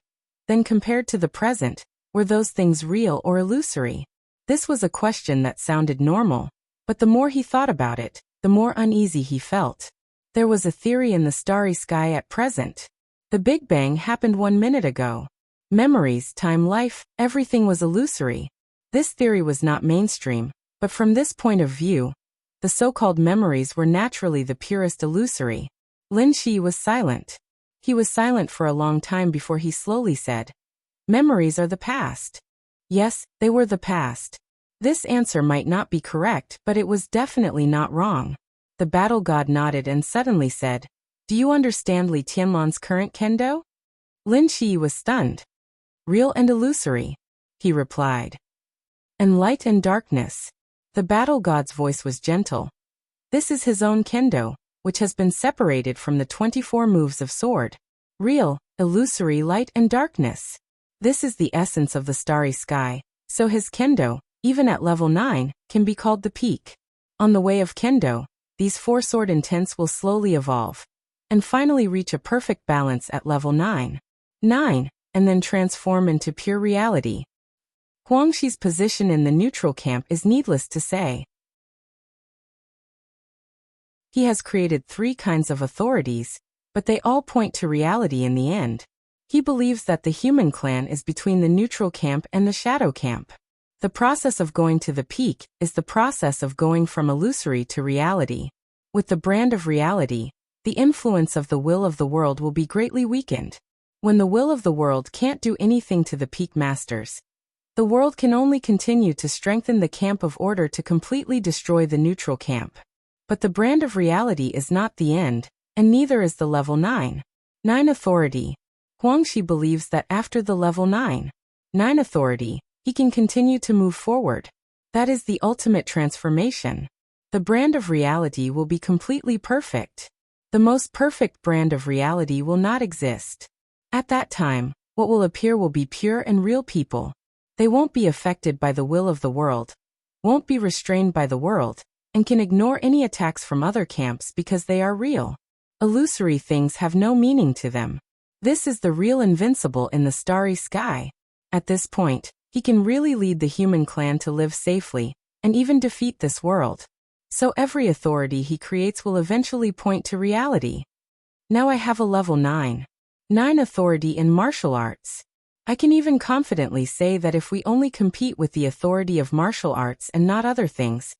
then compared to the present, were those things real or illusory? This was a question that sounded normal, but the more he thought about it, the more uneasy he felt. There was a theory in the starry sky at present. The Big Bang happened 1 minute ago. Memories, time, life, everything was illusory. This theory was not mainstream, but from this point of view, the so-called memories were naturally the purest illusory. Lin Shi was silent. He was silent for a long time before he slowly said, Memories are the past. Yes, they were the past. This answer might not be correct, but it was definitely not wrong. The battle god nodded and suddenly said, Do you understand Li Tianlan's current kendo? Lin Shi was stunned. Real and illusory, he replied. And light and darkness. The battle god's voice was gentle. This is his own kendo, which has been separated from the 24 moves of sword. Real, illusory light and darkness. This is the essence of the starry sky, so his kendo, even at level 9, can be called the peak. On the way of kendo, these 4 sword intents will slowly evolve, and finally reach a perfect balance at level 9, and then transform into pure reality. Huang Shi's position in the neutral camp is needless to say. He has created 3 kinds of authorities, but they all point to reality in the end. He believes that the human clan is between the neutral camp and the shadow camp. The process of going to the peak is the process of going from illusory to reality. With the brand of reality, the influence of the will of the world will be greatly weakened. When the will of the world can't do anything to the peak masters, the world can only continue to strengthen the camp of order to completely destroy the neutral camp. But the brand of reality is not the end, and neither is the level 9 authority. Huang Shi believes that after the level 9 authority, he can continue to move forward. That is the ultimate transformation. The brand of reality will be completely perfect. The most perfect brand of reality will not exist. At that time, what will appear will be pure and real people. They won't be affected by the will of the world, won't be restrained by the world, and can ignore any attacks from other camps because they are real. Illusory things have no meaning to them. This is the real invincible in the starry sky. At this point, he can really lead the human clan to live safely, and even defeat this world. So every authority he creates will eventually point to reality. Now I have a level 9 authority in martial arts. I can even confidently say that if we only compete with the authority of martial arts and not other things,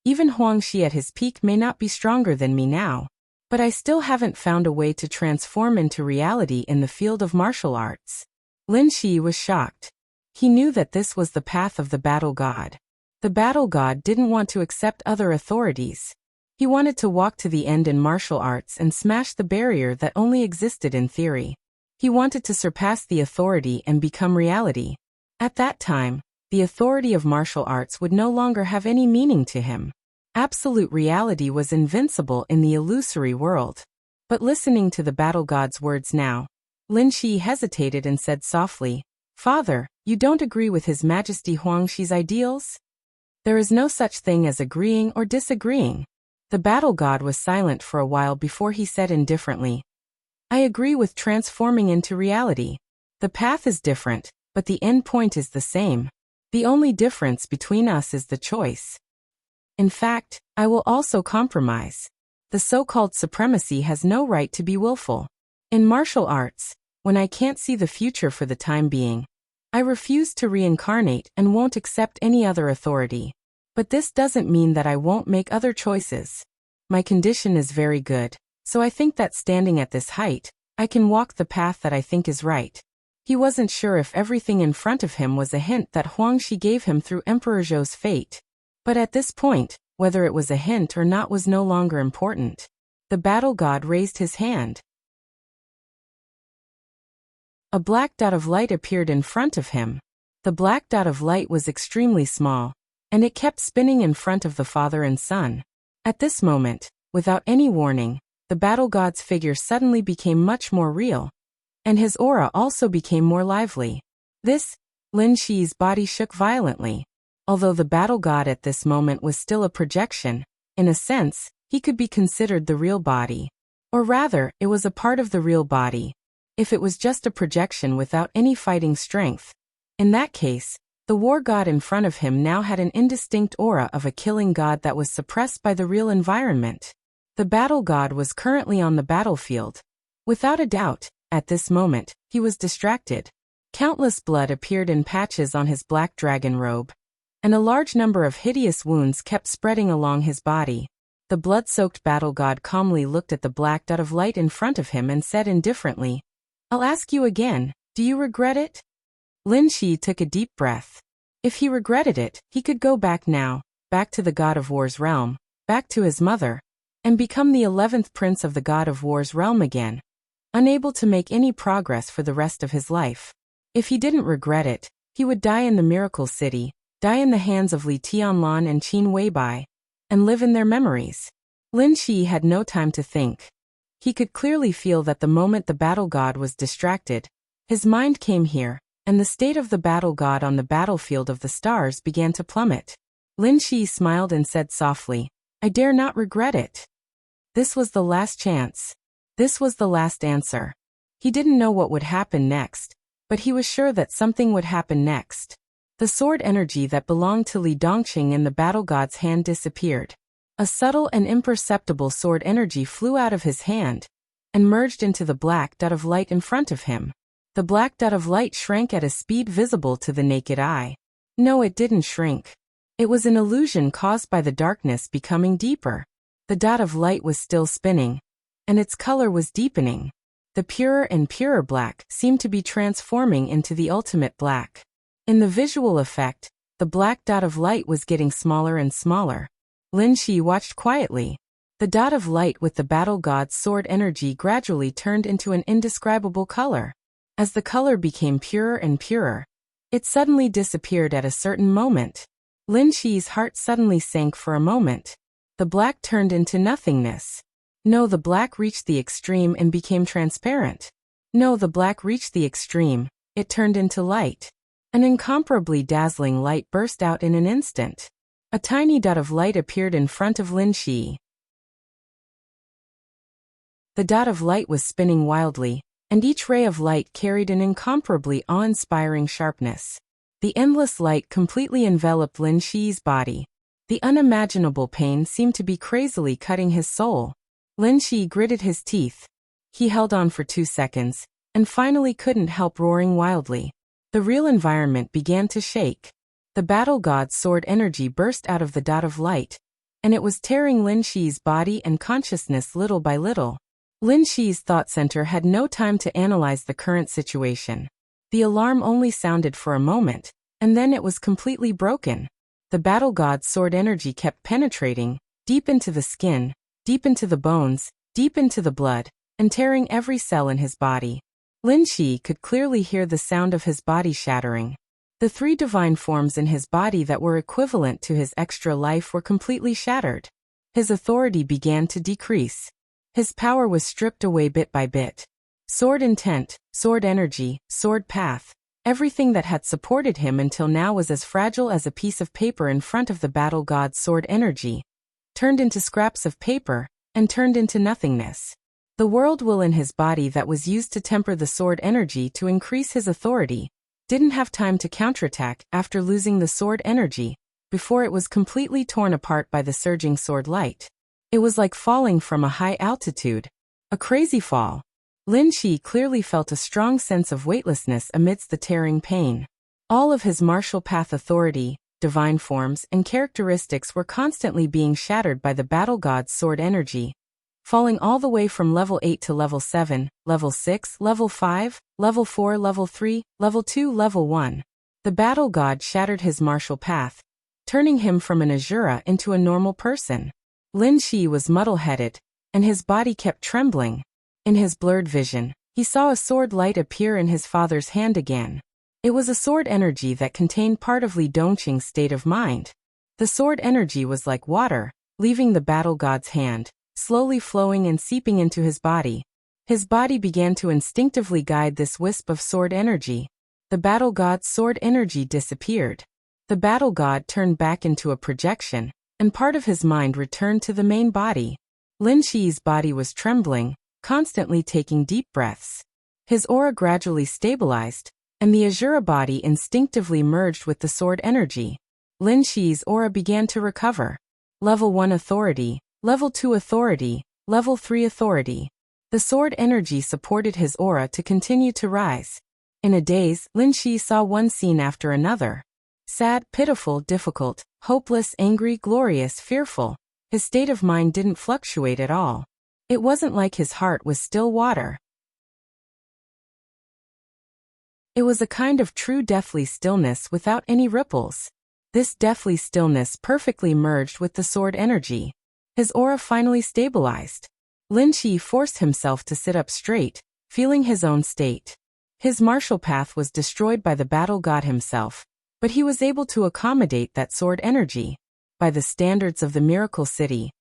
even Huang Shi at his peak may not be stronger than me now. But I still haven't found a way to transform into reality in the field of martial arts. Lin Shi was shocked. He knew that this was the path of the battle god. The battle god didn't want to accept other authorities. He wanted to walk to the end in martial arts and smash the barrier that only existed in theory. He wanted to surpass the authority and become reality. At that time, the authority of martial arts would no longer have any meaning to him. Absolute reality was invincible in the illusory world. But listening to the battle god's words now, Lin Shi hesitated and said softly, Father, you don't agree with His Majesty Huang Shi's ideals? There is no such thing as agreeing or disagreeing. The battle god was silent for a while before he said indifferently, I agree with transforming into reality. The path is different, but the end point is the same. The only difference between us is the choice. In fact, I will also compromise. The so-called supremacy has no right to be willful. In martial arts, when I can't see the future for the time being, I refuse to reincarnate and won't accept any other authority. But this doesn't mean that I won't make other choices. My condition is very good. So I think that standing at this height, I can walk the path that I think is right. He wasn't sure if everything in front of him was a hint that Huangshi gave him through Emperor Zhou's fate. But at this point, whether it was a hint or not was no longer important. The battle god raised his hand. A black dot of light appeared in front of him. The black dot of light was extremely small, and it kept spinning in front of the father and son. At this moment, without any warning, the battle god's figure suddenly became much more real, and his aura also became more lively. Lin Shi's body shook violently. Although the battle god at this moment was still a projection, in a sense, he could be considered the real body. Or rather, it was a part of the real body. If it was just a projection without any fighting strength, in that case, the war god in front of him now had an indistinct aura of a killing god that was suppressed by the real environment. The battle god was currently on the battlefield. Without a doubt, at this moment, he was distracted. Countless blood appeared in patches on his black dragon robe, and a large number of hideous wounds kept spreading along his body. The blood-soaked battle god calmly looked at the black dot of light in front of him and said indifferently, "I'll ask you again, do you regret it?" Lin Shi took a deep breath. If he regretted it, he could go back now, back to the God of War's realm, back to his mother, and become the 11th prince of the God of War's realm again, unable to make any progress for the rest of his life. If he didn't regret it, he would die in the Miracle City, die in the hands of Li Tianlan and Qin Weibai, and live in their memories. Lin Shi had no time to think. He could clearly feel that the moment the battle god was distracted, his mind came here, and the state of the battle god on the battlefield of the stars began to plummet. Lin Shi smiled and said softly, "I dare not regret it." This was the last chance. This was the last answer. He didn't know what would happen next, but he was sure that something would happen next. The sword energy that belonged to Li Dongqing in the battle god's hand disappeared. A subtle and imperceptible sword energy flew out of his hand and merged into the black dot of light in front of him. The black dot of light shrank at a speed visible to the naked eye. No, it didn't shrink. It was an illusion caused by the darkness becoming deeper. The dot of light was still spinning, and its color was deepening. The purer and purer black seemed to be transforming into the ultimate black. In the visual effect, the black dot of light was getting smaller and smaller. Lin Shi watched quietly. The dot of light with the battle god's sword energy gradually turned into an indescribable color. As the color became purer and purer, it suddenly disappeared at a certain moment. Lin Shi's heart suddenly sank for a moment. The black turned into nothingness. No, the black reached the extreme and became transparent. No, the black reached the extreme, it turned into light. An incomparably dazzling light burst out in an instant. A tiny dot of light appeared in front of Lin Shi. The dot of light was spinning wildly, and each ray of light carried an incomparably awe-inspiring sharpness. The endless light completely enveloped Lin Shi's body. The unimaginable pain seemed to be crazily cutting his soul. Lin Shi gritted his teeth. He held on for 2 seconds, and finally couldn't help roaring wildly. The real environment began to shake. The battle god's sword energy burst out of the dot of light, and it was tearing Lin Shi's body and consciousness little by little. Lin Shi's thought center had no time to analyze the current situation. The alarm only sounded for a moment, and then it was completely broken. The battle god's sword energy kept penetrating, deep into the skin, deep into the bones, deep into the blood, and tearing every cell in his body. Lin Shi could clearly hear the sound of his body shattering. The 3 divine forms in his body that were equivalent to his extra life were completely shattered. His authority began to decrease. His power was stripped away bit by bit. Sword intent, sword energy, sword path, everything that had supported him until now was as fragile as a piece of paper in front of the battle god's sword energy, turned into scraps of paper, and turned into nothingness. The world will in his body that was used to temper the sword energy to increase his authority didn't have time to counterattack after losing the sword energy, before it was completely torn apart by the surging sword light. It was like falling from a high altitude. A crazy fall. Lin Shi clearly felt a strong sense of weightlessness amidst the tearing pain. All of his martial path authority, divine forms, and characteristics were constantly being shattered by the battle god's sword energy. falling all the way from level 8 to level 7, level 6, level 5, level 4, level 3, level 2, level 1. The battle god shattered his martial path, turning him from an Asura into a normal person. Lin Shi was muddle-headed, and his body kept trembling. In his blurred vision, he saw a sword light appear in his father's hand again. It was a sword energy that contained part of Li Dongqing's state of mind. The sword energy was like water, leaving the battle god's hand, slowly flowing and seeping into his body. His body began to instinctively guide this wisp of sword energy. The battle god's sword energy disappeared. The battle god turned back into a projection, and part of his mind returned to the main body. Lin Shi's body was trembling, constantly taking deep breaths. His aura gradually stabilized, and the Asura body instinctively merged with the sword energy. Lin Shi's aura began to recover. Level 1 authority, Level 2 authority, Level 3 authority. The sword energy supported his aura to continue to rise. In a daze, Lin Shi saw one scene after another. Sad, pitiful, difficult, hopeless, angry, glorious, fearful. His state of mind didn't fluctuate at all. It wasn't like his heart was still water. It was a kind of true deathly stillness without any ripples. This deathly stillness perfectly merged with the sword energy. His aura finally stabilized. Lin Shi forced himself to sit up straight, feeling his own state. His martial path was destroyed by the battle god himself, but he was able to accommodate that sword energy. By the standards of the miracle city,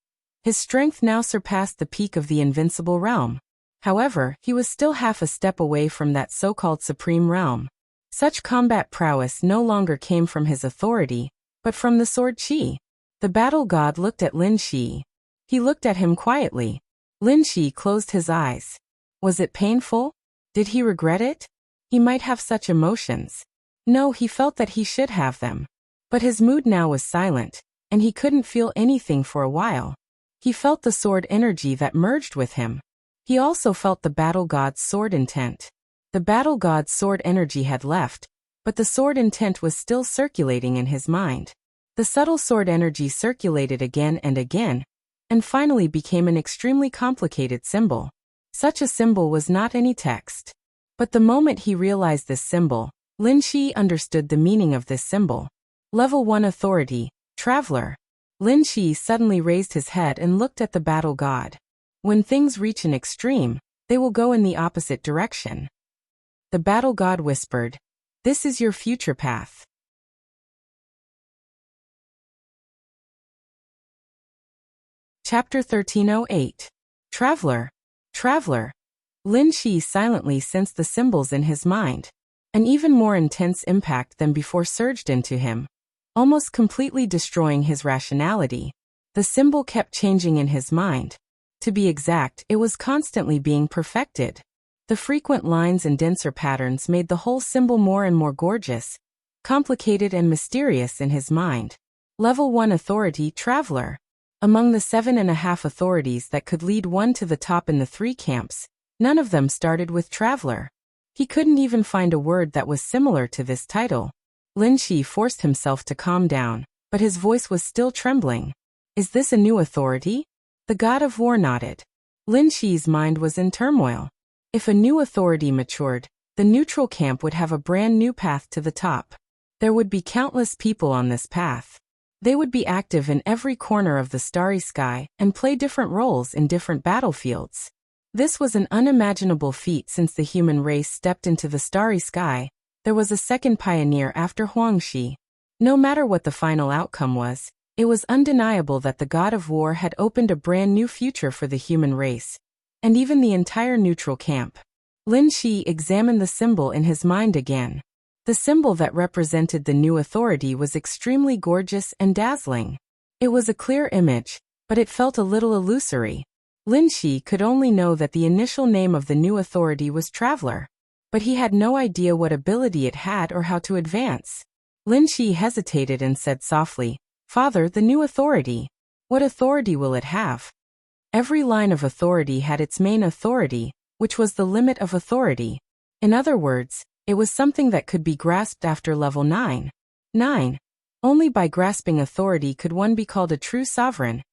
his strength now surpassed the peak of the invincible realm. However, he was still half a step away from that so-called supreme realm. Such combat prowess no longer came from his authority, but from the sword chi. The battle god looked at Lin Shi. He looked at him quietly. Lin Shi closed his eyes. Was it painful? Did he regret it? He might have such emotions. No, he felt that he should have them. But his mood now was silent, and he couldn't feel anything for a while. He felt the sword energy that merged with him. He also felt the battle god's sword intent. The battle god's sword energy had left, but the sword intent was still circulating in his mind. The subtle sword energy circulated again, and finally became an extremely complicated symbol. Such a symbol was not any text. But the moment he realized this symbol, Lin Shi understood the meaning of this symbol. Level 1 authority, Traveler. Lin Shi suddenly raised his head and looked at the battle god. When things reach an extreme, they will go in the opposite direction. The battle god whispered, "This is your future path." Chapter 1308. Traveler. Traveler. Lin Shi silently sensed the symbols in his mind. An even more intense impact than before surged into him, almost completely destroying his rationality. The symbol kept changing in his mind. To be exact, it was constantly being perfected. The frequent lines and denser patterns made the whole symbol more and more gorgeous, complicated and mysterious in his mind. Level 1 authority, Traveler. Among the 7.5 authorities that could lead one to the top in the 3 camps, none of them started with Traveler. He couldn't even find a word that was similar to this title. Lin Shi forced himself to calm down, but his voice was still trembling. Is this a new authority? The god of war nodded. Lin Shi's mind was in turmoil. If a new authority matured, the neutral camp would have a brand new path to the top. There would be countless people on this path. They would be active in every corner of the starry sky and play different roles in different battlefields. This was an unimaginable feat since the human race stepped into the starry sky. There was a second pioneer after Huangxi. No matter what the final outcome was, it was undeniable that the god of war had opened a brand new future for the human race, and even the entire neutral camp. Lin Shi examined the symbol in his mind again. The symbol that represented the new authority was extremely gorgeous and dazzling. It was a clear image, but it felt a little illusory. Lin Shi could only know that the initial name of the new authority was Traveler, but he had no idea what ability it had or how to advance. Lin Shi hesitated and said softly, "Father, the new authority. What authority will it have?" Every line of authority had its main authority, which was the limit of authority. In other words, it was something that could be grasped after level 9. Only by grasping authority could one be called a true sovereign.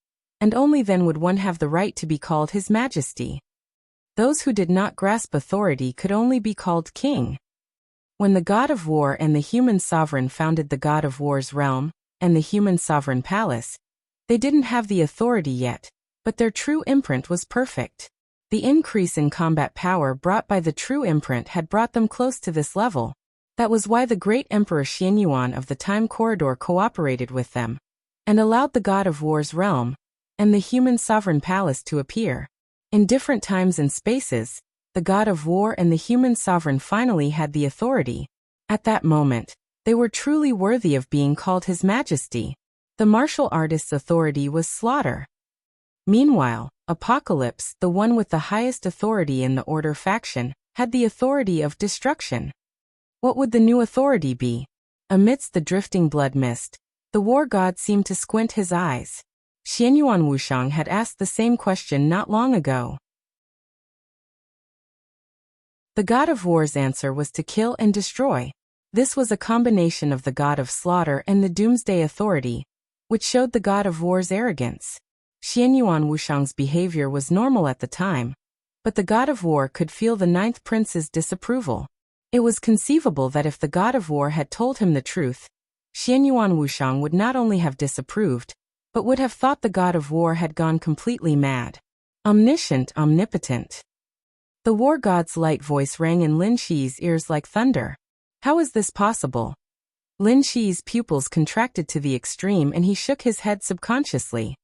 and only then would one have the right to be called His Majesty. Those who did not grasp authority could only be called king. When the god of war and the human sovereign founded the god of war's realm, and the human sovereign palace, they didn't have the authority yet, but their true imprint was perfect. The increase in combat power brought by the true imprint had brought them close to this level. That was why the great Emperor Xianyuan of the Time Corridor cooperated with them, and allowed the god of war's realm, and the human sovereign palace to appear. In different times and spaces, the god of war and the human sovereign finally had the authority. At that moment, they were truly worthy of being called His Majesty. The martial artist's authority was slaughter. Meanwhile, Apocalypse, the one with the highest authority in the Order faction, had the authority of destruction. What would the new authority be? Amidst the drifting blood mist, the war god seemed to squint his eyes. Xianyuan Wushang had asked the same question not long ago. The god of war's answer was to kill and destroy. This was a combination of the god of slaughter and the doomsday authority, which showed the god of war's arrogance. Xianyuan Wushang's behavior was normal at the time, but the god of war could feel the ninth prince's disapproval. It was conceivable that if the god of war had told him the truth, Xianyuan Wushang would not only have disapproved, but would have thought the god of war had gone completely mad. Omniscient, omnipotent. The war god's light voice rang in Lin Shi's ears like thunder. How is this possible? Lin Shi's pupils contracted to the extreme and he shook his head subconsciously.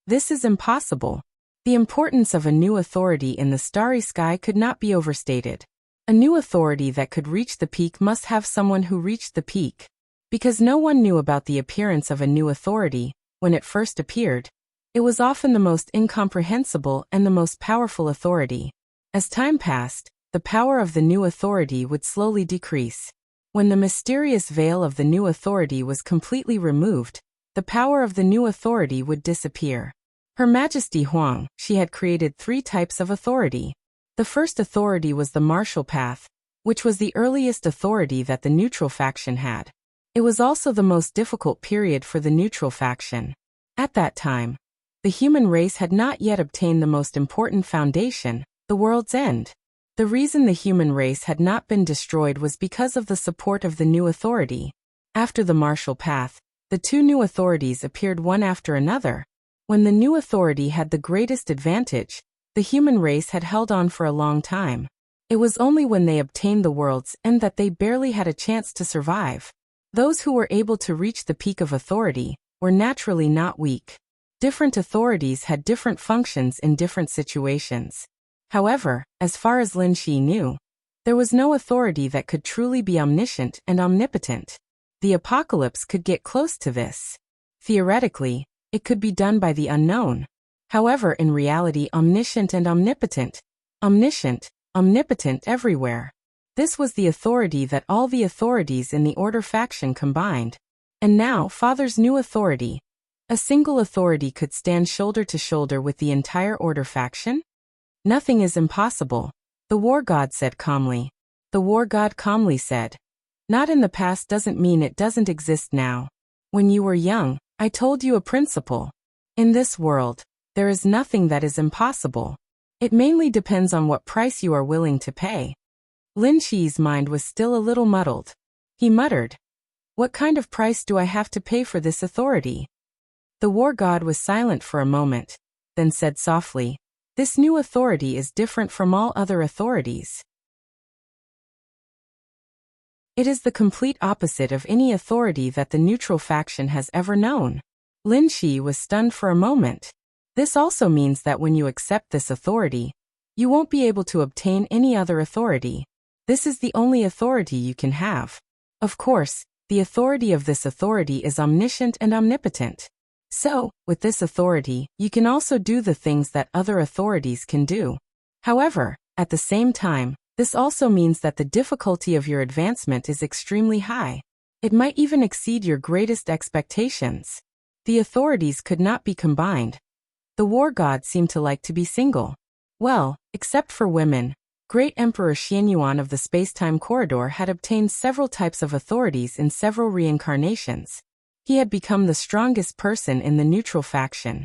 This is impossible. The importance of a new authority in the starry sky could not be overstated. A new authority that could reach the peak must have someone who reached the peak. Because no one knew about the appearance of a new authority, when it first appeared, it was often the most incomprehensible and the most powerful authority. As time passed, the power of the new authority would slowly decrease. When the mysterious veil of the new authority was completely removed, the power of the new authority would disappear. Her Majesty Huang, she had created 3 types of authority. The first authority was the martial path, which was the earliest authority that the neutral faction had. It was also the most difficult period for the neutral faction. At that time, the human race had not yet obtained the most important foundation, the world's end. The reason the human race had not been destroyed was because of the support of the new authority. After the martial path, the 2 new authorities appeared one after another. When the new authority had the greatest advantage, the human race had held on for a long time. It was only when they obtained the world's end that they barely had a chance to survive. Those who were able to reach the peak of authority were naturally not weak. Different authorities had different functions in different situations. However, as far as Lin Shi knew, there was no authority that could truly be omniscient and omnipotent. The apocalypse could get close to this. Theoretically, it could be done by the unknown. However, in reality, omniscient and omnipotent. Omniscient, omnipotent everywhere. This was the authority that all the authorities in the Order faction combined. And now, Father's new authority. A single authority could stand shoulder to shoulder with the entire Order faction? Nothing is impossible, the war god said calmly. The war god calmly said, not in the past doesn't mean it doesn't exist now. When you were young, I told you a principle. In this world, there is nothing that is impossible. It mainly depends on what price you are willing to pay. Lin Shi's mind was still a little muddled. He muttered, what kind of price do I have to pay for this authority? The war god was silent for a moment, then said softly, this new authority is different from all other authorities. It is the complete opposite of any authority that the neutral faction has ever known. Lin Shi was stunned for a moment. This also means that when you accept this authority, you won't be able to obtain any other authority. This is the only authority you can have. Of course, the authority of this authority is omniscient and omnipotent. So, with this authority, you can also do the things that other authorities can do. However, at the same time, this also means that the difficulty of your advancement is extremely high. It might even exceed your greatest expectations. The authorities could not be combined. The war god seemed to like to be single. Well, except for women, Great Emperor Xianyuan of the Space-Time Corridor had obtained several types of authorities in several reincarnations. He had become the strongest person in the neutral faction.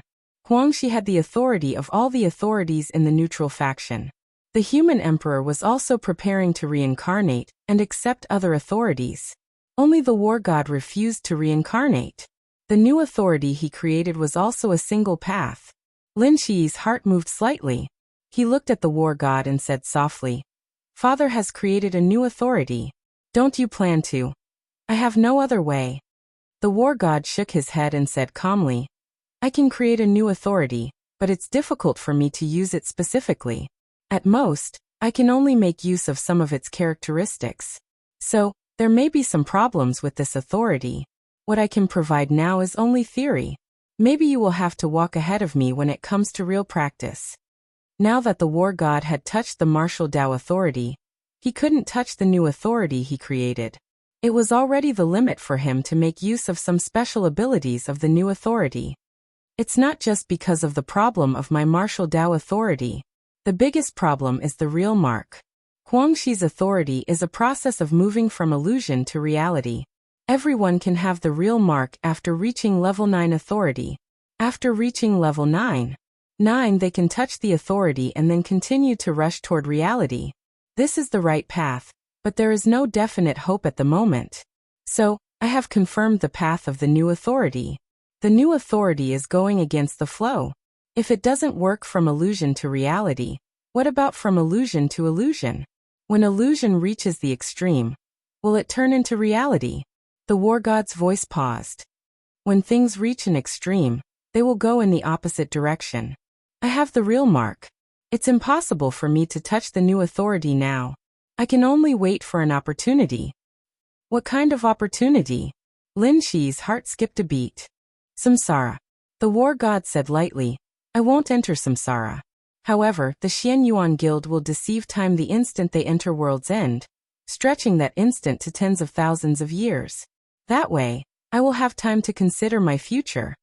Guangxi had the authority of all the authorities in the neutral faction. The human emperor was also preparing to reincarnate and accept other authorities. Only the war god refused to reincarnate. The new authority he created was also a single path. Lin Shi's heart moved slightly. He looked at the war god and said softly, "Father has created a new authority. Don't you plan to?" "I have no other way." The war god shook his head and said calmly, "I can create a new authority, but it's difficult for me to use it specifically. At most, I can only make use of some of its characteristics. So, there may be some problems with this authority. What I can provide now is only theory. Maybe you will have to walk ahead of me when it comes to real practice." Now that the war god had touched the martial Dao authority, he couldn't touch the new authority he created. It was already the limit for him to make use of some special abilities of the new authority. "It's not just because of the problem of my martial Dao authority. The biggest problem is the real mark. Guangxi's authority is a process of moving from illusion to reality. Everyone can have the real mark after reaching level 9 authority. After reaching level 9, they can touch the authority and then continue to rush toward reality. This is the right path, but there is no definite hope at the moment. So, I have confirmed the path of the new authority. The new authority is going against the flow. If it doesn't work from illusion to reality, what about from illusion to illusion? When illusion reaches the extreme, will it turn into reality?" The war god's voice paused. "When things reach an extreme, they will go in the opposite direction. I have the real mark. It's impossible for me to touch the new authority now. I can only wait for an opportunity." "What kind of opportunity?" Lin Shi's heart skipped a beat. "Samsara," the war god said lightly. "I won't enter samsara. However, the Xian Yuan Guild will deceive time the instant they enter world's end, stretching that instant to tens of thousands of years. That way, I will have time to consider my future.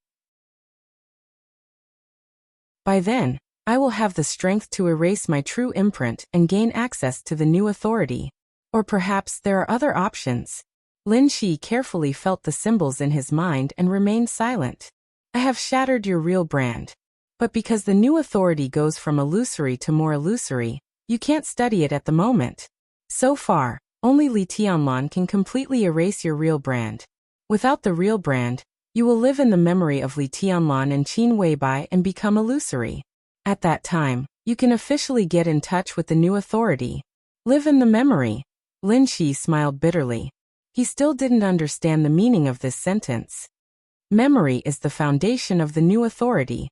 By then, I will have the strength to erase my true imprint and gain access to the new authority. Or perhaps there are other options." Lin Shi carefully felt the symbols in his mind and remained silent. "I have shattered your real brand. But because the new authority goes from illusory to more illusory, you can't study it at the moment. So far, only Li Tianlan can completely erase your real brand. Without the real brand, you will live in the memory of Li Tianlan and Qin Weibai and become illusory. At that time, you can officially get in touch with the new authority. Live in the memory." Lin Shi smiled bitterly. He still didn't understand the meaning of this sentence. Memory is the foundation of the new authority.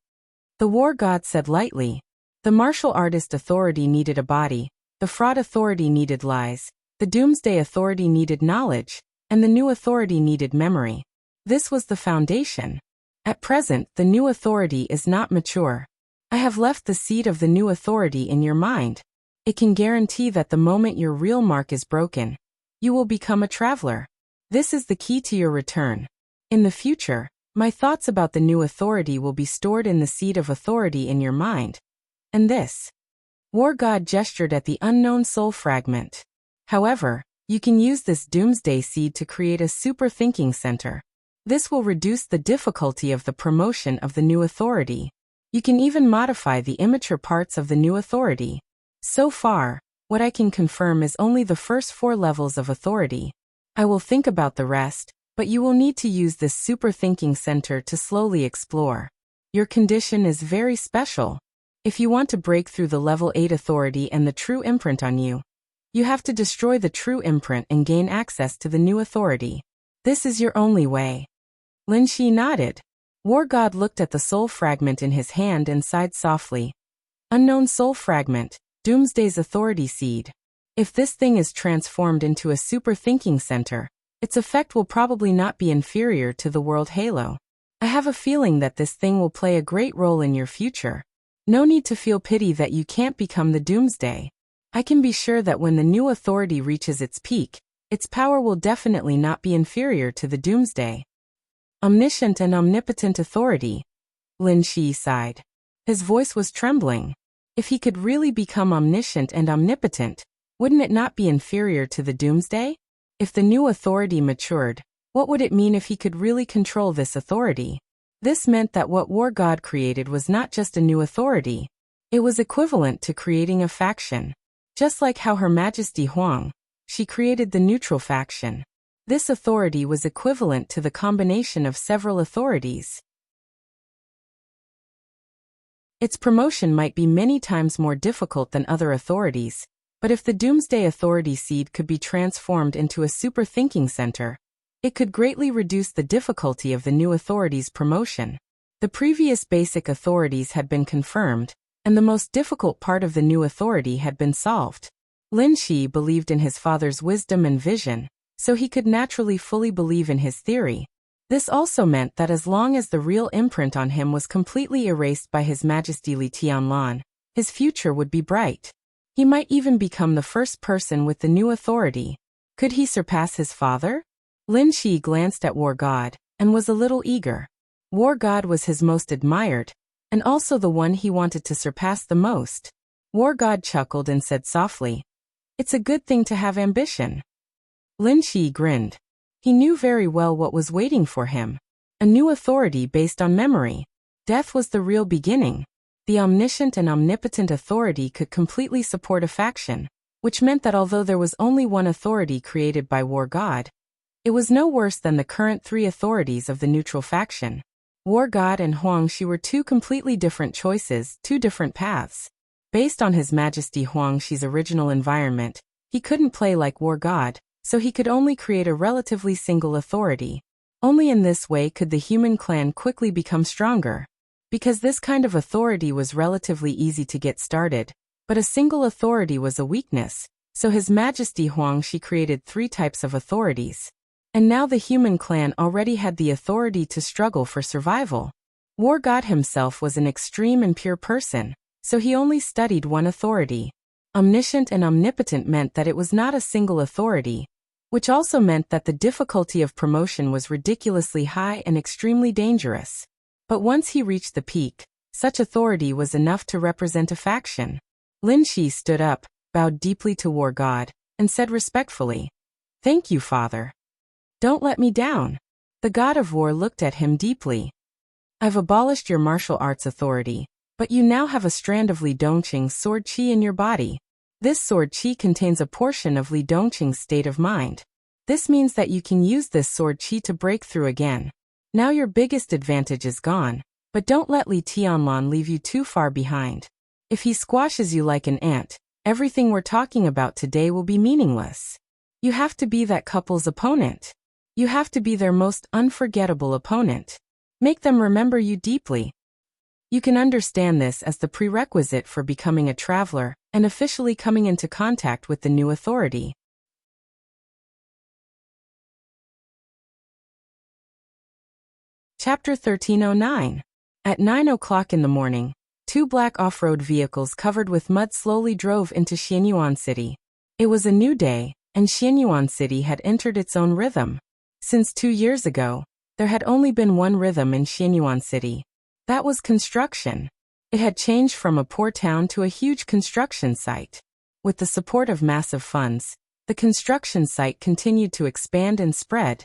The war god said lightly. The martial artist authority needed a body, the fraud authority needed lies, the doomsday authority needed knowledge, and the new authority needed memory. This was the foundation. At present, the new authority is not mature. I have left the seed of the new authority in your mind. It can guarantee that the moment your real mark is broken, you will become a traveler. This is the key to your return. In the future, my thoughts about the new authority will be stored in the seed of authority in your mind. And this. War God gestured at the unknown soul fragment. However, you can use this doomsday seed to create a super thinking center. This will reduce the difficulty of the promotion of the new authority. You can even modify the immature parts of the new authority. So far, what I can confirm is only the first 4 levels of authority. I will think about the rest, but you will need to use this super thinking center to slowly explore. Your condition is very special. If you want to break through the level 8 authority and the true imprint on you, you have to destroy the true imprint and gain access to the new authority. This is your only way. Lin Shi nodded. War God looked at the soul fragment in his hand and sighed softly. Unknown soul fragment, Doomsday's authority seed. If this thing is transformed into a super thinking center, its effect will probably not be inferior to the world halo. I have a feeling that this thing will play a great role in your future. No need to feel pity that you can't become the Doomsday. I can be sure that when the new authority reaches its peak, its power will definitely not be inferior to the Doomsday. Omniscient and omnipotent authority. Lin Shi sighed. His voice was trembling. If he could really become omniscient and omnipotent, wouldn't it not be inferior to the Doomsday? If the new authority matured, what would it mean if he could really control this authority? This meant that what war god created was not just a new authority. It was equivalent to creating a faction. Just like how Her Majesty Huang, she created the neutral faction. This authority was equivalent to the combination of several authorities. Its promotion might be many times more difficult than other authorities, but if the Doomsday Authority seed could be transformed into a super thinking center, it could greatly reduce the difficulty of the new authority's promotion. The previous basic authorities had been confirmed, and the most difficult part of the new authority had been solved. Lin Shi believed in his father's wisdom and vision, so he could naturally fully believe in his theory. This also meant that as long as the real imprint on him was completely erased by His Majesty Li Tianlan, his future would be bright. He might even become the first person with the new authority. Could he surpass his father? Lin Shi glanced at War God, and was a little eager. War God was his most admired, and also the one he wanted to surpass the most. War God chuckled and said softly, "It's a good thing to have ambition." Lin Shi grinned. He knew very well what was waiting for him. A new authority based on memory. Death was the real beginning. The omniscient and omnipotent authority could completely support a faction, which meant that although there was only one authority created by War God, it was no worse than the current three authorities of the neutral faction. War God and Huang Shi were two completely different choices, two different paths. Based on His Majesty Huang Shi's original environment, he couldn't play like War God, so he could only create a relatively single authority. Only in this way could the human clan quickly become stronger. Because this kind of authority was relatively easy to get started, but a single authority was a weakness, so His Majesty Huang Shi created three types of authorities. And now the human clan already had the authority to struggle for survival. War God himself was an extreme and pure person, so he only studied one authority. Omniscient and omnipotent meant that it was not a single authority, which also meant that the difficulty of promotion was ridiculously high and extremely dangerous. But once he reached the peak, such authority was enough to represent a faction. Lin Shi stood up, bowed deeply to War God, and said respectfully, "Thank you, Father. Don't let me down." The God of War looked at him deeply. "I've abolished your martial arts authority, but you now have a strand of Li Dongqing's sword qi in your body. This sword qi contains a portion of Li Dongqing's state of mind. This means that you can use this sword qi to break through again. Now your biggest advantage is gone, but don't let Li Tianlan leave you too far behind. If he squashes you like an ant, everything we're talking about today will be meaningless. You have to be that couple's opponent. You have to be their most unforgettable opponent. Make them remember you deeply. You can understand this as the prerequisite for becoming a traveler and officially coming into contact with the new authority." Chapter 1309. At 9 o'clock in the morning, two black off-road vehicles covered with mud slowly drove into Xianyuan City. It was a new day, and Xianyuan City had entered its own rhythm. Since 2 years ago, there had only been one rhythm in Xianyuan City. That was construction. It had changed from a poor town to a huge construction site. With the support of massive funds, the construction site continued to expand and spread,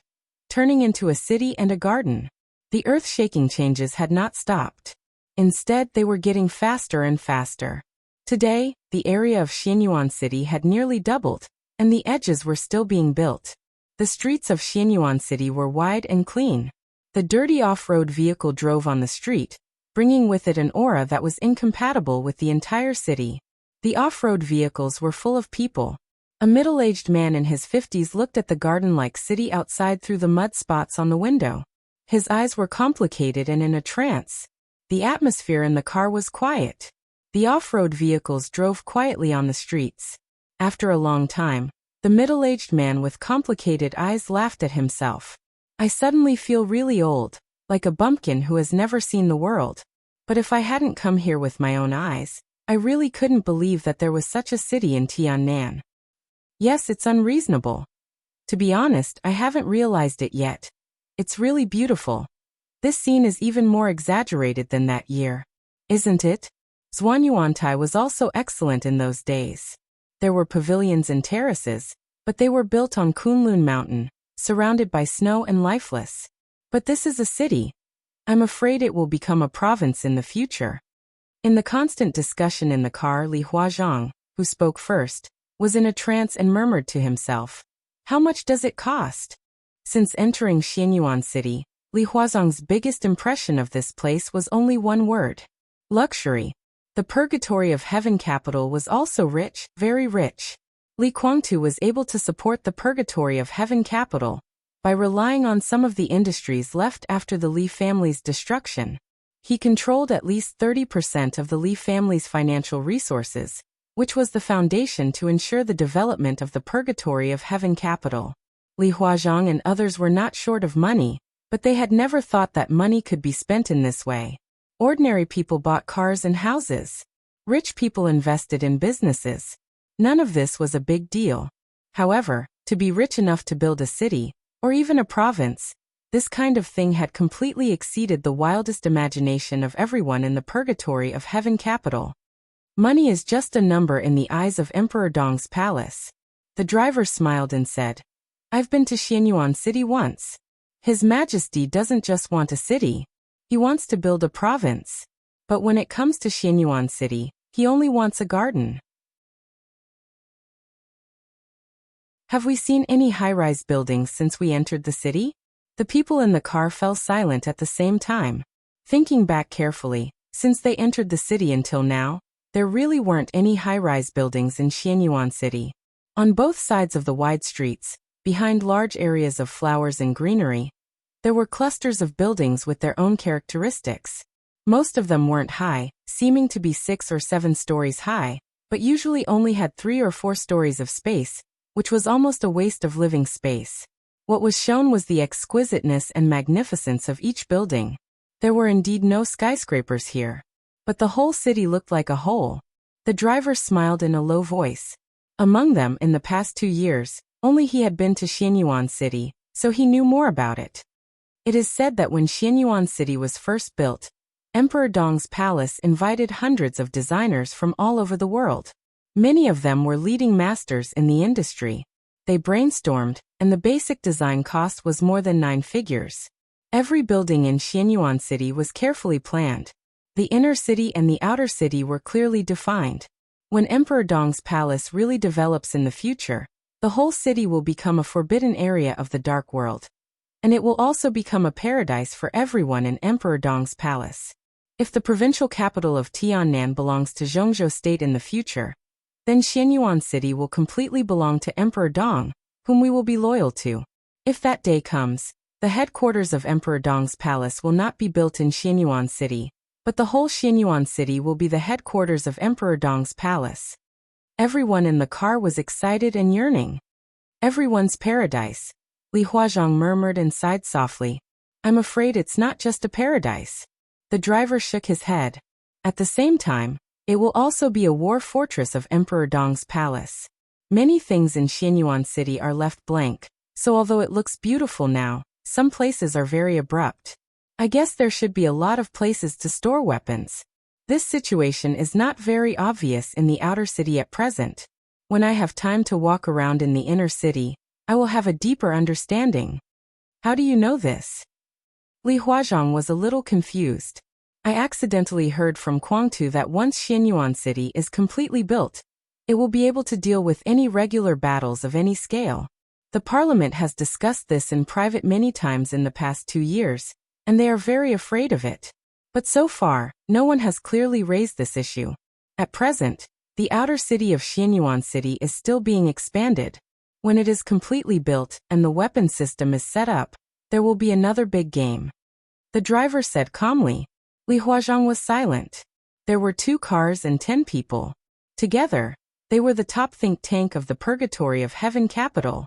turning into a city and a garden. The earth-shaking changes had not stopped. Instead, they were getting faster and faster. Today, the area of Xianyuan City had nearly doubled, and the edges were still being built. The streets of Xianyuan City were wide and clean. The dirty off-road vehicle drove on the street, bringing with it an aura that was incompatible with the entire city. The off-road vehicles were full of people. A middle-aged man in his 50s looked at the garden-like city outside through the mud spots on the window. His eyes were complicated and in a trance. The atmosphere in the car was quiet. The off-road vehicles drove quietly on the streets. After a long time, the middle-aged man with complicated eyes laughed at himself. "I suddenly feel really old, like a bumpkin who has never seen the world. But if I hadn't come here with my own eyes, I really couldn't believe that there was such a city in Tiannan. Yes, it's unreasonable. To be honest, I haven't realized it yet. It's really beautiful. This scene is even more exaggerated than that year. Isn't it?" Zhuanyuantai was also excellent in those days. There were pavilions and terraces, but they were built on Kunlun Mountain, surrounded by snow and lifeless. But this is a city. I'm afraid it will become a province in the future. In the constant discussion in the car, Li Huazhang, who spoke first, was in a trance and murmured to himself, "How much does it cost?" Since entering Xianyuan City, Li Huazhang's biggest impression of this place was only one word: luxury. The purgatory of heaven capital was also rich, very rich. Li Guangtu was able to support the purgatory of heaven capital by relying on some of the industries left after the Li family's destruction. He controlled at least 30% of the Li family's financial resources, which was the foundation to ensure the development of the purgatory of heaven capital. Li Huazhang and others were not short of money, but they had never thought that money could be spent in this way. Ordinary people bought cars and houses. Rich people invested in businesses. None of this was a big deal. However, to be rich enough to build a city, or even a province, this kind of thing had completely exceeded the wildest imagination of everyone in the purgatory of heaven capital. Money is just a number in the eyes of Emperor Dong's palace. The driver smiled and said, "I've been to Xianyuan City once. His Majesty doesn't just want a city, he wants to build a province. But when it comes to Xianyuan City, he only wants a garden." Have we seen any high-rise buildings since we entered the city? The people in the car fell silent at the same time. Thinking back carefully, since they entered the city until now, there really weren't any high-rise buildings in Xianyuan City. On both sides of the wide streets, behind large areas of flowers and greenery, there were clusters of buildings with their own characteristics. Most of them weren't high, seeming to be 6 or 7 stories high, but usually only had 3 or 4 stories of space, which was almost a waste of living space. What was shown was the exquisiteness and magnificence of each building. There were indeed no skyscrapers here, but the whole city looked like a whole. The driver smiled in a low voice. Among them, in the past 2 years, only he had been to Xianyuan City, so he knew more about it. It is said that when Xianyuan City was first built, Emperor Dong's palace invited hundreds of designers from all over the world. Many of them were leading masters in the industry. They brainstormed, and the basic design cost was more than 9 figures. Every building in Xianyuan City was carefully planned. The inner city and the outer city were clearly defined. When Emperor Dong's palace really develops in the future, the whole city will become a forbidden area of the dark world. And it will also become a paradise for everyone in Emperor Dong's palace. If the provincial capital of Tiannan belongs to Zhongzhou State in the future, then Xianyuan City will completely belong to Emperor Dong, whom we will be loyal to. If that day comes, the headquarters of Emperor Dong's palace will not be built in Xianyuan City, but the whole Xianyuan City will be the headquarters of Emperor Dong's palace. Everyone in the car was excited and yearning. Everyone's paradise. Li Huazhang murmured and sighed softly. "I'm afraid it's not just a paradise." The driver shook his head. At the same time, it will also be a war fortress of Emperor Dong's palace. Many things in Xianyuan City are left blank, so although it looks beautiful now, some places are very abrupt. I guess there should be a lot of places to store weapons. This situation is not very obvious in the outer city at present. When I have time to walk around in the inner city, I will have a deeper understanding. How do you know this? Li Huazhang was a little confused. I accidentally heard from Guangtu that once Xianyuan City is completely built, it will be able to deal with any regular battles of any scale. The parliament has discussed this in private many times in the past 2 years, and they are very afraid of it. But so far, no one has clearly raised this issue. At present, the outer city of Xianyuan City is still being expanded. When it is completely built and the weapon system is set up, there will be another big game. The driver said calmly. Li Huazhang was silent. There were 2 cars and 10 people. Together, they were the top think tank of the purgatory of heaven capital.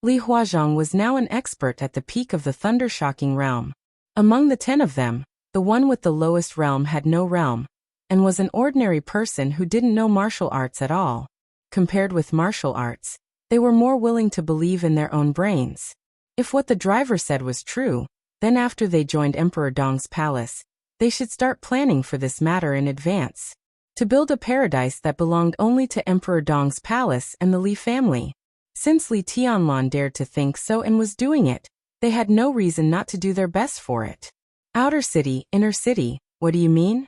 Li Huazhang was now an expert at the peak of the thunder-shocking realm. Among the 10 of them, the one with the lowest realm had no realm, and was an ordinary person who didn't know martial arts at all. Compared with martial arts, they were more willing to believe in their own brains. If what the driver said was true, then after they joined Emperor Dong's palace, they should start planning for this matter in advance. To build a paradise that belonged only to Emperor Dong's palace and the Li family. Since Li Tianlan dared to think so and was doing it, They had no reason not to do their best for it. Outer city, inner city, what do you mean?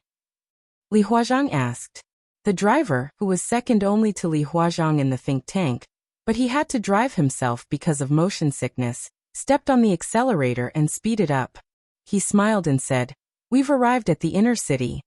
Li Huazhang asked. The driver, who was second only to Li Huazhang in the think tank, but he had to drive himself because of motion sickness, stepped on the accelerator and speeded up. He smiled and said, "We've arrived at the inner city."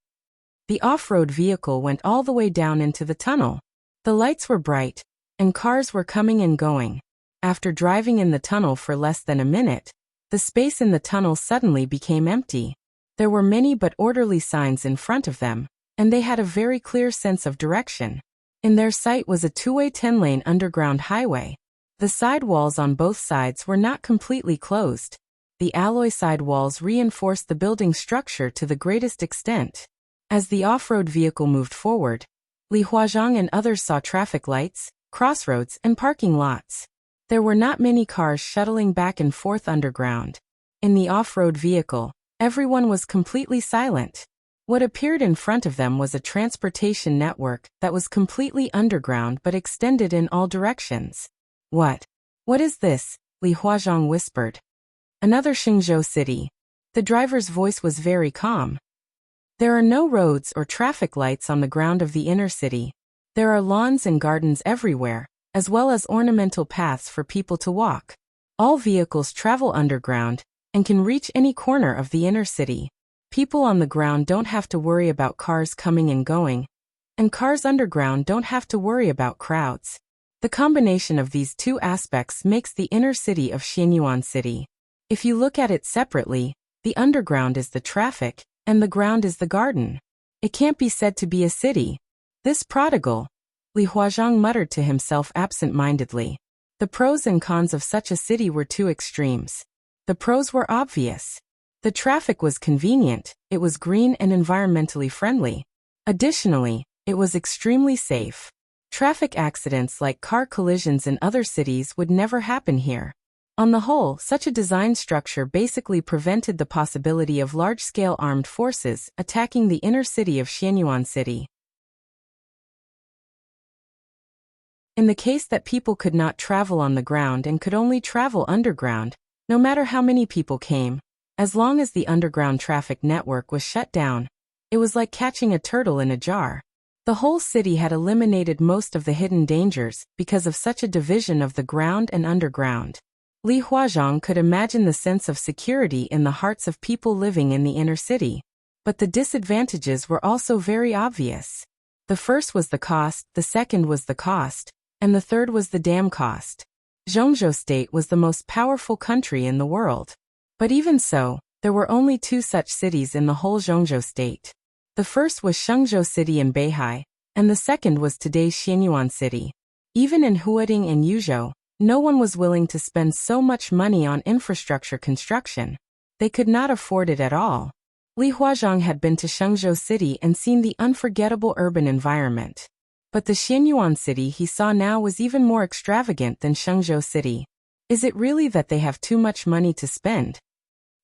The off-road vehicle went all the way down into the tunnel. The lights were bright, and cars were coming and going. After driving in the tunnel for less than a minute, the space in the tunnel suddenly became empty. There were many but orderly signs in front of them, and they had a very clear sense of direction. In their sight was a two-way 10-lane underground highway. The side walls on both sides were not completely closed. The alloy side walls reinforced the building structure to the greatest extent. As the off-road vehicle moved forward, Li Huazhang and others saw traffic lights, crossroads, and parking lots. There were not many cars shuttling back and forth underground. In the off-road vehicle, everyone was completely silent. What appeared in front of them was a transportation network that was completely underground but extended in all directions. What is this? Li Huazhang whispered. Another Xingzhou city. The driver's voice was very calm. There are no roads or traffic lights on the ground of the inner city. There are lawns and gardens everywhere, as well as ornamental paths for people to walk. All vehicles travel underground and can reach any corner of the inner city. People on the ground don't have to worry about cars coming and going, and cars underground don't have to worry about crowds. The combination of these two aspects makes the inner city of Xianyuan City. If you look at it separately, the underground is the traffic, and the ground is the garden. It can't be said to be a city. This prodigal, Li Huazhang muttered to himself absent-mindedly. The pros and cons of such a city were two extremes. The pros were obvious. The traffic was convenient, it was green and environmentally friendly. Additionally, it was extremely safe. Traffic accidents like car collisions in other cities would never happen here. On the whole, such a design structure basically prevented the possibility of large-scale armed forces attacking the inner city of Xianyuan City. In the case that people could not travel on the ground and could only travel underground, no matter how many people came, as long as the underground traffic network was shut down, it was like catching a turtle in a jar. The whole city had eliminated most of the hidden dangers because of such a division of the ground and underground. Li Huazhang could imagine the sense of security in the hearts of people living in the inner city. But the disadvantages were also very obvious. The first was the cost, the second was the cost, and the third was the dam cost. Zhongzhou State was the most powerful country in the world. But even so, there were only two such cities in the whole Zhongzhou State. The first was Shengzhou City in Beihai, and the second was today's Xianyuan City. Even in Huading and Yuzhou, no one was willing to spend so much money on infrastructure construction. They could not afford it at all. Li Huazhang had been to Shengzhou City and seen the unforgettable urban environment. But the Xianyuan City he saw now was even more extravagant than Shengzhou City. Is it really that they have too much money to spend?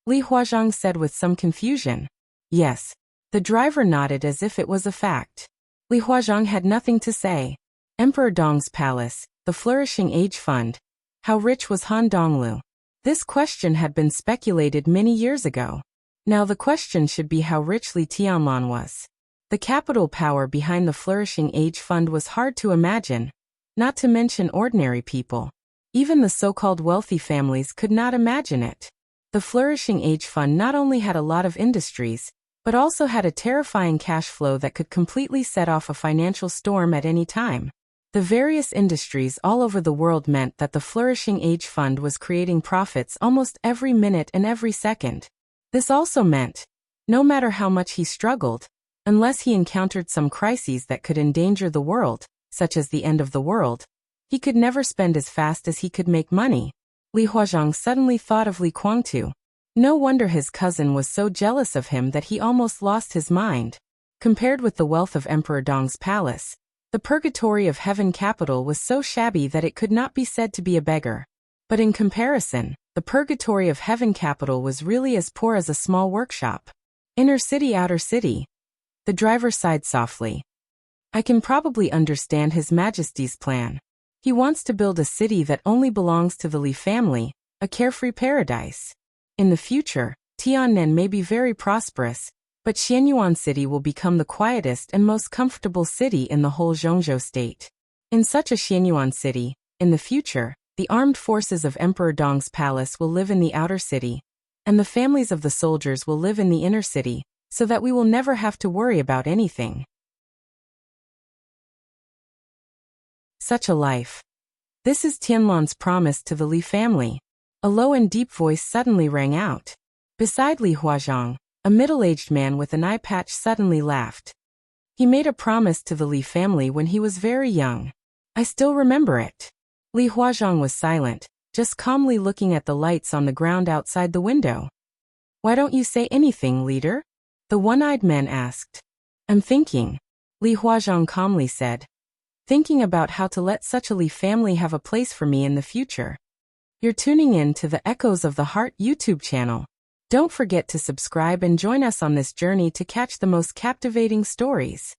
Li Huazhang said with some confusion. Yes. The driver nodded as if it was a fact. Li Huazhang had nothing to say. Emperor Dong's palace, the Flourishing Age Fund. How rich was Han Donglu? This question had been speculated many years ago. Now the question should be how rich Li Tianlan was. The capital power behind the Flourishing Age Fund was hard to imagine, not to mention ordinary people. Even the so-called wealthy families could not imagine it. The Flourishing Age Fund not only had a lot of industries, but also had a terrifying cash flow that could completely set off a financial storm at any time. The various industries all over the world meant that the Flourishing Age Fund was creating profits almost every minute and every second. This also meant, no matter how much he struggled, unless he encountered some crises that could endanger the world, such as the end of the world, he could never spend as fast as he could make money. Li Huazhang suddenly thought of Li Guangtu. No wonder his cousin was so jealous of him that he almost lost his mind. Compared with the wealth of Emperor Dong's palace, the purgatory of heaven capital was so shabby that it could not be said to be a beggar. But in comparison, the purgatory of heaven capital was really as poor as a small workshop. Inner city, outer city. The driver sighed softly. I can probably understand His Majesty's plan. He wants to build a city that only belongs to the Li family, a carefree paradise. In the future, Tiannan may be very prosperous, but Xianyuan City will become the quietest and most comfortable city in the whole Zhongzhou state. In such a Xianyuan City, in the future, the armed forces of Emperor Dong's palace will live in the outer city, and the families of the soldiers will live in the inner city, so that we will never have to worry about anything. Such a life. This is Tianlan's promise to the Li family. A low and deep voice suddenly rang out. Beside Li Huazhang, a middle-aged man with an eye patch suddenly laughed. He made a promise to the Li family when he was very young. I still remember it. Li Huazhang was silent, just calmly looking at the lights on the ground outside the window. Why don't you say anything, leader? The one-eyed man asked. I'm thinking, Li Huazhang calmly said. Thinking about how to let such a Li family have a place for me in the future. You're tuning in to the Echoes of the Heart YouTube channel. Don't forget to subscribe and join us on this journey to catch the most captivating stories.